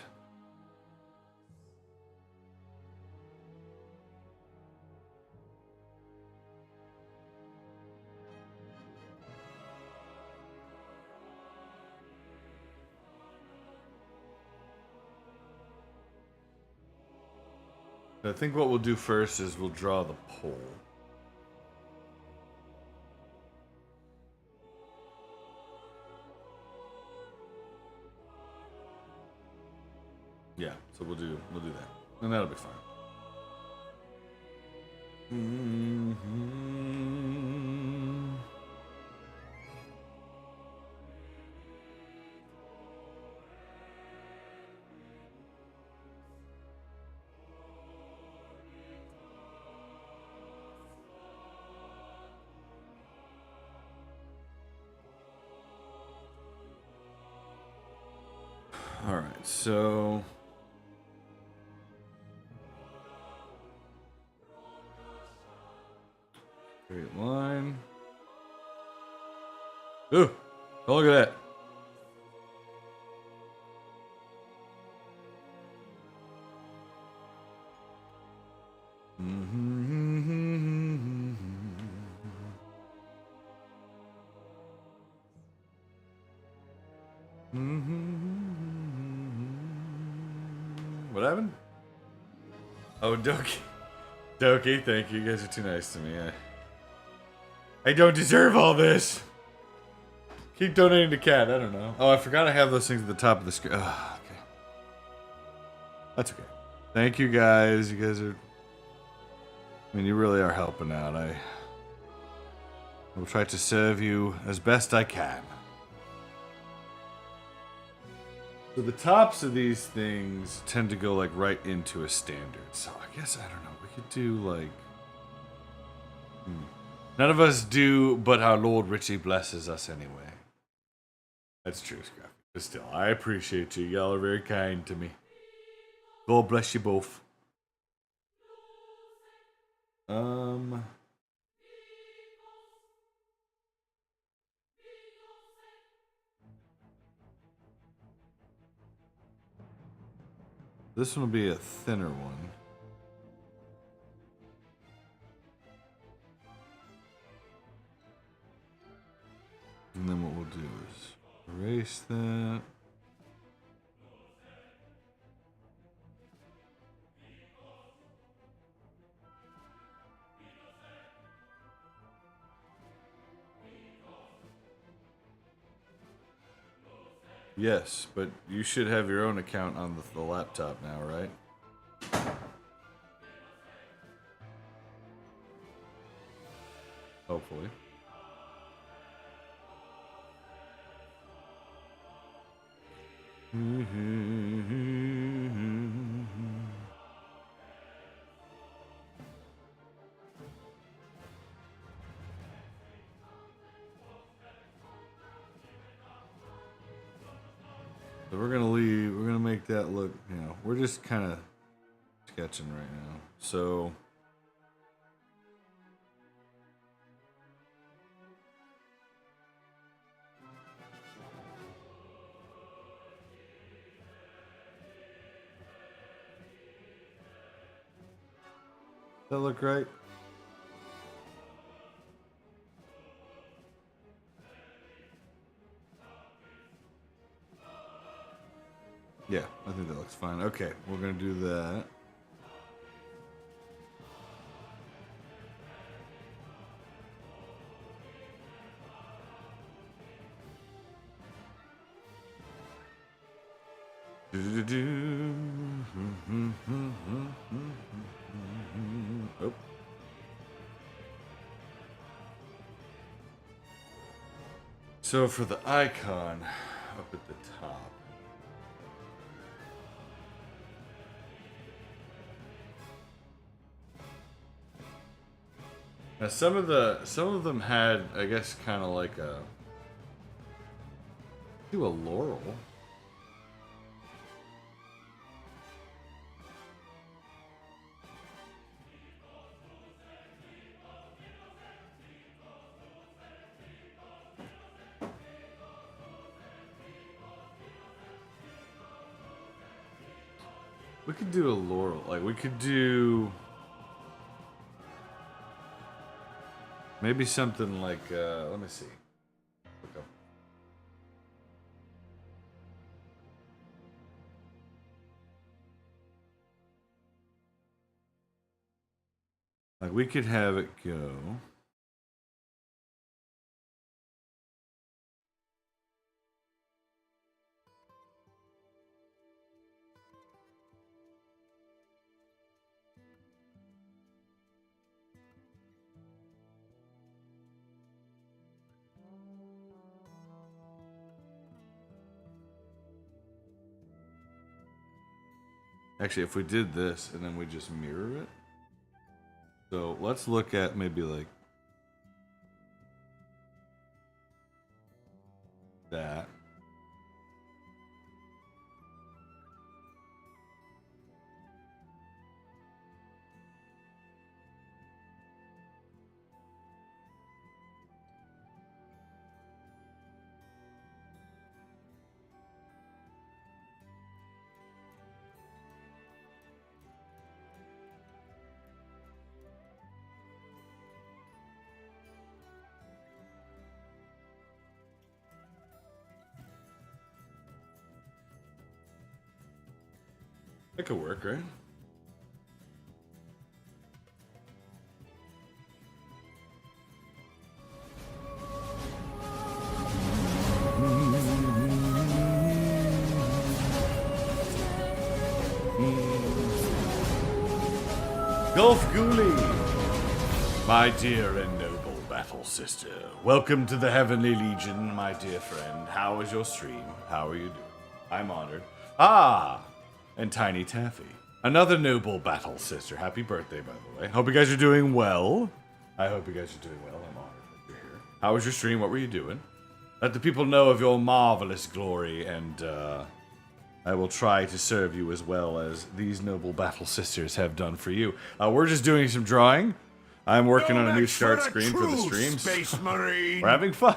I think what we'll do first is we'll draw the pole. Yeah, so we'll do that, and that'll be fine. All right, so straight line. Ooh, oh, look at that. What happened? Oh, Doki. Doki, thank you. You guys are too nice to me. I don't deserve all this. Keep donating to Cat. I don't know. Oh, I forgot I have those things at the top of the screen. Oh, okay. That's okay. Thank you guys. You guys are. I mean, you really are helping out. I will try to serve you as best I can. So the tops of these things tend to go like right into a standard. So I guess I don't know. We could do like. None of us do, but our Lord Richie blesses us anyway. That's true, Scruffy. But still, I appreciate you. Y'all are very kind to me. God bless you both. This one will be a thinner one. And then what we'll do is erase that. Yes, but you should have your own account on the laptop now, right? Hopefully. So we're gonna make that look, we're just kind of sketching right now. So that look right? Yeah, I think that looks fine. Okay, we're gonna do that. Oh. So for the icon up at the top. Now some of them had, I guess, kind of like a laurel. We could do a laurel, like we could do maybe something like let me see. Look up. Like we could have it go. Actually, if we did this and then we just mirror it. So let's look at maybe like that. That could work, right? Gulf Ghoulie, my dear and noble battle sister. Welcome to the Heavenly Legion, my dear friend. How is your stream? How are you doing? I'm honored. And Tiny Taffy, another noble battle sister. Happy birthday, by the way. Hope you guys are doing well. I hope you guys are doing well. I'm honored that you're here. How was your stream? What were you doing? Let the people know of your marvelous glory, and I will try to serve you as well as these noble battle sisters have done for you. We're just doing some drawing. I'm working on a new start screen for the streams. Space Marine. We're having fun.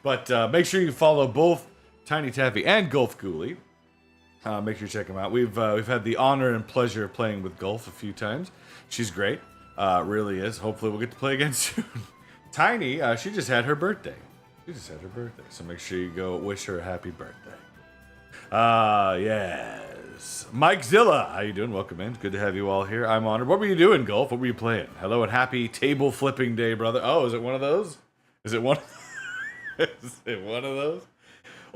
But make sure you follow both Tiny Taffy and Gulf Ghoulie. Make sure you check them out. We've had the honor and pleasure of playing with Gulf a few times. She's great. Really is. Hopefully we'll get to play again soon. Tiny, she just had her birthday. So make sure you go wish her a happy birthday. Yes. Mike Zilla, how you doing? Welcome in. Good to have you all here. I'm honored. What were you doing, Gulf? What were you playing? Hello and happy table flipping day, brother. Oh, is it one of those? Is it one of those?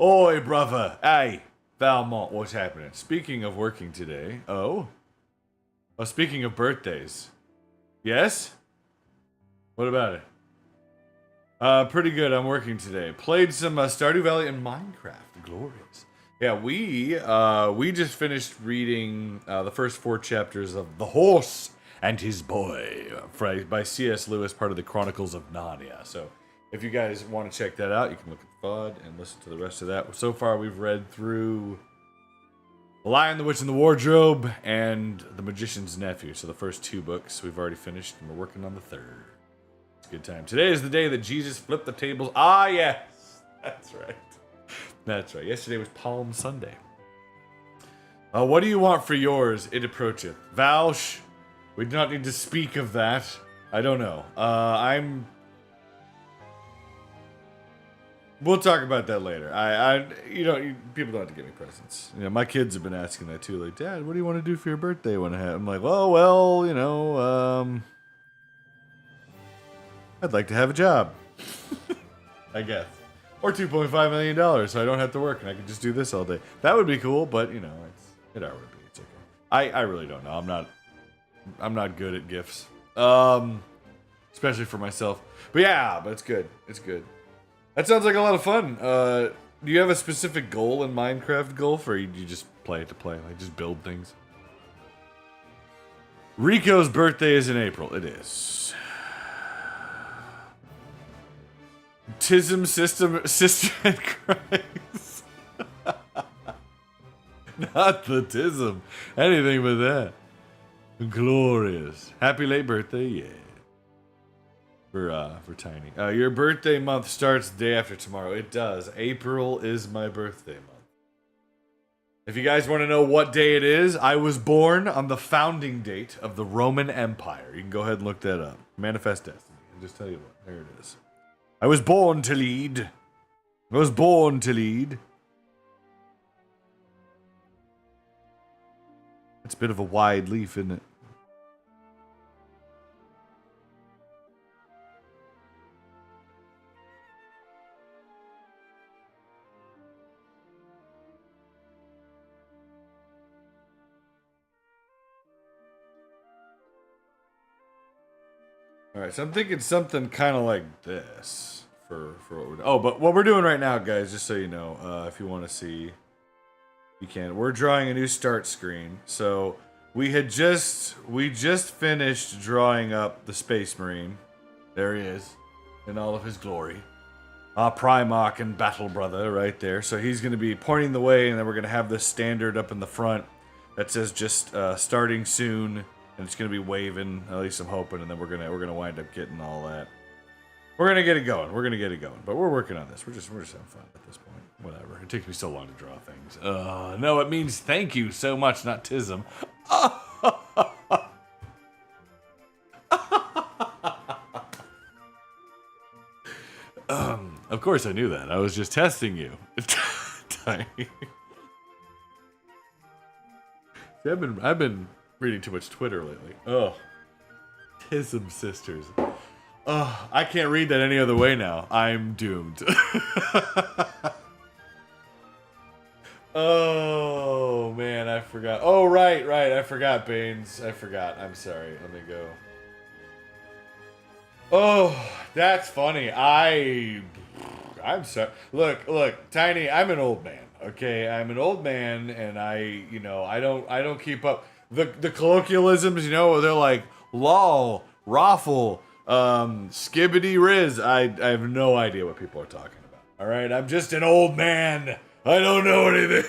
Oi, brother. Hey, Valmont, what's happening? Speaking of working today. Oh, speaking of birthdays. Yes? What about it? Pretty good. I'm working today. Played some Stardew Valley and Minecraft. Glorious. Yeah, we just finished reading the first 4 chapters of The Horse and His Boy by C.S. Lewis, part of the Chronicles of Narnia. So if you guys want to check that out, you can look at the FUD and listen to the rest of that. So far, we've read through The Lion, the Witch, and the Wardrobe and The Magician's Nephew. So the first 2 books we've already finished, and we're working on the 3rd. It's a good time. Today is the day that Jesus flipped the tables. Ah, yes. That's right. That's right. Yesterday was Palm Sunday. What do you want for yours? It approacheth. Valsh, we do not need to speak of that. I don't know. We'll talk about that later. People don't have to get me presents. You know, my kids have been asking that too. Like, Dad, what do you want to do for your birthday? I'm like, I'd like to have a job. I guess. Or $2.5 million, so I don't have to work and I can just do this all day. That would be cool, but it would be. It's okay. I really don't know. I'm not good at gifts, especially for myself. But it's good. It's good. That sounds like a lot of fun. Do you have a specific goal in Minecraft, Gulf, or do you just play it to play, like just build things? Rico's birthday is in April. It is. Tism Sister and Christ. Not the Tism. Anything but that. Glorious. Happy late birthday, yeah. For Tiny. Your birthday month starts the day after tomorrow. It does. April is my birthday month. If you guys want to know what day it is, I was born on the founding date of the Roman Empire. You can go ahead and look that up. Manifest Destiny. I'll just tell you what. There it is. I was born to lead. It's a bit of a wide leaf, isn't it? Alright, so I'm thinking something kind of like this for what we're doing. Oh, but what we're doing right now, guys, just so you know, if you want to see, you can. We're drawing a new start screen. So we just finished drawing up the Space Marine. There he is, in all of his glory. Primarch and Battle Brother right there. So he's going to be pointing the way, and then we're going to have this standard up in the front that says just starting soon. And it's gonna be waving, at least I'm hoping, and then we're gonna wind up getting all that. We're gonna get it going. But we're working on this. We're just having fun at this point. Whatever. It takes me so long to draw things. No, it means thank you so much, not tism. Of course I knew that. I was just testing you. Tiny. See, I've been reading too much Twitter lately. Oh, Tism Sisters. Oh, I can't read that any other way now. I'm doomed. Oh man, I forgot. Oh, right. I forgot, Baines. I forgot. I'm sorry. Let me go. Oh, that's funny. I'm sorry. Look, Tiny, I'm an old man. Okay, I'm an old man, and I don't keep up the colloquialisms. They're like lol, raffle, skibbity riz. I have no idea what people are talking about. All right, I'm just an old man. I don't know anything.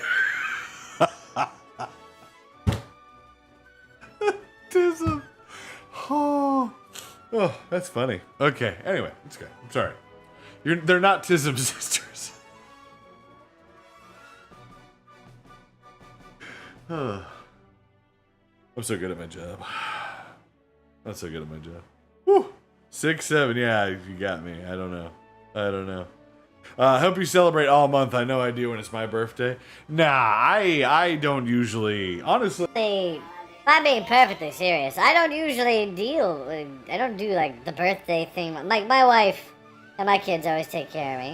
Tism. Oh, that's funny. Okay, anyway, it's good. I'm sorry. They're not Tism sisters. I'm so good at my job. I'm so good at my job. Woo! 6, 7. Yeah, you got me. I don't know. Hope you celebrate all month. I know I do when it's my birthday. Nah, I don't usually. Honestly. If I'm being perfectly serious, I don't usually I don't do like the birthday thing. Like my wife and my kids always take care of me.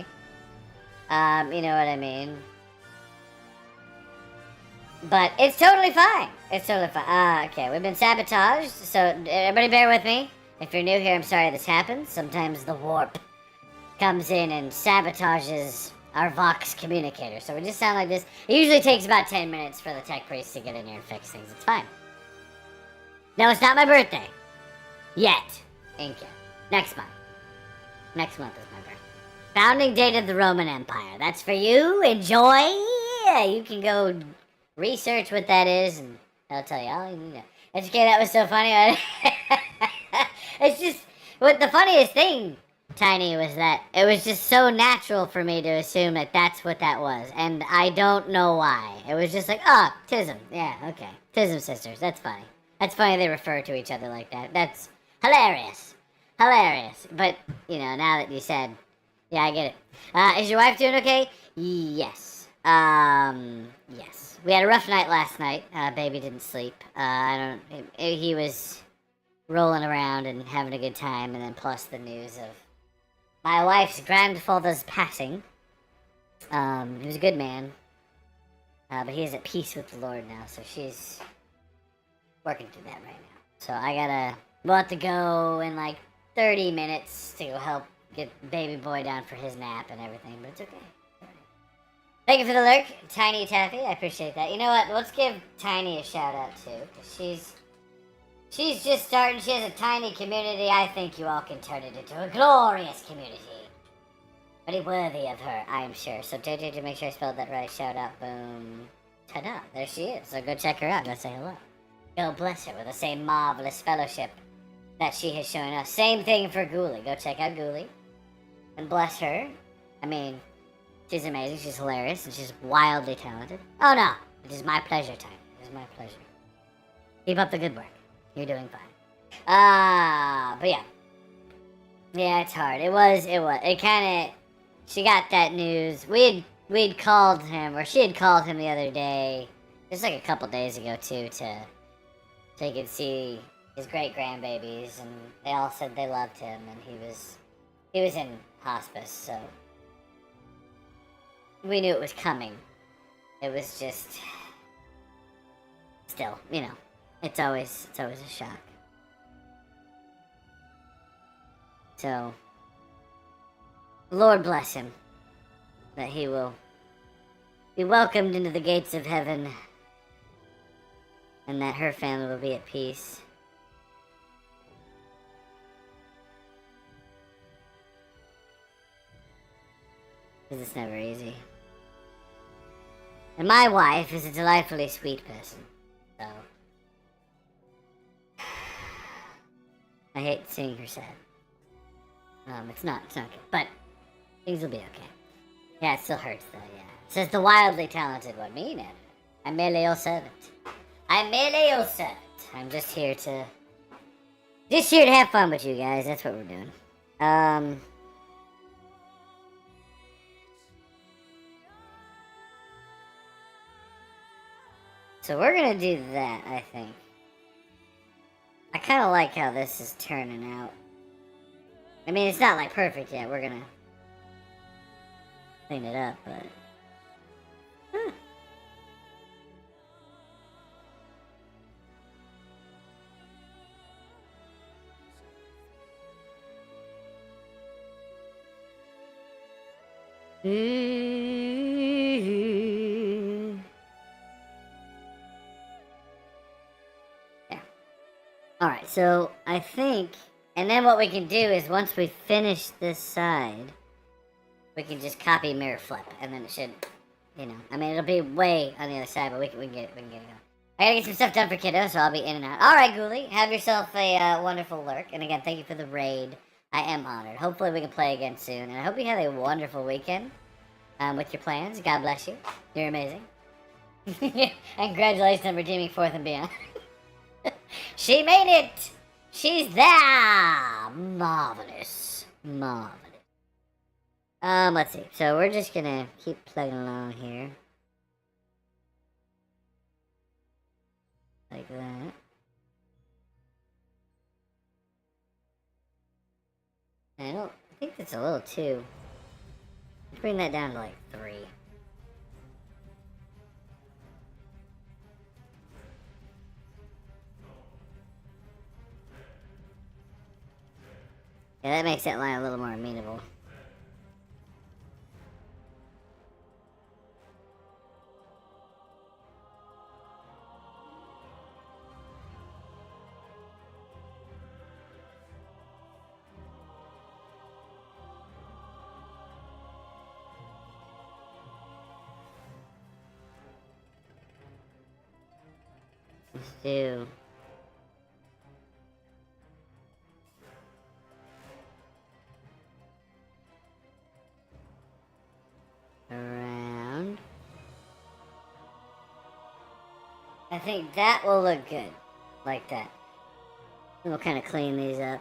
You know what I mean? But it's totally fine. Okay, we've been sabotaged, so everybody bear with me. If you're new here, I'm sorry this happens. Sometimes the warp comes in and sabotages our Vox communicator. So we just sound like this. It usually takes about 10 minutes for the tech priest to get in here and fix things. It's fine. No, it's not my birthday. Yet. Inca. Next month. Next month is my birthday. Founding date of the Roman Empire. That's for you. Enjoy. Yeah, you can go research what that is, and I'll tell you all you need to know. It's okay, that was so funny. It's just, what the funniest thing, Tiny, was that it was just so natural for me to assume that that's what that was, and I don't know why. It was just like, oh, Tism. Yeah, okay. Tism sisters. That's funny. That's funny they refer to each other like that. That's hilarious. But, now that you said, yeah, I get it. Is your wife doing okay? Yes. Yes. We had a rough night last night. Baby didn't sleep. He was rolling around and having a good time, and then plus the news of my wife's grandfather's passing. He was a good man. But he is at peace with the Lord now, so she's working through that right now. So we'll have to go in like 30 minutes to go help get baby boy down for his nap and everything, but it's okay. Thank you for the lurk, Tiny Taffy. I appreciate that. You know what? Let's give Tiny a shout out too, because she's just starting. She has a tiny community. I think you all can turn it into a glorious community. Very worthy of her, I'm sure. So JJ, to make sure I spelled that right, shout out, boom, ta-da, there she is. So go check her out. Go say hello. Go bless her with the same marvelous fellowship that she has shown us. Same thing for Ghoulie. Go check out Ghoulie and bless her. I mean, she's amazing, she's hilarious, and she's wildly talented. Oh no, it is my pleasure, Tiny. It is my pleasure. Keep up the good work. You're doing fine. But yeah. Yeah, it's hard. She got that news. We'd called him, or she had called him the other day, just like a couple days ago too, to he could see his great grandbabies, and they all said they loved him, and he was in hospice, so we knew it was coming. It was just still, it's always a shock. So Lord bless him, that he will be welcomed into the gates of heaven, and that her family will be at peace. Because it's never easy. And my wife is a delightfully sweet person, so I hate seeing her sad. It's not good, but things will be okay. Yeah, it still hurts though, yeah. It says the wildly talented one, me, no. I'm merely your servant. I'm just here to have fun with you guys, that's what we're doing. So we're gonna do that, I think. I kinda like how this is turning out. I mean, it's not like perfect yet, we're gonna clean it up, but... Yeah. Alright, so I think... And then what we can do is once we finish this side, we can just copy mirror flip, and then it should, you know... I mean, it'll be way on the other side, but we can get it going. I gotta get some stuff done for kiddo, so I'll be in and out. Alright, Ghoulie, have yourself a wonderful lurk. And again, thank you for the raid. I am honored. Hopefully we can play again soon. And I hope you have a wonderful weekend with your plans. God bless you. You're amazing. And congratulations on redeeming 4th and beyond. She made it! She's there! Marvelous. Marvelous. Let's see. So we're just gonna keep plugging along here. Like that. I think that's a little too. Let's bring that down to like 3. Yeah, that makes that line a little more amenable. Let's do... around. I think that will look good. Like that. We'll kind of clean these up.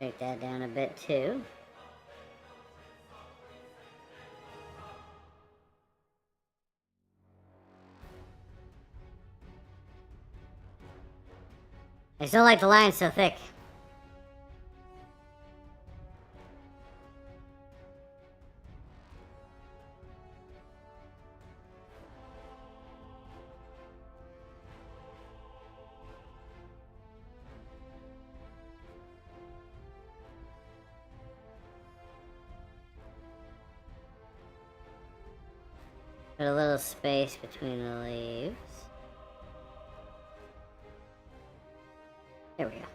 Take that down a bit too. I just don't like the lines so thick. Put a little space between the leaves. There we go.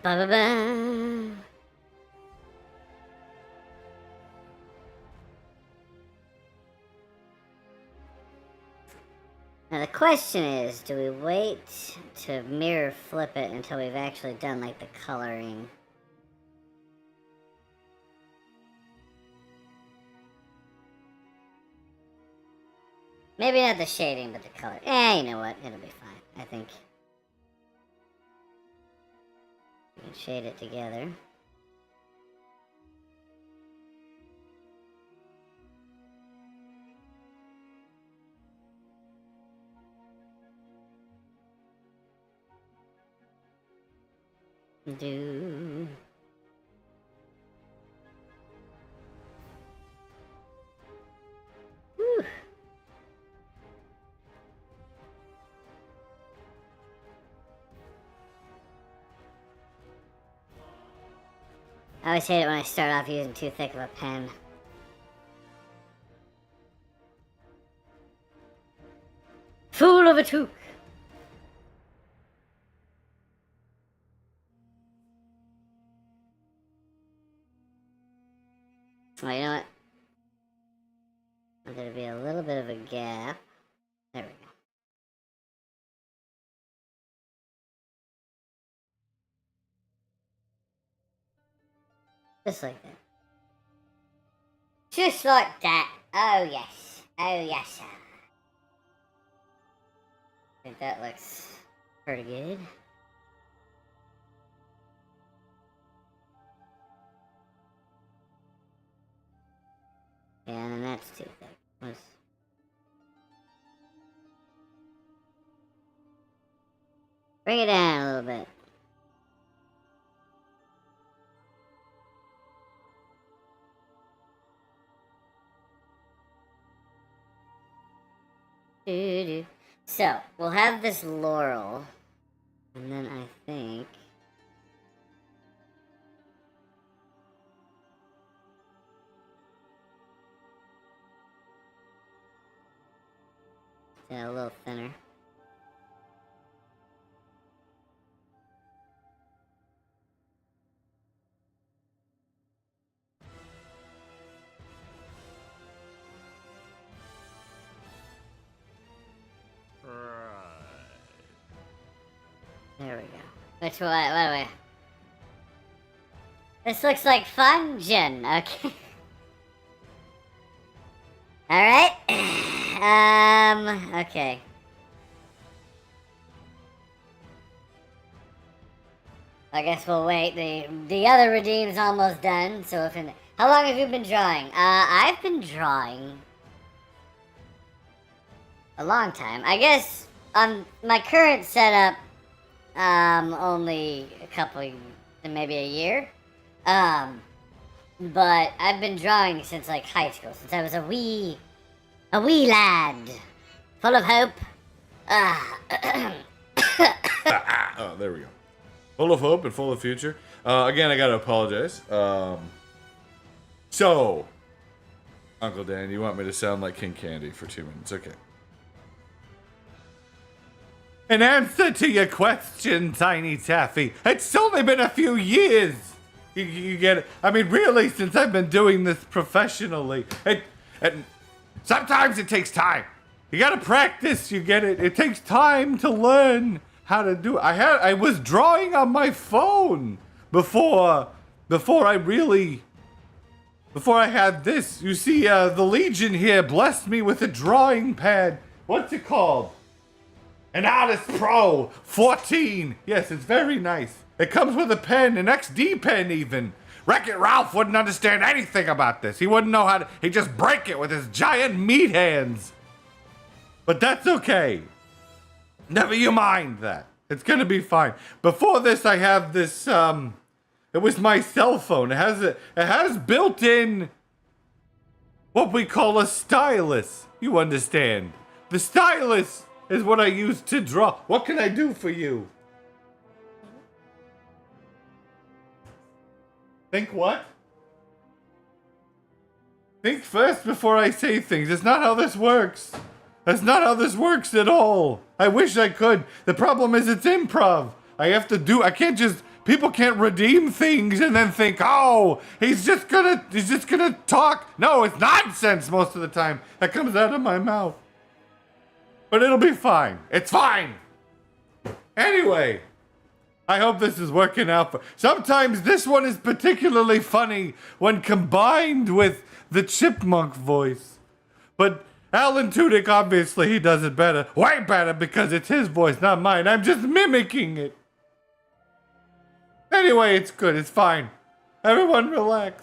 Ba-ba-ba. Now the question is, do we wait to mirror flip it until we've actually done like the coloring? Maybe not the shading, but the color. You know what? It'll be fine, I think. We can shade it together. Do... Whew. I always hate it when I start off using too thick of a pen. Fool of a toque! Oh, you know what? There'll be a little bit of a gap. There we go. Just like that. Just like that. Oh yes. Oh yes, sir. I think that looks pretty good. Yeah, and then that's too thick. Let's... bring it down a little bit. Doo-doo. So, we'll have this Laurel. And then I think... Yeah, a little thinner. There we go. Which one? Wait. This looks like fun, Jen. Okay. Alright. Okay. I guess we'll wait. The other redeem's almost done, so if in... How long have you been drawing? I've been drawing a long time. I guess on my current setup, only a couple, maybe a year. But I've been drawing since like high school, since I was a wee lad, full of hope. Oh, there we go. Full of hope and full of future. Again, I gotta apologize. So, Uncle Dan, you want me to sound like King Candy for 2 minutes? Okay. In answer to your question, Tiny Taffy, it's only been a few years. You get it? I mean, really, since I've been doing this professionally. And sometimes it takes time. You gotta practice, you get it? It takes time to learn how to do it. I was drawing on my phone before I had this. You see, the Legion here blessed me with a drawing pad. What's it called? An Artist Pro 14. Yes, it's very nice. It comes with a pen, an XD pen even. Wreck-It Ralph wouldn't understand anything about this. He wouldn't know how to... He'd just break it with his giant meat hands. But that's okay. Never you mind that. It's gonna be fine. Before this, I have this, it was my cell phone. It has built-in what we call a stylus. You understand. The stylus is what I use to draw. What can I do for you? Think what? Think first before I say things. It's not how this works. That's not how this works at all. I wish I could. The problem is it's improv. I can't just... People can't redeem things and then think, oh, he's just gonna talk. No, it's nonsense most of the time that comes out of my mouth. But it'll be fine. It's fine. Anyway, I hope this is working out. Sometimes this one is particularly funny when combined with the chipmunk voice. But Alan Tudyk, obviously, he does it better. Way better because it's his voice, not mine. I'm just mimicking it. Anyway, it's good. It's fine. Everyone relax.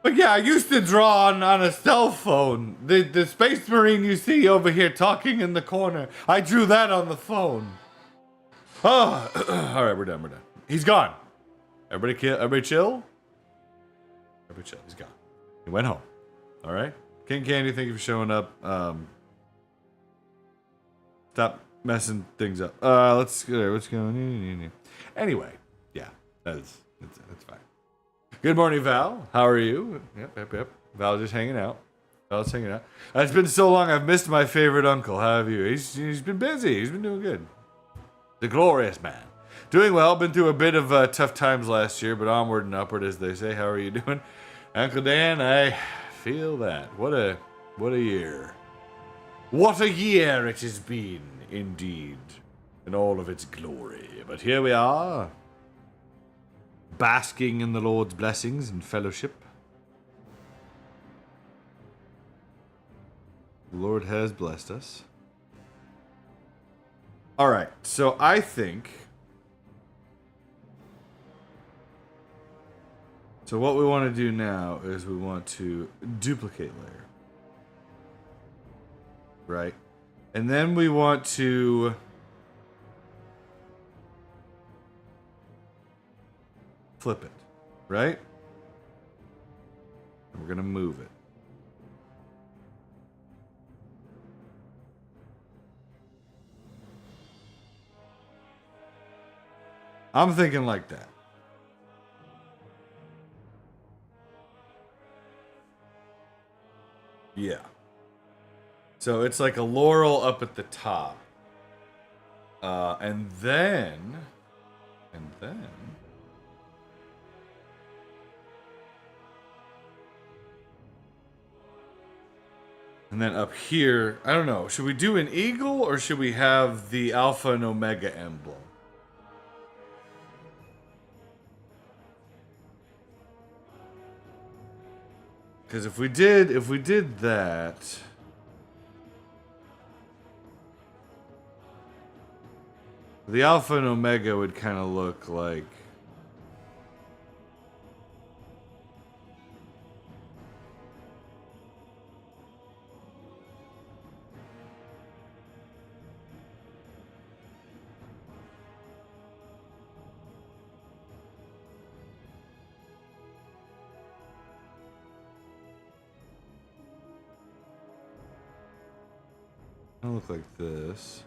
But yeah, I used to draw on a cell phone. The Space Marine you see over here talking in the corner, I drew that on the phone. Oh, all right, we're done. He's gone. Everybody chill? Everybody chill. He's gone. He went home. All right. King Candy, thank you for showing up. Stop messing things up. Let's go. What's going on? Anyway, yeah, that's fine. Good morning, Val. How are you? Yep. Val's just hanging out. It's been so long. I've missed my favorite uncle. How have you? He's been busy. He's been doing good. The glorious man. Doing well. Been through a bit of tough times last year, but onward and upward, as they say. How are you doing, Uncle Dan? I feel that. What a year. What a year it has been, indeed, in all of its glory. But here we are, basking in the Lord's blessings and fellowship. The Lord has blessed us. All right, so I think... So what we want to do now is we want to duplicate layer. Right? And then we want to... flip it. Right? And we're going to move it. I'm thinking like that. Yeah. So it's like a laurel up at the top. And then... And then up here, I don't know, should we do an eagle or should we have the Alpha and Omega emblem? Because if we did that, the Alpha and Omega would kind of look like... It'll look like this.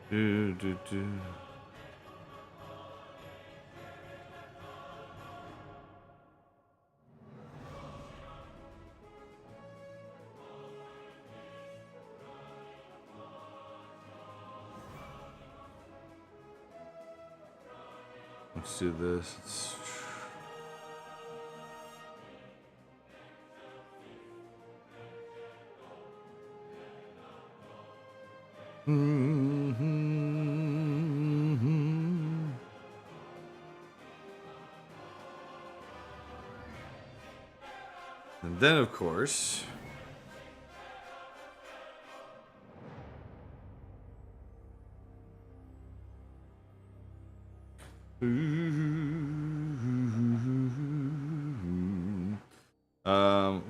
Do, do, do. Let's do this. And then, of course,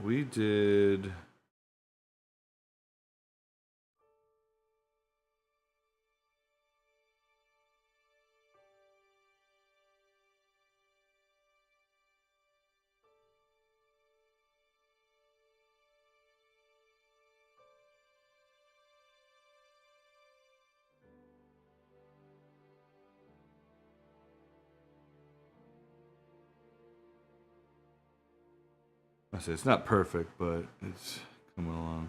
we did. I say it's not perfect, but it's coming along.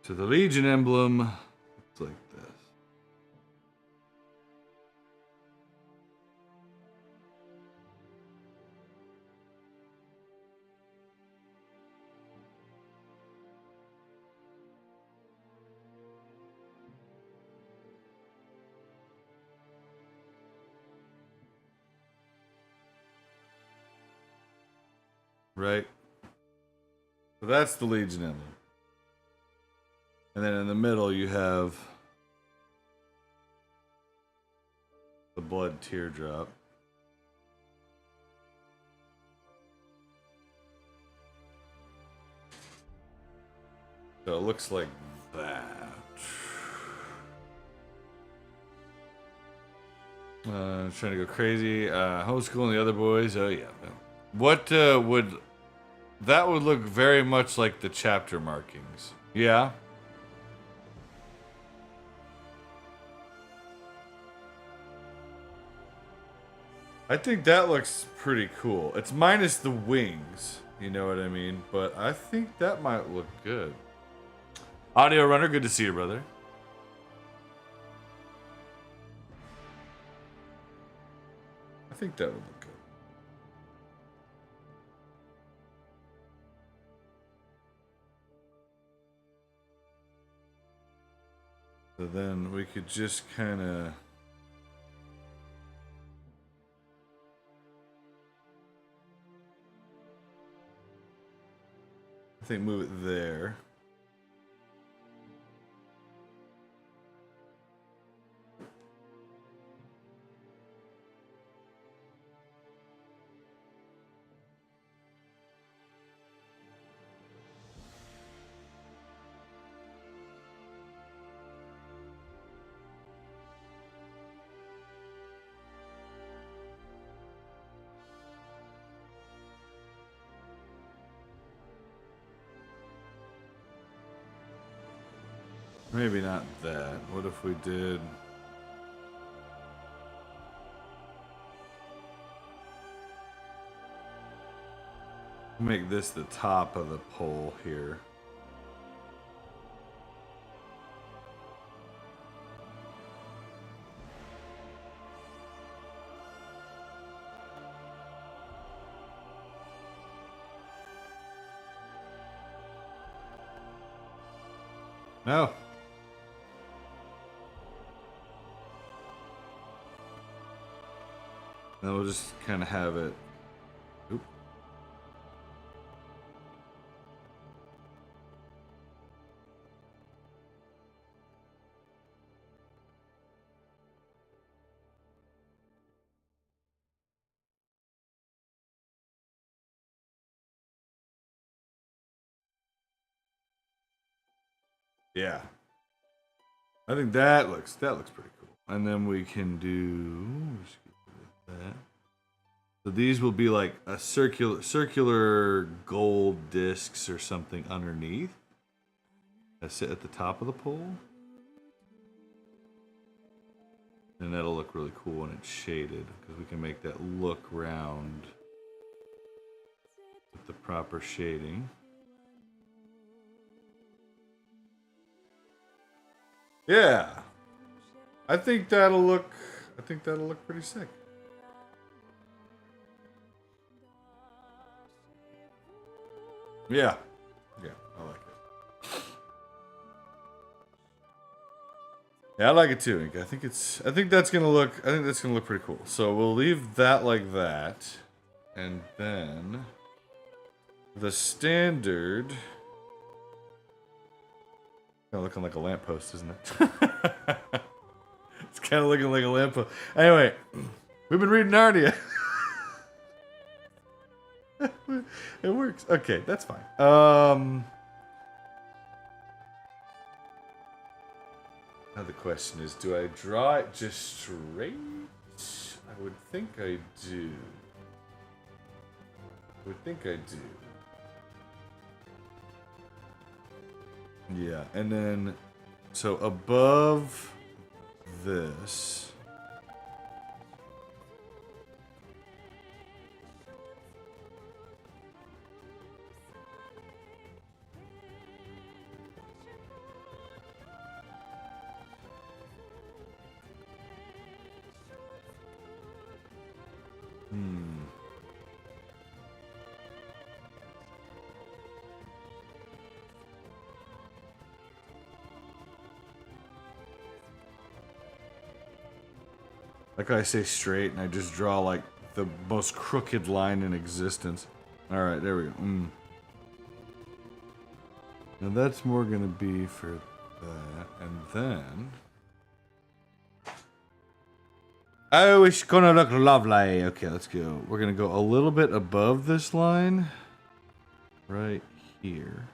So the Legion emblem looks like this. Right? So that's the Legion emblem. And then in the middle you have the blood teardrop. So it looks like that. Trying to go crazy. Homeschooling the other boys. Oh yeah. What would that would look very much like the chapter markings? Yeah. I think that looks pretty cool. It's minus the wings, you know what I mean? But I think that might look good. Audio Runner, good to see you, brother. I think that would look good. So then we could just kind of... I think move it there. Maybe not that. What if we did... Make this the top of the pole here. No. Then we'll just kind of have it. Oop. Yeah. I think that looks pretty cool. And then we can do that. So these will be like a circular gold discs or something underneath that sit at the top of the pole. And that'll look really cool when it's shaded because we can make that look round with the proper shading. Yeah. I think that'll look pretty sick. Yeah. Yeah, I like it. Yeah, I like it too, Ink. I think that's gonna look pretty cool. So we'll leave that like that. And then the standard kind of looking like a lamppost, isn't it? It's kind of looking like a lamppost. Anyway, we've been reading Narnia. It works. Okay, that's fine. Now the question is, do I draw it just straight? I would think I do. Yeah, and then, so above this, like I say straight, and I just draw like the most crooked line in existence. All right, there we go. Now that's more gonna be for that, and then. Oh, it's gonna look lovely. Okay, let's go. We're gonna go a little bit above this line, right here.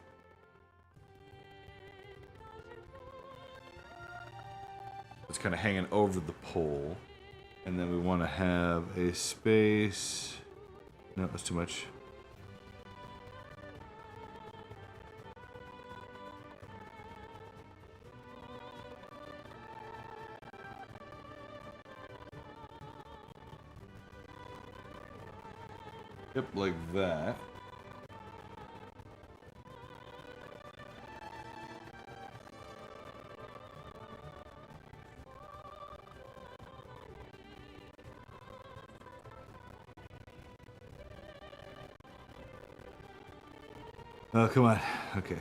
It's kind of hanging over the pole. And then we want to have a space. No, that's too much. Yep, like that. Oh, come on. Okay.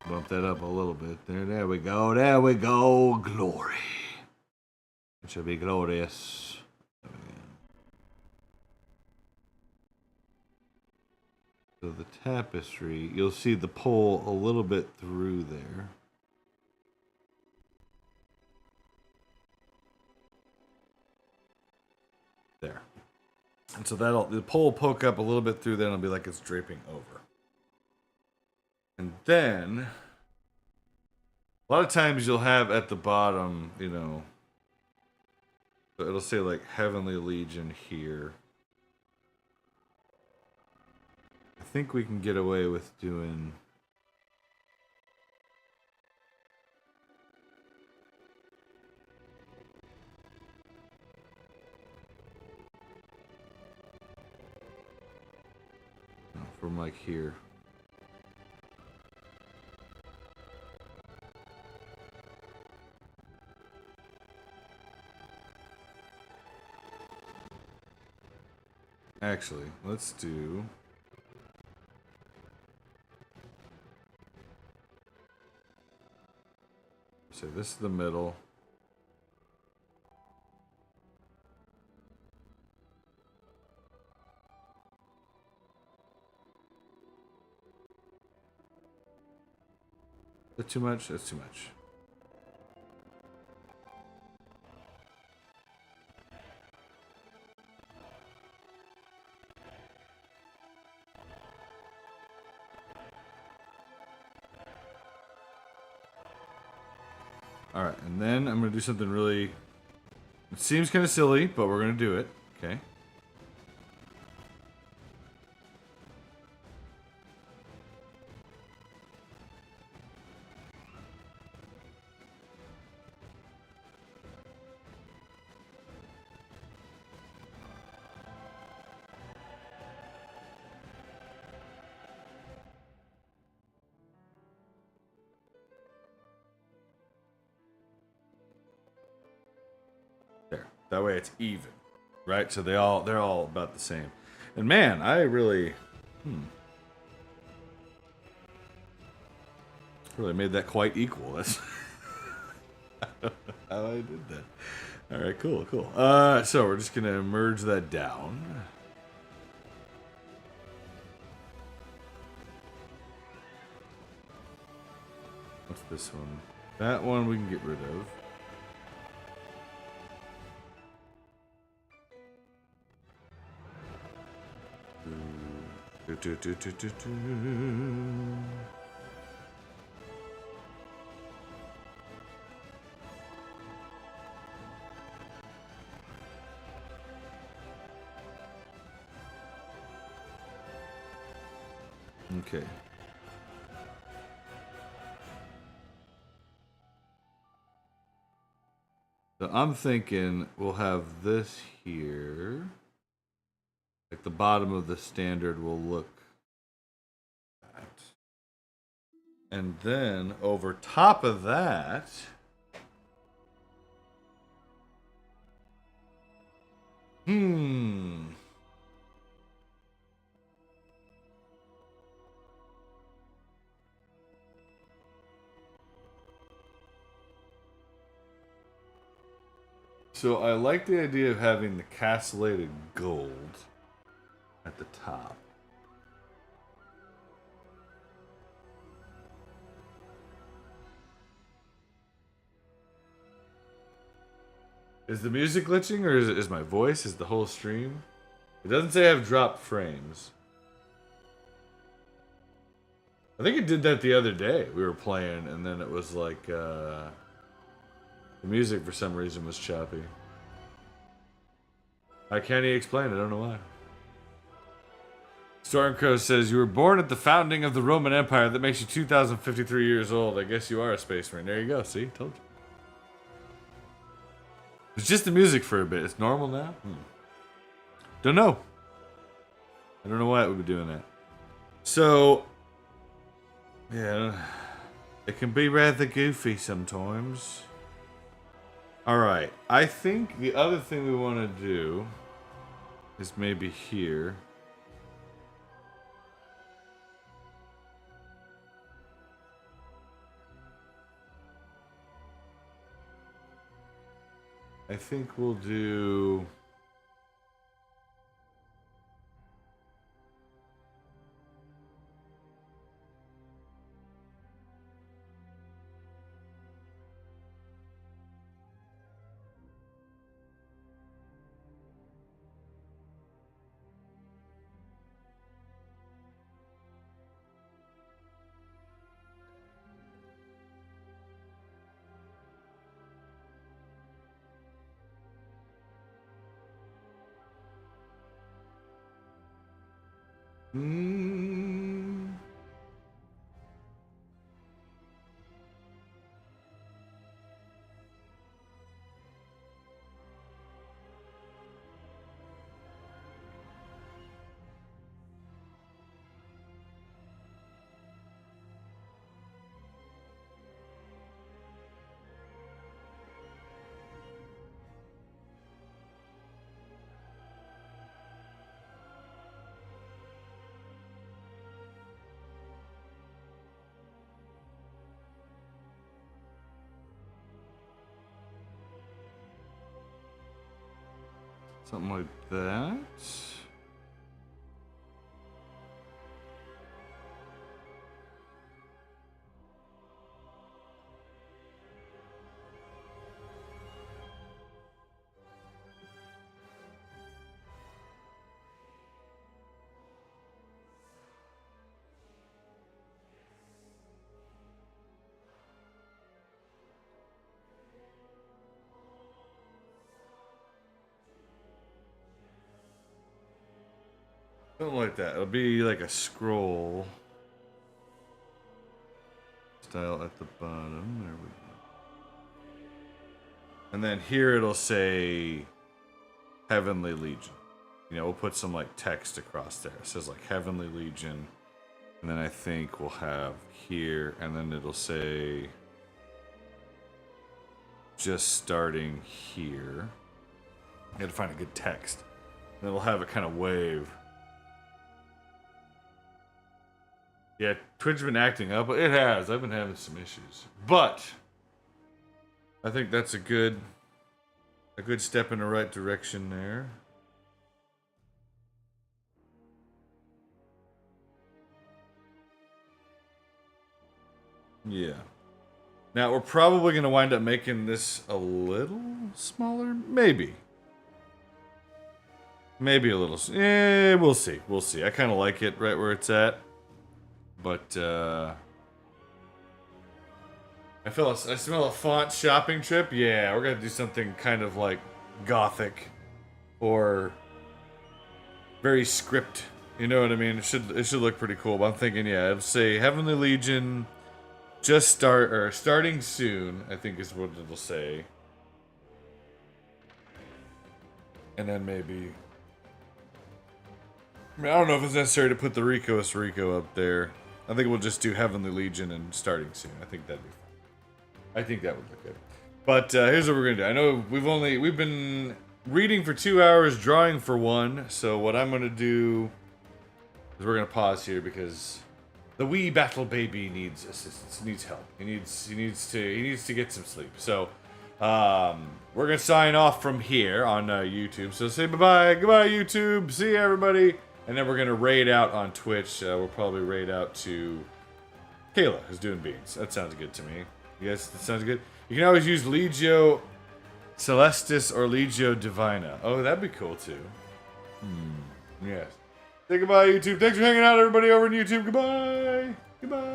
Bump that up a little bit there. There we go. There we go. Glory. It shall be glorious. So the tapestry, you'll see the pole a little bit through there. There. And so the pole will poke up a little bit through there and it'll be like it's draping over. then a lot of times you'll have at the bottom, you know, it'll say like Heavenly Legion here. I think we can get away with doing... from like here. Actually, let's do... So this is the middle. Is that too much? That's too much. Alright, and then I'm going to do something really... It seems kind of silly, but we're going to do it. Okay. There. That way it's even. Right? So they're all about the same. And man, I really really made that quite equal. That's I don't know how I did that. Alright, cool. So we're just gonna merge that down. What's this one? That one we can get rid of. Okay. So I'm thinking we'll have this here. Like the bottom of the standard will look like that. And then over top of that, So I like the idea of having the castellated gold at the top. Is the music glitching, or is my voice? Is the whole stream? It doesn't say I've dropped frames. I think it did that the other day. We were playing, and then it was like, the music for some reason was choppy. I can't even explain it. I don't know why. Stormcrow says, you were born at the founding of the Roman Empire. That makes you 2,053 years old. I guess you are a space marine. There you go. See? Told you. It's just the music for a bit. It's normal now? Don't know. I don't know why it would be doing that. So, yeah. It can be rather goofy sometimes. Alright. I think the other thing we want to do is maybe here. I think we'll do... Mm. Something like that. Something like that. It'll be like a scroll style at the bottom. There we go. And then here it'll say Heavenly Legion. You know, we'll put some like text across there. It says like Heavenly Legion. And then I think we'll have here, and then it'll say just starting here. I had to find a good text. And it'll have a kind of wave. Yeah, Twitch's been acting up. It has. I've been having some issues. But I think that's a good step in the right direction there. Yeah. Now, we're probably going to wind up making this a little smaller. Maybe. Maybe a little. Yeah, we'll see. We'll see. I kind of like it right where it's at. But, I smell a font shopping trip. Yeah, we're going to do something kind of like gothic or very script. You know what I mean? It should look pretty cool. But I'm thinking, yeah, it'll say Heavenly Legion starting soon, I think is what it'll say. And then maybe, I don't know if it's necessary to put the Rico up there. I think we'll just do Heavenly Legion and starting soon. I think that'd be fun. I think that would look good. But here's what we're gonna do. I know we've been reading for 2 hours, drawing for 1. So what I'm gonna do is we're gonna pause here because the wee battle baby needs assistance, needs help. He needs to get some sleep. So we're gonna sign off from here on YouTube. So say goodbye YouTube. See you, everybody. And then we're gonna raid out on Twitch. We'll probably raid out to Kayla, who's doing beans. That sounds good to me. You guys, that sounds good. You can always use Legio Celestis or Legio Divina. Oh, that'd be cool too. Yes. Say goodbye, YouTube. Thanks for hanging out, everybody over on YouTube. Goodbye. Goodbye.